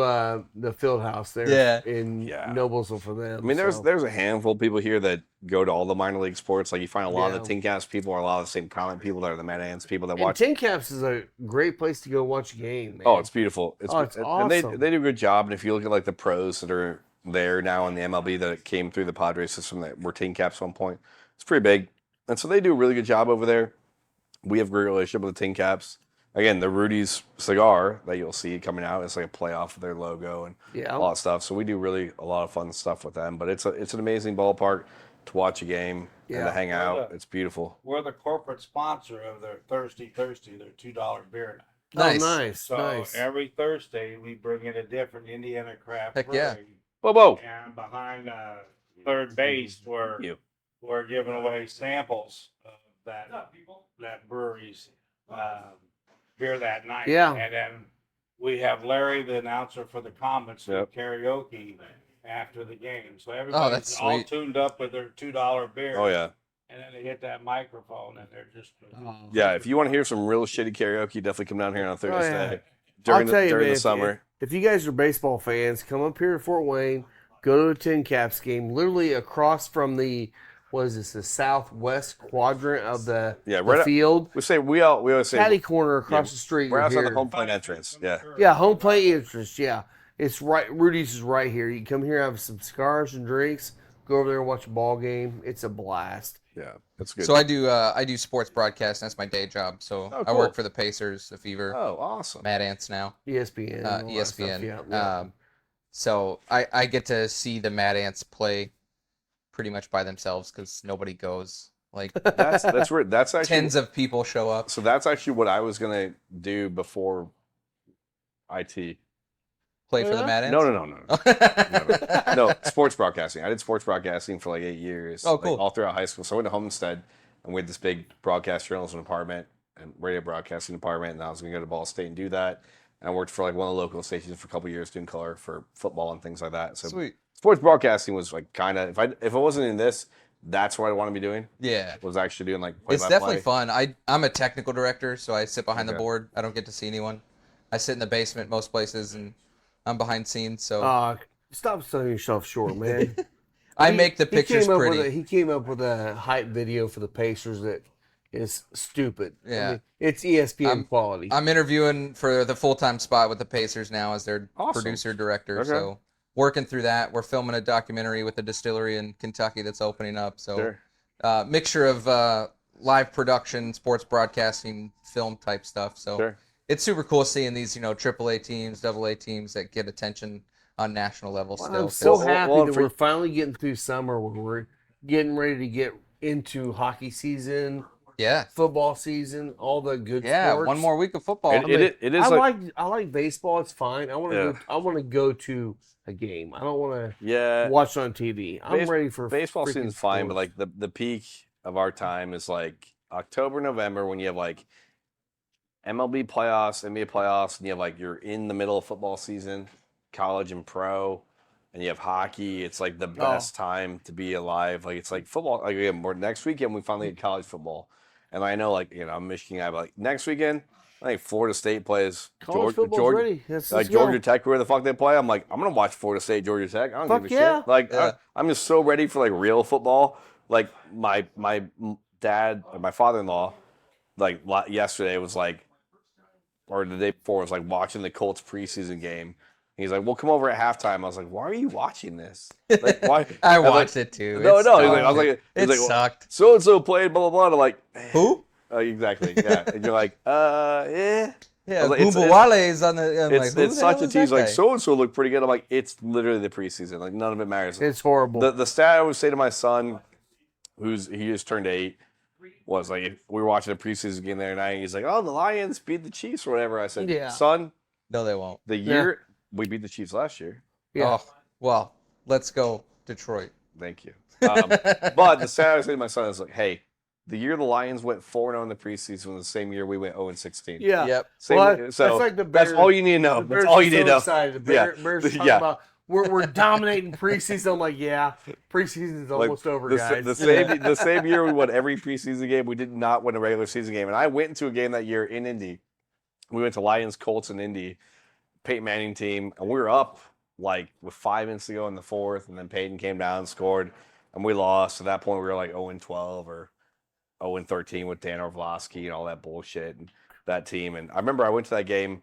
the field house there Yeah. in Yeah. Noblesville for them. I mean, so. there's a handful of people here that go to all the minor league sports. Like you find a lot of Yeah. the Tin Caps people are a lot of the same comment people that are the Mad Ants people that And watch. Tin Caps is a great place to go watch a game, man. Oh, it's beautiful. Oh, it's And they awesome. do a good job. And if you look at like the pros that are there now in the MLB that came through the Padres system that were tin caps at one point. It's pretty big. And so they do a really good job over there. We have a great relationship with the tin caps. Again, the Rudys cigar that you'll see coming out is like a playoff of their logo and all that stuff. So we do really a lot of fun stuff with them. But it's an amazing ballpark to watch a game and to hang out. It's beautiful. We're the corporate sponsor of their Thirsty, their $2 beer night. Nice. Oh, nice. So nice. every Thursday we bring in a different Indiana craft Heck yeah. brewery. Whoa. And behind third base, we're giving away samples of that brewery's beer that night. Yeah. And then we have Larry, the announcer for the Comets, do karaoke after the game. So everybody's all tuned up with their $2 beer. Oh, yeah. And then they hit that microphone and they're just. Yeah, if you want to hear some real shitty karaoke, definitely come down here on Thursday I'll during tell you, the man, summer. If you guys are baseball fans, come up here to Fort Wayne, go to the Tin Caps game, literally across from the southwest quadrant of the field. We always say Patty corner across the street. we're outside here. the home plate entrance. Yeah. Yeah, home plate entrance. Yeah, it's right. Rudy's is right here. You can come here, have some cigars and drinks. Go over there and watch a ball game. It's a blast. Yeah, that's good. So I do sports broadcast. That's my day job. So I work for the Pacers, the Fever. Oh, awesome. Mad Ants now. ESPN. ESPN. Yeah. So I get to see the Mad Ants play pretty much by themselves because nobody goes. Like that's actually tens of people show up. So that's actually what I was gonna do before IT. Play for the Mad Ants? No. No, sports broadcasting. I did sports broadcasting for like 8 years. Oh, cool. Like, all throughout high school. So I went to Homestead and we had this big broadcast journalism department and radio broadcasting department. And I was going to go to Ball State and do that. And I worked for like one of the local stations for a couple of years doing color for football and things like that. So Sweet. Sports broadcasting was like kind of, if it wasn't in this, that's what I want to be doing. Yeah. Was actually doing like It's definitely fun. I'm a technical director, so I sit behind the board. I don't get to see anyone. I sit in the basement most places, and I'm behind scenes. So stop selling yourself short, man. I make the pictures pretty. He came up with a hype video for the Pacers that is stupid. Yeah. I mean, it's ESPN quality. I'm interviewing for the full-time spot with the Pacers now as their producer director. Okay. So working through that. We're filming a documentary with a distillery in Kentucky that's opening up. So mixture of live production, sports broadcasting, film type stuff. So it's super cool seeing these, AAA teams, AA teams that get attention on national level still. I'm so happy that we're finally getting through summer where we're getting ready to get into hockey season. Yeah. Football season, all the good sports. Yeah, one more week of football. It is I like baseball, it's fine. I want to go to a game. I don't want to watch it on TV. I'm ready for baseball season's fine, sports. but like the peak of our time is like October, November when you have like MLB playoffs, NBA playoffs, and you have like you're in the middle of football season, college and pro, and you have hockey. It's like the best time to be alive. Like it's like football. Like again, next weekend we finally get college football, and I know like I'm a Michigan guy, but like next weekend I think Florida State plays college football's ready. Let's Georgia go. Tech, where the fuck they play. I'm like I'm gonna watch Florida State, Georgia Tech. I don't Fuck give a yeah. shit. Like I'm just so ready for like real football. Like my dad, or my father-in-law, like yesterday was like. Or the day before was like watching the Colts preseason game. He's like, "We'll come over at halftime." I was like, "Why are you watching this? Like, why?" I watched it too. No. It sucked. So and so played blah blah blah. I'm like, who? Exactly. Yeah. And you're like, yeah. Yeah. Like, Bubawale is on the. It's such a tease. Like so and so looked pretty good. I'm like, it's literally the preseason. Like none of it matters. It's horrible. The stat I would say to my son, he just turned 8. Was like we were watching a preseason game the other night. And he's like, "Oh, the Lions beat the Chiefs or whatever." I said, "Son, no, they won't. The year we beat the Chiefs last year." Yeah. Oh, well, let's go Detroit. Thank you. But the stat I said to my son is like, "Hey, the year the Lions went 4-0 in the preseason was the same year we went 0-16." Yeah. Yep. Well, so that's like the Bears. That's all you need to know. That's all you need to know. Excited. The Bears talking about we're dominating preseason. I'm like, preseason's almost over, guys. The same year we won every preseason game, we did not win a regular season game. And I went into a game that year in Indy. We went to Lions, Colts in Indy, Peyton Manning team, and we were up like with 5 minutes to go in the fourth, and then Peyton came down and scored, and we lost. At that point, we were like 0-12 or 0-13 with Dan Orlovsky and all that bullshit and that team. And I remember I went to that game,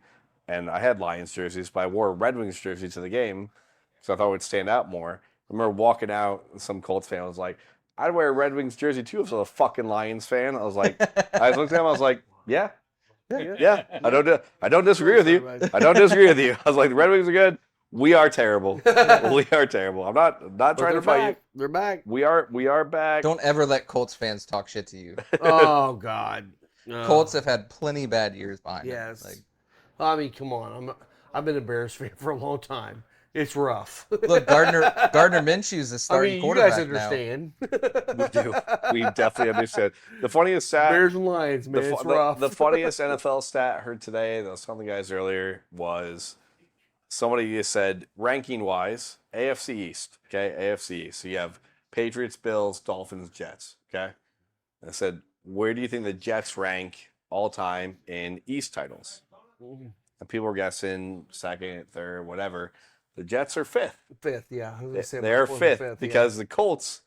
and I had Lions jerseys, but I wore a Red Wings jersey to the game. so I thought it would stand out more. I remember walking out, and some Colts fan was like, "I'd wear a Red Wings jersey too if I was a fucking Lions fan." I was like, I looked at him, I was like, "Yeah, I don't disagree with you. I don't disagree with you." I was like, "The Red Wings are good. We are terrible. We are terrible. I'm not trying to fight you. They're back. We are back." Don't ever let Colts fans talk shit to you. Oh God. Colts have had plenty bad years behind them. Yes. Like, I mean, come on. I've been a Bears fan for a long time. It's rough. look, Gardner Minshew's the starting you quarterback guys understand. We do. We definitely understand. The funniest stat. Bears and Lions, man. It's rough. The funniest NFL stat I heard today, that I was telling the guys earlier, was somebody just said, ranking wise, AFC East. Okay, AFC East. So you have Patriots, Bills, Dolphins, Jets. Okay, and I said, where do you think the Jets rank all time in East titles? And people were guessing second, third, whatever. The Jets are fifth. Fifth, yeah. They're fifth because the Colts,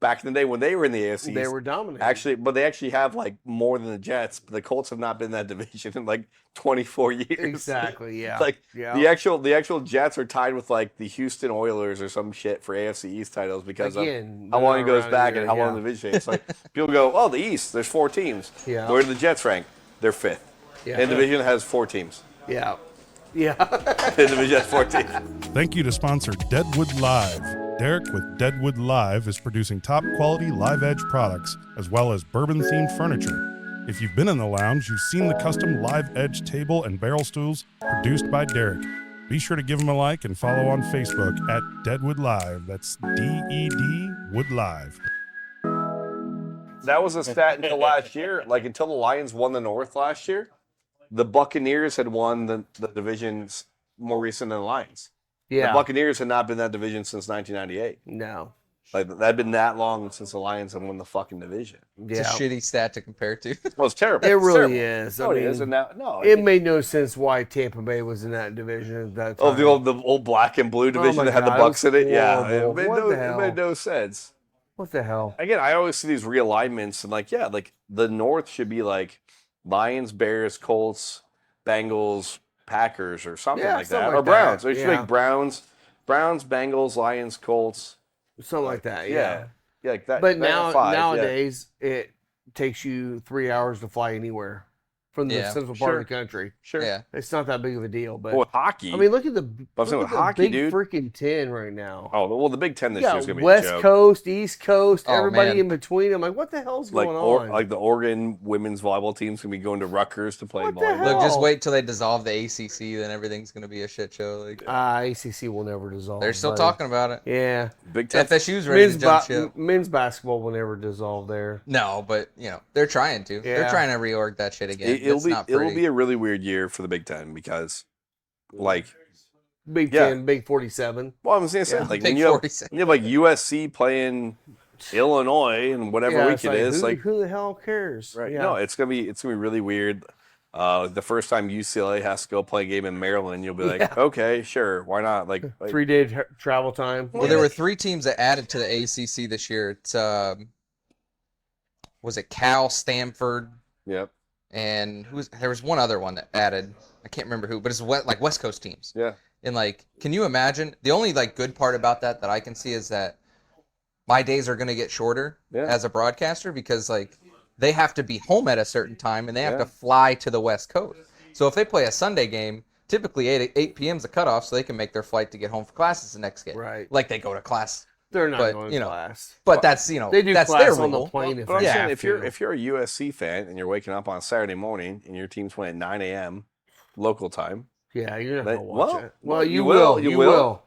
back in the day when they were in the AFC, they were dominant. But they actually have like more than the Jets. But the Colts have not been in that division in like 24 years. Exactly, yeah. The actual Jets are tied with like the Houston Oilers or some shit for AFC East titles because of how long it goes back and how long the division is. Like people go, oh, the East, there's 4 teams. Yeah. Where do the Jets rank? They're fifth. Yeah. And the division has 4 teams. Yeah. Yeah. The division has 4 teams. Thank you to sponsor Deadwood Live. Derek with Deadwood Live is producing top quality live edge products as well as bourbon themed furniture. If you've been in the lounge, you've seen the custom live edge table and barrel stools produced by Derek. Be sure to give him a like and follow on Facebook at Deadwood Live. That's D-E-D Wood Live. That was a stat until last year. Like until the Lions won the North last year, the Buccaneers had won the divisions more recent than the Lions. Yeah. The Buccaneers had not been in that division since 1998. No. Like that had been that long since the Lions had won the fucking division. it's a shitty stat to compare to. Well, it's terrible. It It's really terrible. is. No, I it mean, isn't now. No, it made no sense why Tampa Bay was in that division at that time. Oh, the old black and blue division my that had the God, Bucks it in was it. Yeah, horrible. What the hell? it made no sense. What the hell? Again, I always see these realignments and like the North should be like Lions, Bears, Colts, Bengals, Packers, or something like that, or Browns. Or it should be like Browns, Bengals, Lions, Colts, Something like that. Yeah. yeah, like that. But that five, nowadays, it takes you 3 hours to fly anywhere from the central part of the country. Sure. Yeah. It's not that big of a deal. But Well, with hockey. I mean, look at the, But I'm saying look with at the hockey, big dude. freaking 10 right now. Oh well, the Big Ten this You year is got gonna be a West joke. Coast, East Coast, Oh, everybody man. in between. I'm like, what the hell's Like going on? like the Oregon women's volleyball team's gonna be going to Rutgers to play What the volleyball. hell? Look, just wait till they dissolve the ACC, then everything's gonna be a shit show. Like ACC will never dissolve. they're still buddy. talking about it. Yeah. Big Ten. FSU's ready to jump ship. Men's basketball will never dissolve there. No, but they're trying to. They're Yeah. trying to reorg that shit again. It'll It's be a really weird year for the Big Ten because, like, Big Yeah. 10, Big 47. well, I was gonna say, Yeah. like Big when you have 47. like USC playing Illinois and whatever Yeah, week it's it is, like, who the hell cares? right? Yeah. No, it's gonna be really weird. The first time UCLA has to go play a game in Maryland, you'll be like, Yeah. okay, sure, why not? Like 3-day travel time. Well, there were 3 teams that added to the ACC this year. It's was it Cal, Stanford, yep, and there was one other one that added. I can't remember who, but it's like West Coast teams. yeah, And like, can you imagine? The only like good part about that I can see is that my days are going to get shorter as a broadcaster because like they have to be home at a certain time and they have to fly to the West Coast. So if they play a Sunday game, typically 8 p.m. is the cutoff, so they can make their flight to get home for classes the next day. Right. Like they go to class, They're not but, going you to know, class. but that's They do that's class their on the rule. plane if But I'm they saying have if you're to. a USC fan and you're waking up on Saturday morning and your team's playing at 9 a.m. local time, Yeah, you're not going to watch it. well, You will.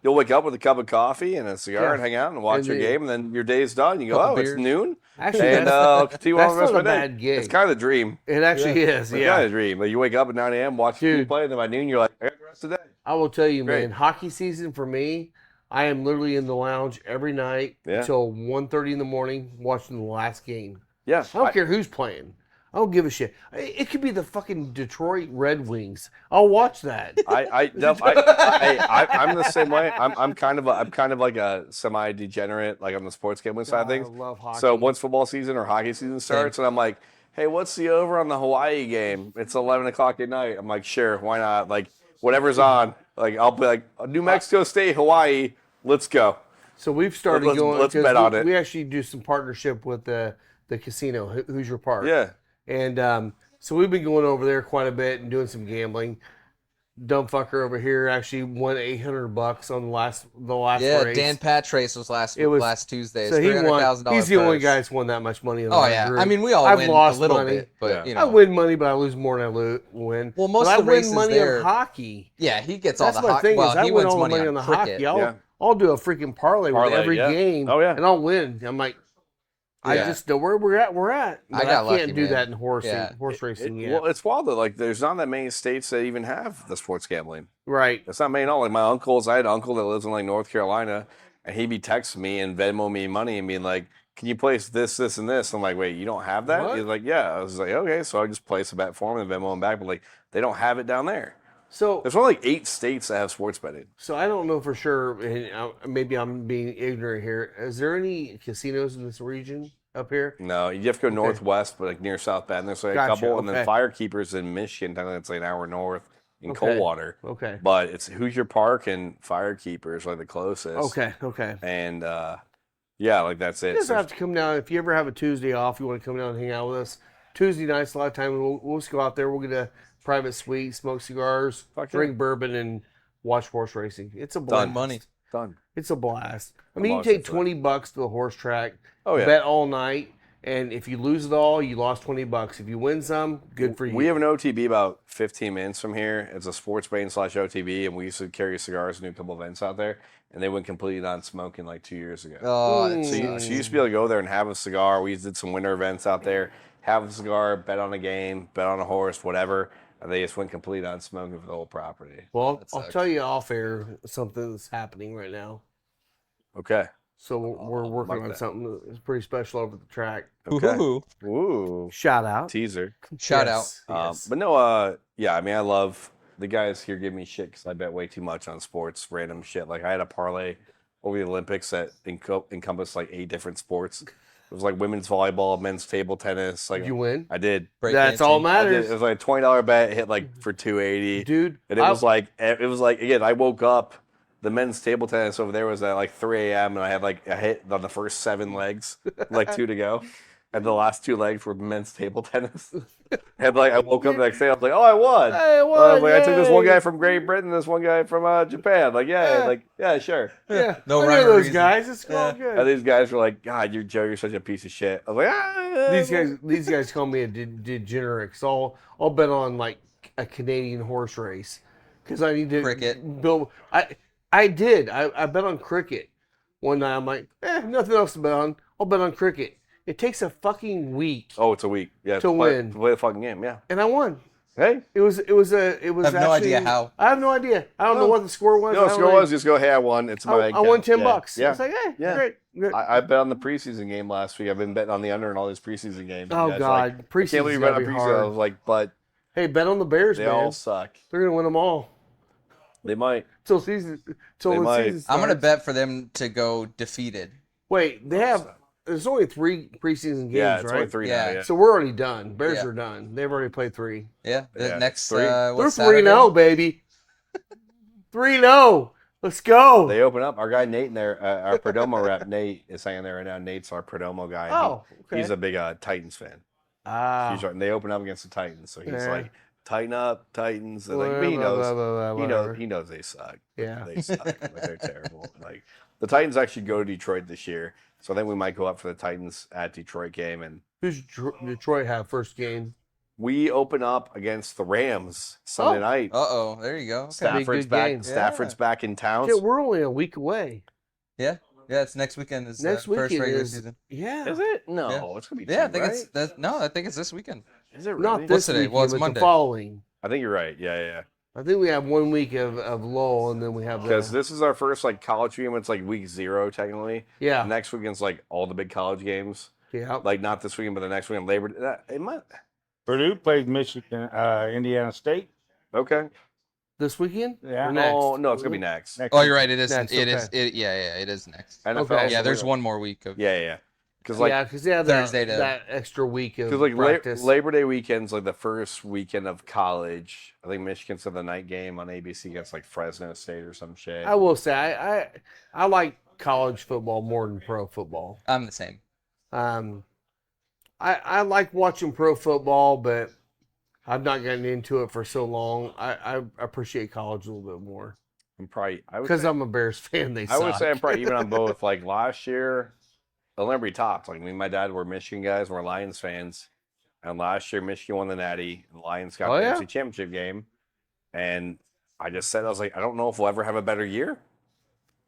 You'll wake up with a cup of coffee and a cigar Yeah. and hang out and watch And your the- game, and then your day's done. You go, Couple oh, it's beers. noon, Actually, and I'll continue on that's the rest not of a my day. bad gig. It's kind of a dream. It actually is, It's kind yeah. of a dream. Like you wake up at 9 a.m., watch the Dude. team play, and then by noon you're like, I got the rest of the day. I will tell you, Great. man, hockey season for me, I am literally in the lounge every night Yeah. until 1:30 in the morning watching the last game. Yeah, I don't care who's playing. I don't give a shit. It could be the fucking Detroit Red Wings. I'll watch that. I'm the same way. I'm kind of like a semi-degenerate, like on the sports gambling side of God, things. I love hockey. So once football season or hockey season starts, and I'm like, hey, what's the over on the Hawaii game? It's 11 o'clock at night. I'm like, sure, why not? Like, whatever's on. Like I'll be like New Mexico State, Hawaii. Let's go. So we've started Let's going. bet 'cause on it. We actually do some partnership with the casino, Hoosier Park. Yeah. And so we've been going over there quite a bit and doing some gambling. Dumb fucker over here actually won $800 on the last Yeah, race. Dan Patch race was last Tuesday. So he won. $300,000 He's the only purse. guy that's won that much money in the Oh whole yeah, group. I mean we all I've win lost a little money. bit, but Yeah. you I know. win money, but I lose more than I win. Well, most but of the I win races money there- on hockey. Yeah, he gets That's all the my hockey. thing Well, is I he win wins all the money money on the cricket. hockey. Yeah. I'll do a freaking parlay with Parlay, every yeah. game. Oh, yeah. And I'll win. I'm like, I Yeah. just know where we're at. But I got can't lucky, do man. that in horse Yeah. racing yet. Well, it's wild that like there's not that many states that even have the sports gambling. Right. It's not many at all. Like I had an uncle that lives in like North Carolina, and he'd be texting me and Venmo me money and being like, "Can you place this, this, and this?" I'm like, "Wait, you don't have that?" What? He's like, "Yeah." I was like, "Okay," so I just place a bet for him and Venmo him back, but like they don't have it down there. So There's only like 8 states that have sports betting. I don't know for sure, and maybe I'm being ignorant here. Is there any casinos in this region up here? No, you have to go northwest, but like near South Bend, there's like Gotcha, a couple, and then okay. Firekeepers in Michigan, technically it's like an hour north in Okay. Coldwater. Okay. But it's Hoosier Park and Firekeepers are the closest. Okay. And yeah, like that's it. You just So- have to come down. If you ever have a Tuesday off, you want to come down and hang out with us. Tuesday nights, a lot of times we'll just go out there. We'll get a private suite, smoke cigars, Fuck drink yeah. bourbon, and watch horse racing. It's a Done blast. money. Done. It's a blast. I I'm mean, you always take up for that. $20 to the horse track, Oh yeah. bet all night, and if you lose it all, you lost $20. If you win some, good for you. We have an OTB about 15 minutes from here. It's a sports betting / OTB, and we used to carry cigars and do a couple events out there. And they went completely non-smoking like 2 years ago. Oh, Mm. that's So you used to be able to go there and have a cigar. We did some winter events out there, have a cigar, bet on a game, bet on a horse, whatever. And they just went completely non-smoking for the whole property. Well, That I'll sucks. tell you off air something that's happening right now. Okay. So we're working like on that. something that's pretty special over the track. Okay. Ooh. Ooh. Shout out. Teaser. Shout Yes, out. yes. But no, yeah, I mean, I love the guys here give me shit because I bet way too much on sports, random shit. Like I had a parlay over the Olympics that encompassed like 8 different sports. It was like women's volleyball, men's table tennis. Like Did you win? I did. That's all I did. matters. It was like a $20 bet, hit like for 280. Dude, And it was like again, I woke up. The men's table tennis over there was at like 3 a.m. and I had like a hit on the first 7 legs, like 2 to go, and the last 2 legs were men's table tennis. And like I woke up the next day, I was like, "Oh, I won!" Hey, I was like, I took this one yay. guy from Great Britain, this one guy from Japan. Like, yeah, Yeah. like yeah, sure. yeah, No I know rhyme or those reason. guys. It's all And good. these guys were like, "God, Joe, you're such a piece of shit." I was like, "Ah." These guys call me a degenerate. So I'll bet on like a Canadian horse race because I need to Cricket. build. I did. I bet on cricket one night. I'm like, nothing else to bet on. I'll bet on cricket. It takes a fucking week, Oh, it's a week. Yeah, To win. to play the fucking game. Yeah. and I won. Hey, It was I have no actually- idea how. I have no idea. I don't know what the score was. no, the score was just go. Hey, I won. It's my. I won $10. Yeah. It's like, hey, Yeah. great. Good. I bet on the preseason game last week. I've been betting on the under in all these preseason games. Oh, You guys are God. like, I can't Preseason's believe you bet gotta on be preseason. I hard. was like, but Hey, bet on the Bears, they man. all suck. They're gonna win them all They might. till season. Till They the might. season I'm gonna starts. bet for them to go defeated. Wait, they have. There's only 3 preseason games, Yeah, it's right? only 3 now. Yeah. Yeah. So we're already done. Bears Yeah. are done. They've already played 3. Yeah. The Yeah. next 3. They're what's 3-0, baby. 3-0. Let's go. They open up. Our guy Nate in there, our Perdomo rep Nate is hanging there right now. Nate's our Perdomo guy. and Oh, okay. He's a big Titans fan. Ah. He's right, and they open up against the Titans, so he's Yeah. like, "Tighten up, Titans." And Blah, like he blah, knows, blah, blah, blah, he knows, whatever. he knows they suck. Yeah. They suck. Like, they're terrible. Like the Titans actually go to Detroit this year, so I think we might go up for the Titans at Detroit game, and Who's Detroit have first game? we open up against the Rams Sunday Oh. night. Uh-oh. There you go. Okay. Stafford's good back. game. Stafford's back in town. Shit, we're only a week away. Yeah. Yeah. It's next weekend. Is Next first weekend regular is season. yeah. Is it? No, Yeah. it's gonna be. Yeah. I two, think right? I think it's this weekend. Is it really? Not What's this today? weekend, Well, it's but Monday. the following. I think you're right. Yeah. I think we have 1 week of lull, and then we have Because the this is our first like college game. It's like week 0 technically. yeah. Next weekend's like all the big college games. Yeah. Like not this weekend, but the next weekend. Labor Day. It might. Purdue plays Michigan, Indiana State. Okay. This weekend? Yeah. Or next? Oh no, it's gonna be next. Next Oh, week. you're right. It is. Next, It is. okay. Yeah. It is next. NFL. Okay. Yeah. There's one more week of. Yeah. Because like, yeah, because they have Thursday that, to- that extra week of because like practice. Labor Day weekend's like the first weekend of college. I think Michigan's have the night game on ABC against like Fresno State or some shit. I will say I like college football more than pro football. I'm the same. Um, I like watching pro football, but I've not gotten into it for so long. I appreciate college a little bit more I would because say, I'm a Bears fan. They I would say I'm suck. probably even on both. Like last year, I'll never be topped. Like me and my dad were Michigan guys, we're Lions fans, and last year Michigan won the Natty, and the Lions got Oh, the yeah? NFC Championship game, and I just said I was like, I don't know if we'll ever have a better year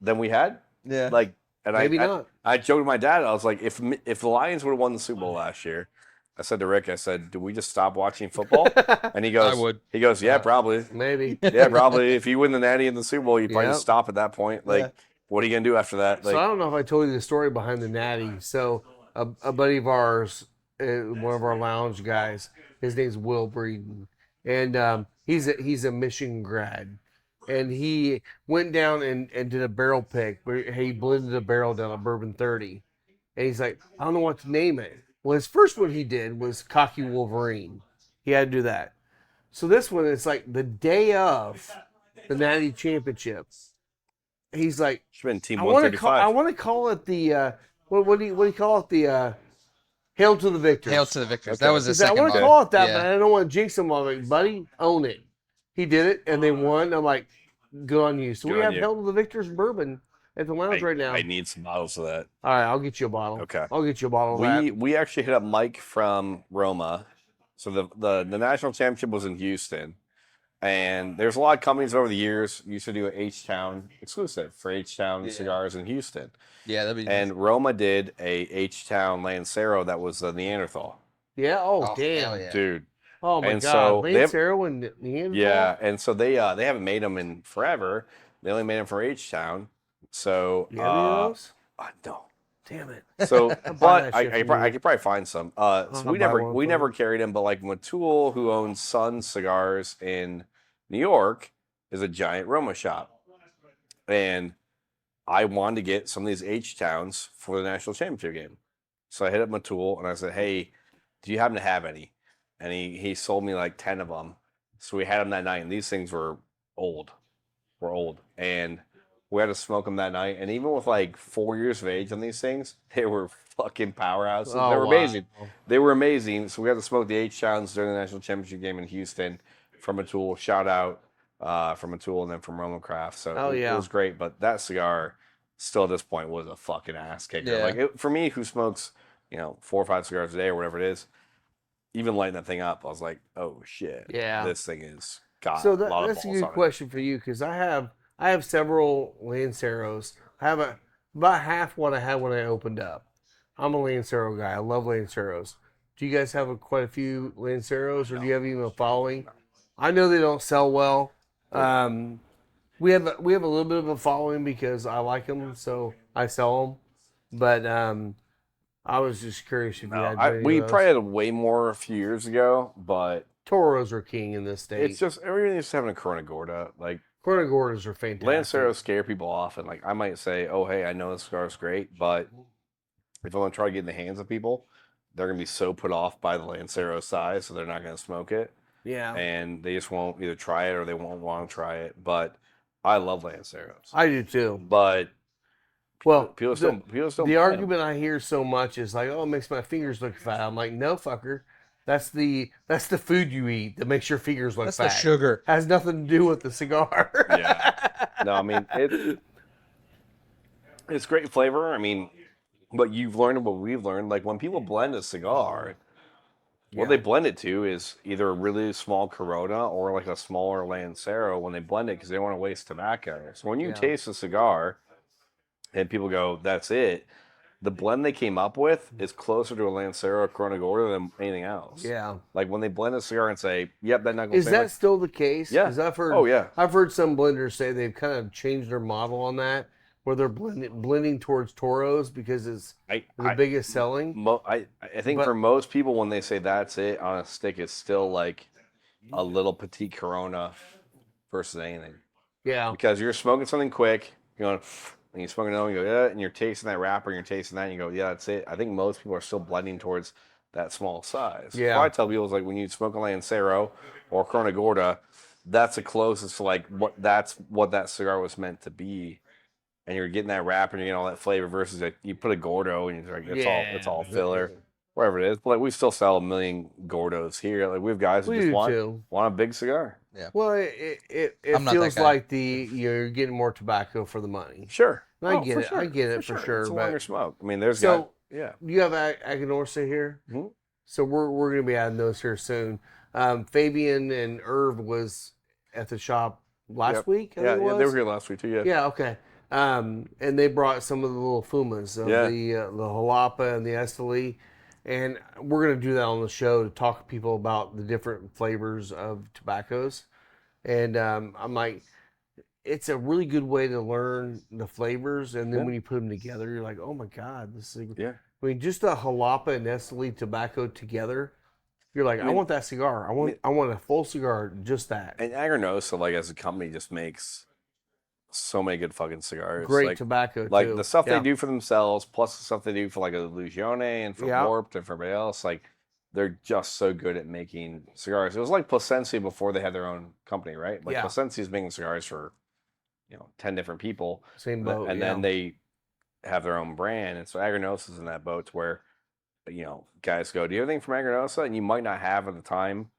than we had. Yeah. Like, and Maybe I not. I joked with my dad. I was like, if the Lions would have won the Super Bowl last year, I said to Rick, I said, do we just stop watching football? And he goes, I would. He goes, yeah, probably. Maybe. Yeah, probably. If you win the Natty in the Super Bowl, you probably Yep. just stop at that point. Like, Yeah. what are you gonna do after that? Like, So I don't know if I told you the story behind the Natty. So a buddy of ours, one of our lounge guys, his name's Will Breeden, and he's a Michigan grad, and he went down and did a barrel pick where he blended a barrel down at Bourbon 30, and he's like, I don't know what to name it. Well, his first one he did was Cocky Wolverine. He had to do that. So this one, it's like the day of the Natty Championship. He's like, should have been Team I want to 135. call it the what do you call it, the Hail to the Victors. Hail to the victors. Okay. That was the He said, I second want to ball. call it that, Yeah. but I don't want to jinx him. I'm like, buddy, own it. He did it, and they won. I'm like, good on you. So Good we on have you. Hail to the Victors bourbon at the lounge right now. I need some bottles of that. All right, I'll get you a bottle. Okay. I'll get you a bottle of that. We actually hit up Mike from Roma. So the national championship was in Houston. And there's a lot of companies over the years used to do an H-Town exclusive for H-Town cigars in Houston. Yeah, that'd be. And Roma did a H-Town Lancero that was the Neanderthal. Yeah. Oh, Oh, damn. hell yeah. Dude. Oh my And God. so they have- Lancero and Neanderthal? Yeah, and so they haven't made them in forever. They only made them for H-Town. So You have any of those? no. Damn it. So, buy but that I shit could from you. probably find some. So I'll we buy never one we from never you. carried them, but like Matul, who owns Sun Cigars in New York, is a giant Roma shop, and I wanted to get some of these H Towns for the national championship game. So I hit up Matul and I said, "Hey, do you happen to have any?" And he sold me like 10 of them. So we had them that night, and these things were old, and we had to smoke them that night. And even with like 4 years of age on these things, they were fucking powerhouses. Oh, they were wow. amazing. They were amazing. So we had to smoke the H Towns during the national championship game in Houston from Matul. Shout out from Matul and then from Roma Craft. So Oh, yeah. it was great. But that cigar, still at this point, was a fucking ass kicker. Yeah. Like for me, who smokes 4 or 5 cigars a day or whatever it is, even lighting that thing up, I was like, oh shit, Yeah. this thing is got So a lot of that's a balls good on it. question for you because I have several Lanceros. I have about half what I had when I opened up. I'm a Lancero guy. I love Lanceros. Do you guys have quite a few Lanceros, or do you have even a following? I know they don't sell well. We have a little bit of a following because I like them, so I sell them. But I was just curious if you had any We of those. probably had way more a few years ago, but Toros are king in this state. it's just everything is having a Corona Gorda. Like Corona Gordas are fantastic. Lanceros scare people off, and like I might say, oh hey, I know this cigar is great, but if I'm gonna try to get in the hands of people, they're gonna be so put off by the Lancero size, so they're not gonna smoke it, Yeah, and they just won't either try it or they won't want to try it. But I love Lanceros, I do too. but Well, people the still buy 'em. argument I hear so much is like, "Oh, it makes my fingers look fat." I'm like, "No, fucker. That's the food you eat that makes your fingers look That's fat. the sugar. Has nothing to do with the cigar." Yeah. No, I mean it's great flavor. I mean, but you've learned what we've learned. Like when people blend a cigar, what they blend it to is either a really small Corona or like a smaller Lancero when they blend it because they don't want to waste tobacco. So when you Yeah. taste a cigar and people go, "That's it," the blend they came up with is closer to a Lancero or Corona Gorda than anything else. Yeah. Like when they blend a cigar and say, "Yep, that knuckle Is flavor." that still the case? Yeah. 'Cause I've heard. Oh, yeah. I've heard some blenders say they've kind of changed their model on that, where they're blending towards Toros because it's the biggest selling. I think But- for most people, when they say that's it on a stick, it's still like a little petite Corona versus anything. Yeah. Because you're smoking something quick, you're going, and you smoke another one, you go, yeah, and you're tasting that wrapper, and you're tasting that, and you go, yeah, that's it. I think most people are still blending towards that small size. Yeah. What I tell people is like when you smoke a Lancero or Corona Gorda, that's the closest to like what that cigar was meant to be. And you're getting that wrapper and you're getting all that flavor versus like you put a Gordo and you're like it's all filler, whatever it is. But like we still sell 1 million Gordos here. Like we have guys who We just do want too. a big cigar. Yeah. Well, it I'm not feels that guy. like you're getting more tobacco for the money. Sure. I Oh, get for it. sure. I get it for sure. It's a But longer smoke. I mean, there's so yeah. you have Aganorsa here, Mhm. so we're gonna be adding those here soon. Fabian and Irv was at the shop last Yep. week. I Yeah, think it yeah, was. they were here last week too. Yeah. Yeah, okay. And they brought some of the little fumas of Yeah. the Jalapa and the Esteli, and we're gonna do that on the show to talk to people about the different flavors of tobaccos. And I'm like, it's a really good way to learn the flavors, and then Yeah. when you put them together, you're like, oh my god, this is. Yeah. I mean, just a Jalapa and Esteli tobacco together, you're like, I mean- want that cigar. I want a full cigar, just that. And Agranosa, like as a company, just makes so many good fucking cigars. Great like, tobacco like too. the stuff Yeah. they do for themselves, plus the stuff they do for like Illusione and for Yeah. Warped and for everybody else. Like they're just so good at making cigars. It was like Plasencia before they had their own company, right? Like Yeah. Plasencia's making cigars for 10 different people, Same boat. and yeah. then they have their own brand. And so Agranosa's in that boat to where guys go, do you have anything from Agranosa? And you might not have at the time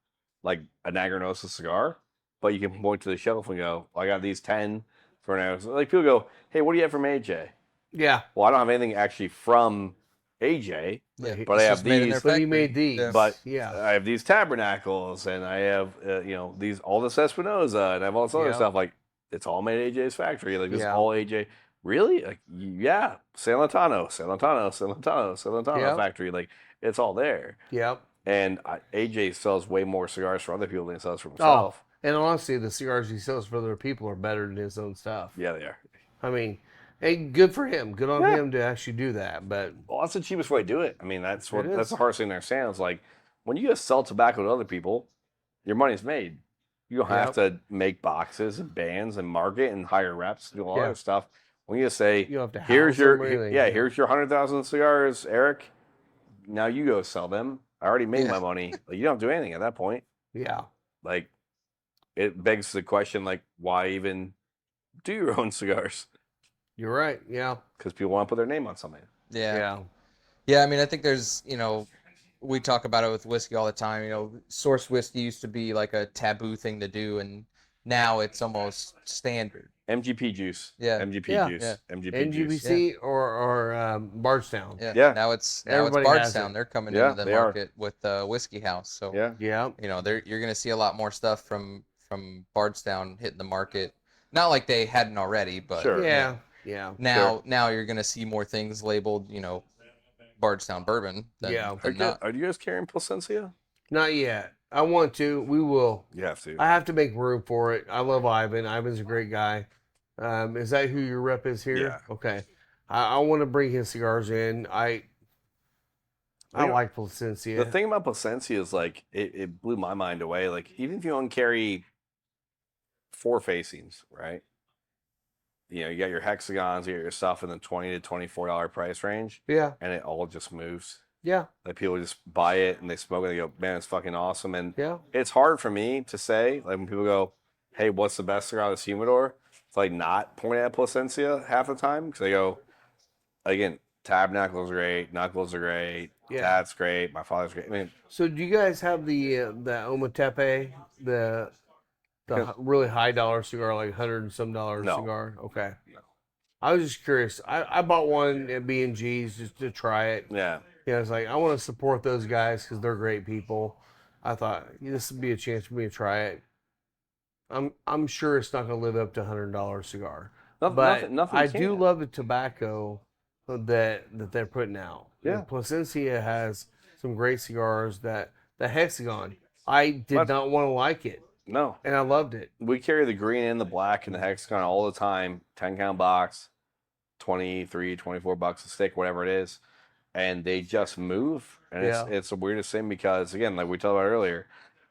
like an Agranosa cigar, but you can point to the shelf and go, I got these 10 for an Agranosa. Like people go, hey, what do you have from AJ? Yeah. Well, I don't have anything actually from AJ, Yeah, but I it's have just made in these. their But he factory. made these. Yeah. But yeah. I have these tabernacles, and I have these all this Espinosa, and I have all this other Yeah. stuff. Like it's all made at AJ's factory. Like this is Yeah. all AJ. Really? Like yeah, San Lantano Yep. factory. Like it's all there. Yep. And AJ sells way more cigars for other people than he sells for Oh, himself. and honestly, the cigars he sells for other people are better than his own stuff. Yeah, they are. I mean, hey, good for him. Good on Yeah. him to actually do that. But Well, that's the cheapest way to do it. I mean, that's It is. the hardest thing to understand. Is like when you just sell tobacco to other people, your money's made. You don't have to make boxes and bands and market and hire reps and do all Yeah. other stuff. When you just say, you don't have to house here's your them or anything. here's your 100,000 cigars, Eric. Now you go sell them. I already made my money. Like, you don't do anything at that point. Yeah. Like it begs the question, like, why even do your own cigars? You're right. Yeah. Because people want to put their name on something. Yeah. Yeah. Yeah, I mean, I think there's, we talk about it with whiskey all the time. Source whiskey used to be like a taboo thing to do, and now it's almost standard. MGP juice. Yeah. MGP Yeah. juice. Yeah. MGP juice. NGBC or Bardstown. Yeah. Yeah. Now it's Everybody has Bardstown. it. They're coming Yeah, into the they are. market with Whiskey House. So Yeah. Yeah. you're gonna see a lot more stuff from Bardstown hitting the market. Not like they hadn't already, but Sure. Yeah. Yeah. now you're gonna see more things labeled, Bardstown bourbon. Than, Yeah. than not. Are you guys carrying Plasencia? Not yet. I want to. We will. You have to. I have to make room for it. I love Ivan. Ivan's a great guy. Is that who your rep is here? Yeah. Okay. I want to bring his cigars in. I like Plasencia. The thing about Plasencia is like it blew my mind away. Like even if you don't carry 4 facings, right? You got your hexagons, you got your stuff in the $20 to $24 price range, Yeah. and it all just moves. Yeah. Like people just buy it and they smoke it and they go, man, it's fucking awesome. And Yeah. it's hard for me to say, like when people go, hey, what's the best cigar out of this humidor? It's like not pointing at Plasencia half the time because they go, again, Tabernacles are great, Knuckles are great, Yeah. That's great, my father's great. I mean, So do you guys have the Ometepe, the really high dollar cigar, like $100 and some No. cigar? Okay. No. I was just curious. I bought one at B&G's just to try it. yeah. Yeah, it's like I want to support those guys because they're great people. I thought this would be a chance for me to try it. I'm sure it's not going to live up to $100 cigar, but Nothing I can. do love the tobacco that they're putting out. Yeah. Plasencia has some great cigars. The Hexagon, I did not want to like it, No. and I loved it. We carry the green and the black and the hexagon all the time. 10-count box, $23, $24 a stick, whatever it is. And they just move. And Yeah. it's the weirdest thing because, again, like we talked about earlier,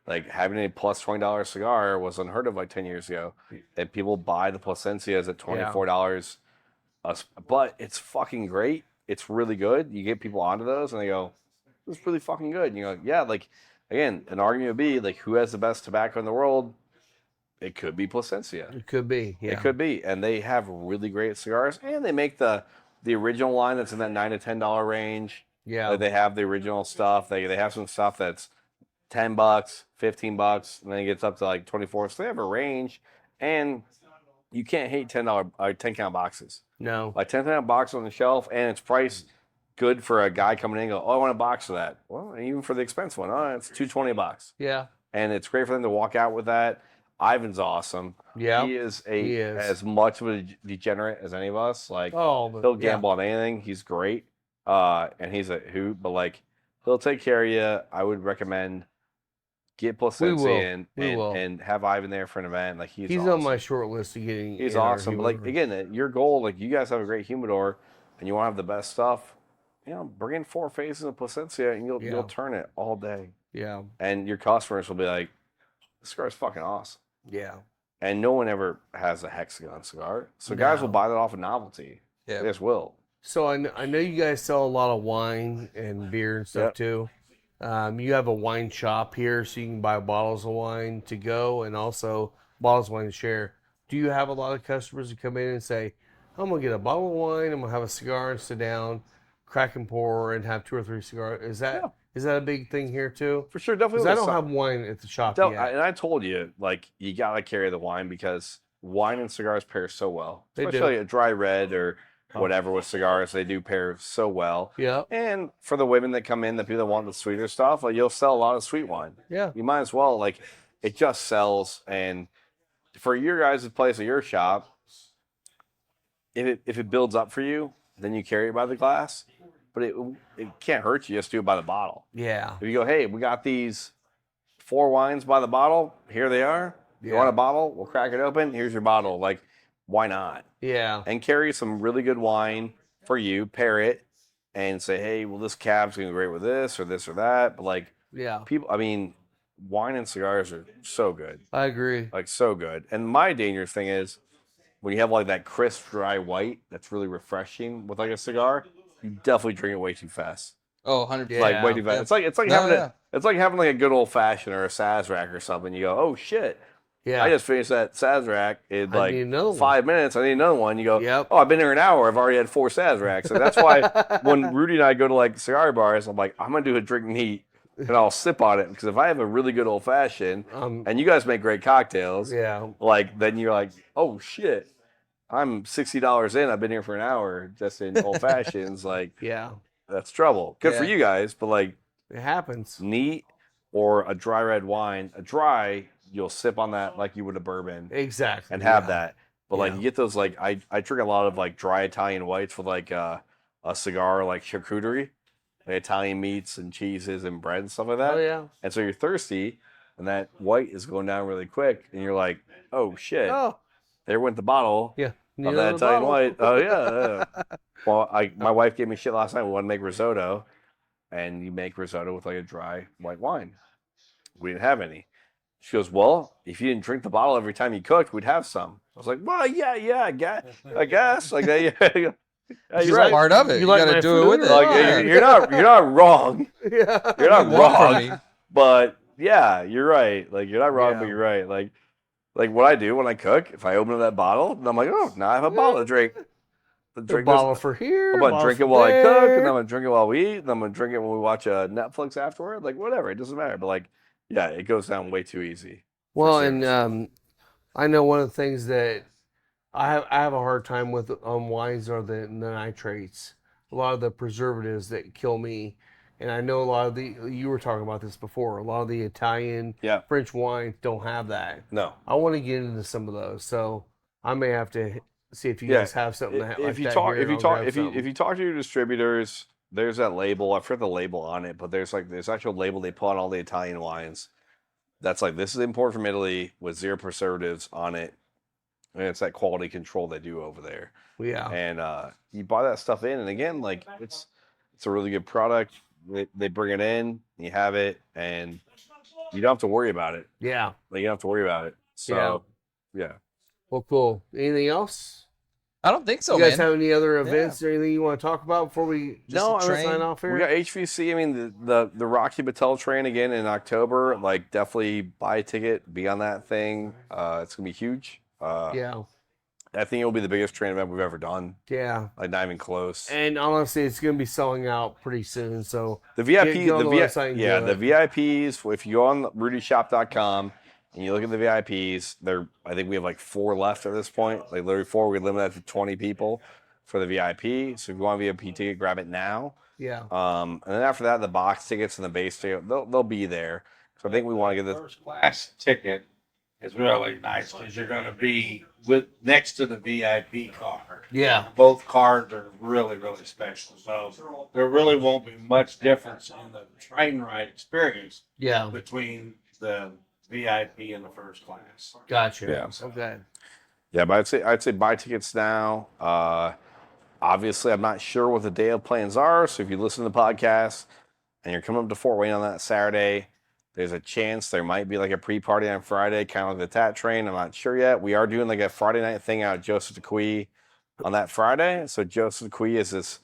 like having a plus $20 cigar was unheard of like 10 years ago. And people buy the Plasencias at $24 But it's fucking great. It's really good. You get people onto those, and they go, "It's really fucking good." And you go, "Yeah." Like again, an argument would be like, who has the best tobacco in the world? It could be Plasencia. It could be. Yeah. It could be, and they have really great cigars, and they make the original line that's in that $9 to $10 range. Yeah. Like they have the original stuff. They have some stuff that's $10, $15, and then it gets up to like 24. So they have a range, and you can't hate $10 boxes. No. Like 10 count box on the shelf, and it's priced good for a guy coming in and go, "Oh, I want a box of that." Well, and even for the expensive one, oh, it's $220 a box. Yeah. And it's great for them to walk out with that. Ivan's awesome. Yeah. He is He is. as much of a degenerate as any of us. Like Oh, he'll gamble on anything. He's great. And he's a hoot, but like he'll take care of you. I would recommend get Plasencia and have Ivan there for an event. Like he's awesome. on my short list of getting. He's awesome. But like again, your goal, like you guys have a great humidor and you want to have the best stuff, you know, bring in 4 faces of Plasencia and you'll turn it all day. Yeah. And your customers will be like, "This cigar's fucking awesome." Yeah. And no one ever has a hexagon cigar. So guys will buy that off of novelty. Yeah. They just will. So I know you guys sell a lot of wine and beer and stuff too. You have a wine shop here, so you can buy bottles of wine to go and also bottles of wine to share. Do you have a lot of customers who come in and say, "I'm gonna get a bottle of wine, I'm gonna have a cigar and sit down, crack and pour, and have 2 or 3 cigars"? Is that a big thing here too? For sure, definitely. Because I don't have wine at the shop yet. And I told you, like, you gotta carry the wine because wine and cigars pair so well. Especially a dry red or whatever with cigars, they do pair so well. Yeah. And for the women that come in, the people that want the sweeter stuff, like, you'll sell a lot of sweet wine. Yeah. You might as well, like, it just sells. And for your guys' place at your shop, if it builds up for you, then you carry it by the glass. But it can't hurt you. Just do it by the bottle. Yeah. If you go, "Hey, we got these 4 wines by the bottle. Here they are. You want a bottle? We'll crack it open. Here's your bottle." Like, why not? Yeah. And carry some really good wine for you. Pair it and say, "Hey, well, this cab's gonna be great with this or that." But like, people, I mean, wine and cigars are so good. I agree. Like so good. And my dangerous thing is when you have like that crisp, dry white that's really refreshing with like a cigar. You definitely drink it way too fast. Oh, 100%. Like way too fast. It's like having like a good old fashioned or a Sazerac or something. You go, "Oh shit. Yeah. I just finished that Sazerac in like need another 5 minutes. I need another one." You go, Yep. "Oh, I've been here an hour. I've already had 4 Sazeracs." And that's why when Rudy and I go to like cigar bars, I'm like, "I'm gonna do a drink neat and I'll sip on it." Because if I have a really good old fashioned and you guys make great cocktails, like then you're like, "Oh shit. I'm $60 in. I've been here for an hour just in old fashions." Like, that's trouble. Good for you guys, but like, it happens. Neat or a dry red wine. A dry, you'll sip on that like you would a bourbon. Exactly. And have that. But like, you get those like I drink a lot of like dry Italian whites with like a cigar like charcuterie, like Italian meats and cheeses and bread and stuff like that. Oh yeah. And so you're thirsty, and that white is going down really quick, and you're like, "Oh shit." Oh. There went the bottle. Yeah. Of that Italian white. Oh yeah. Well, my wife gave me shit last night. We wanted to make risotto, and you make risotto with like a dry white wine. We didn't have any. She goes, "Well, if you didn't drink the bottle every time you cooked, we'd have some." I was like, "Well, yeah, I guess. Like, you're right. Part of it. You got to do it with it. Like, you're not wrong. Yeah. You're not wrong. But yeah, you're right. Like, you're not wrong, but you're right. Like what I do when I cook, if I open up that bottle, and I'm like, "Oh, now I have a bottle to drink." The bottle for here. I'm gonna drink it while I cook, and I'm gonna drink it while we eat, and I'm gonna drink it when we watch Netflix afterward. Like whatever, it doesn't matter. But like, yeah, it goes down way too easy. Well, and I know one of the things that I have a hard time with on wines are the nitrates. A lot of the preservatives that kill me. And I know a lot of you were talking about this before, a lot of the Italian, French wines don't have that. No. I want to get into some of those. So I may have to see if you guys have something like that. If you talk to your distributors, there's that label. I forget the label on it, but there's actual label they put on all the Italian wines. That's like, this is imported from Italy with 0 preservatives on it. And it's that quality control they do over there. Yeah. And you buy that stuff in, and again, like it's a really good product. They bring it in, you have it, and you don't have to worry about it. Yeah. Like, you don't have to worry about it. So, yeah. Well, cool. Anything else? I don't think so, You guys man. have any other events or anything you want to talk about before we No, I mean, sign off here? We got HVC. I mean, the Rocky Patel train again in October. Like, definitely buy a ticket, be on that thing. It's gonna be huge. Yeah. I think it'll be the biggest train event we've ever done. Yeah. Like, not even close. And honestly, it's going to be selling out pretty soon. So The VIP, get on the website and yeah, do the it. VIPs. If you go on rudyshop.com and you look at the VIPs, I think we have like 4 left at this point. Like literally 4. We limit that to 20 people for the VIP. So if you want a VIP ticket, grab it now. Yeah. And then after that, the box tickets and the base ticket, they'll be there. So I think we want to get this. First class ticket is really nice because you're going to be next to the VIP card. Yeah. Both cards are really, really special. So there really won't be much difference in the train ride experience Yeah. between the VIP and the first class. Gotcha. Yeah. Okay. Yeah, but I'd say buy tickets now. Obviously, I'm not sure what the day of plans are. So if you listen to the podcast and you're coming up to Fort Wayne on that Saturday, there's a chance there might be like a pre-party on Friday, kind of like the Tat Train. I'm not sure yet. We are doing like a Friday night thing out at Joseph de Quay on that Friday. So Joseph de Quay is this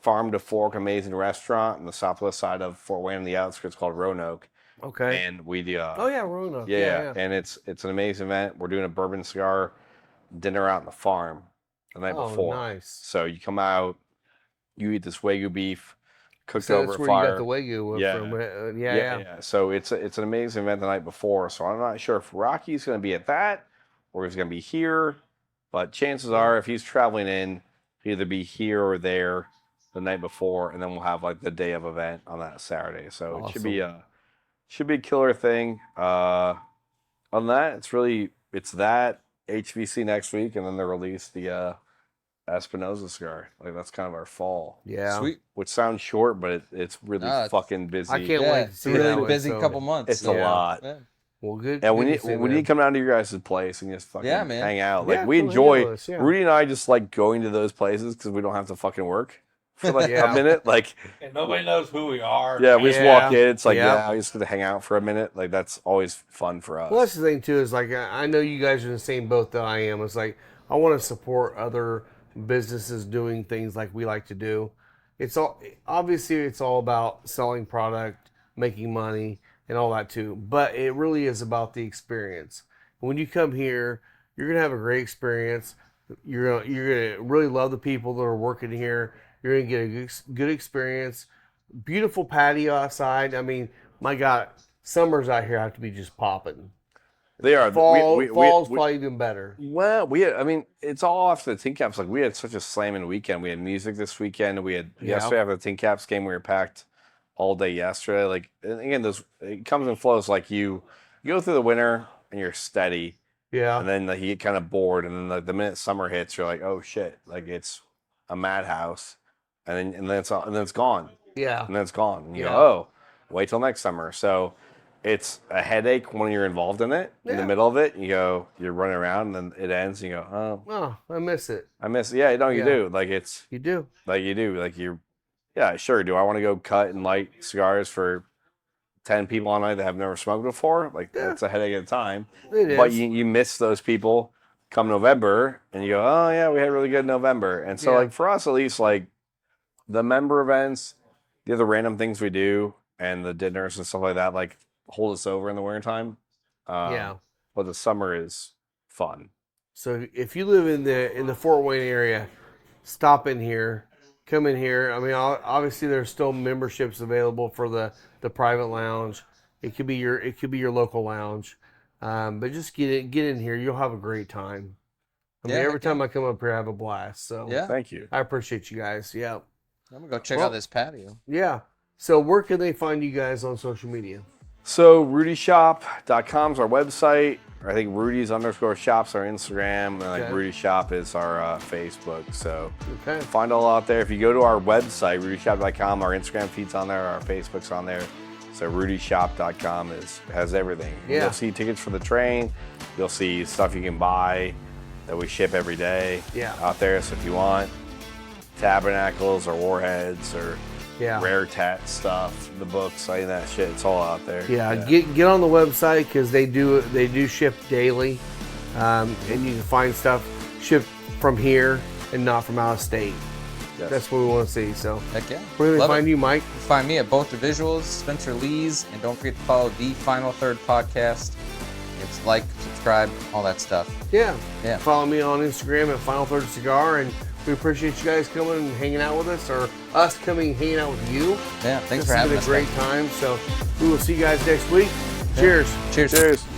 farm to fork amazing restaurant on the southwest side of Fort Wayne on the outskirts called Roanoke. Okay. And we Oh yeah, Roanoke. yeah, and it's an amazing event. We're doing a bourbon cigar dinner out in the farm the night before. Nice. So you come out, you eat this Wagyu beef cooked So over that's a where fire. you got the Wagyu Yeah. from. Yeah. So it's an amazing event the night before. So I'm not sure if Rocky's going to be at that or he's going to be here, but chances are if he's traveling in, he'll either be here or there the night before, and then we'll have like the day of event on that Saturday. So it should be a killer thing. On that, it's that HVC next week, and then they release the Espinosa cigar. Like that's kind of our fall. Yeah. Sweet. Which sounds short, but it's really fucking busy. I can't Yeah, wait to it's see a that really one, busy so- couple months. It's a lot. Yeah. Well, good. And we good need to see we that. need to come down to your guys' place and just fucking Yeah, man. hang out. Yeah, Like we come hang enjoy. with us, yeah. Rudy and I just like going to those places because we don't have to fucking work for like Yeah. a minute. Like And nobody knows who we are. yeah, we just Yeah. walk in. It's like Yeah. we just get to hang out for a minute. Like that's always fun for us. Well, that's the thing too. Is like I know you guys are in the same boat that I am. It's like I want to support other businesses doing things like we like to do. It's all about selling product, making money, and all that too. But it really is about the experience. When you come here, you're gonna have a great experience. You're gonna really love the people that are working here. You're gonna get a good experience. Beautiful patio outside. I mean, my God, summers out here have to be just popping. They are. Fall's probably even better. Well, it's all after the Tin Caps. Like we had such a slamming weekend. We had music this weekend. We had yesterday after the Tin Caps game. We were packed all day yesterday. Like and again, it comes and flows. Like you go through the winter and you're steady, Yeah. and then like, you get kind of bored, and then the minute summer hits, you're like, oh shit, like it's a madhouse, and then it's gone, Yeah. and then it's gone. And you Yeah. go, oh, wait till next summer. So. It's a headache when you're involved in it. In the Yeah. middle of it, you're running around, and then it ends, and you go, oh, Oh, I miss it. I miss it. Yeah, no, you Yeah. do. Like it's You do. like you do. Like yeah, sure. Do I want to go cut and light cigars for 10 people all night that have never smoked before? Like that's a headache at a time. It is. But you miss those people come November, and you go, oh yeah, we had a really good November. And so Yeah. like for us at least, like the member events, the other random things we do, and the dinners and stuff like that, like hold us over in the wintertime. Yeah. But the summer is fun. So if you live in the Fort Wayne area, stop in here, come in here. I mean, obviously there's still memberships available for the private lounge. It could be your local lounge, but just get in here. You'll have a great time. I mean, Yeah, every time I come up here, I have a blast. So Yeah. Thank you. I appreciate you guys. Yeah, I'm gonna go check Well- out this patio. yeah. So where can they find you guys on social media? So rudyshop.com is our website. I think Rudys_shops our Instagram, and like Okay. Rudy Shop is our Facebook. So Okay. find all out there. If you go to our website, rudyshop.com, our Instagram feed's on there, our Facebook's on there. So rudyshop.com has everything. Yeah. You'll see tickets for the train. You'll see stuff you can buy that we ship every day Yeah. out there. So if you want tabernacles or warheads or Yeah. rare tat stuff, the books, any of that shit, it's all out there. Yeah, get on the website because they do ship daily, and you can find stuff shipped from here and not from out of state. Yes. That's what we want to see. So, Heck yeah. where do they Love find it. you, Mike? Find me at both the visuals, Spencer Lee's, and don't forget to follow the Final Third podcast. It's like, subscribe, all that stuff. Yeah. Yeah. Follow me on Instagram at Final Third Cigar, and we appreciate you guys coming and hanging out with us, or us coming and hanging out with you. Yeah, thanks This for has having been us. a great time. So we will see you guys next week. Cheers. Cheers. Cheers.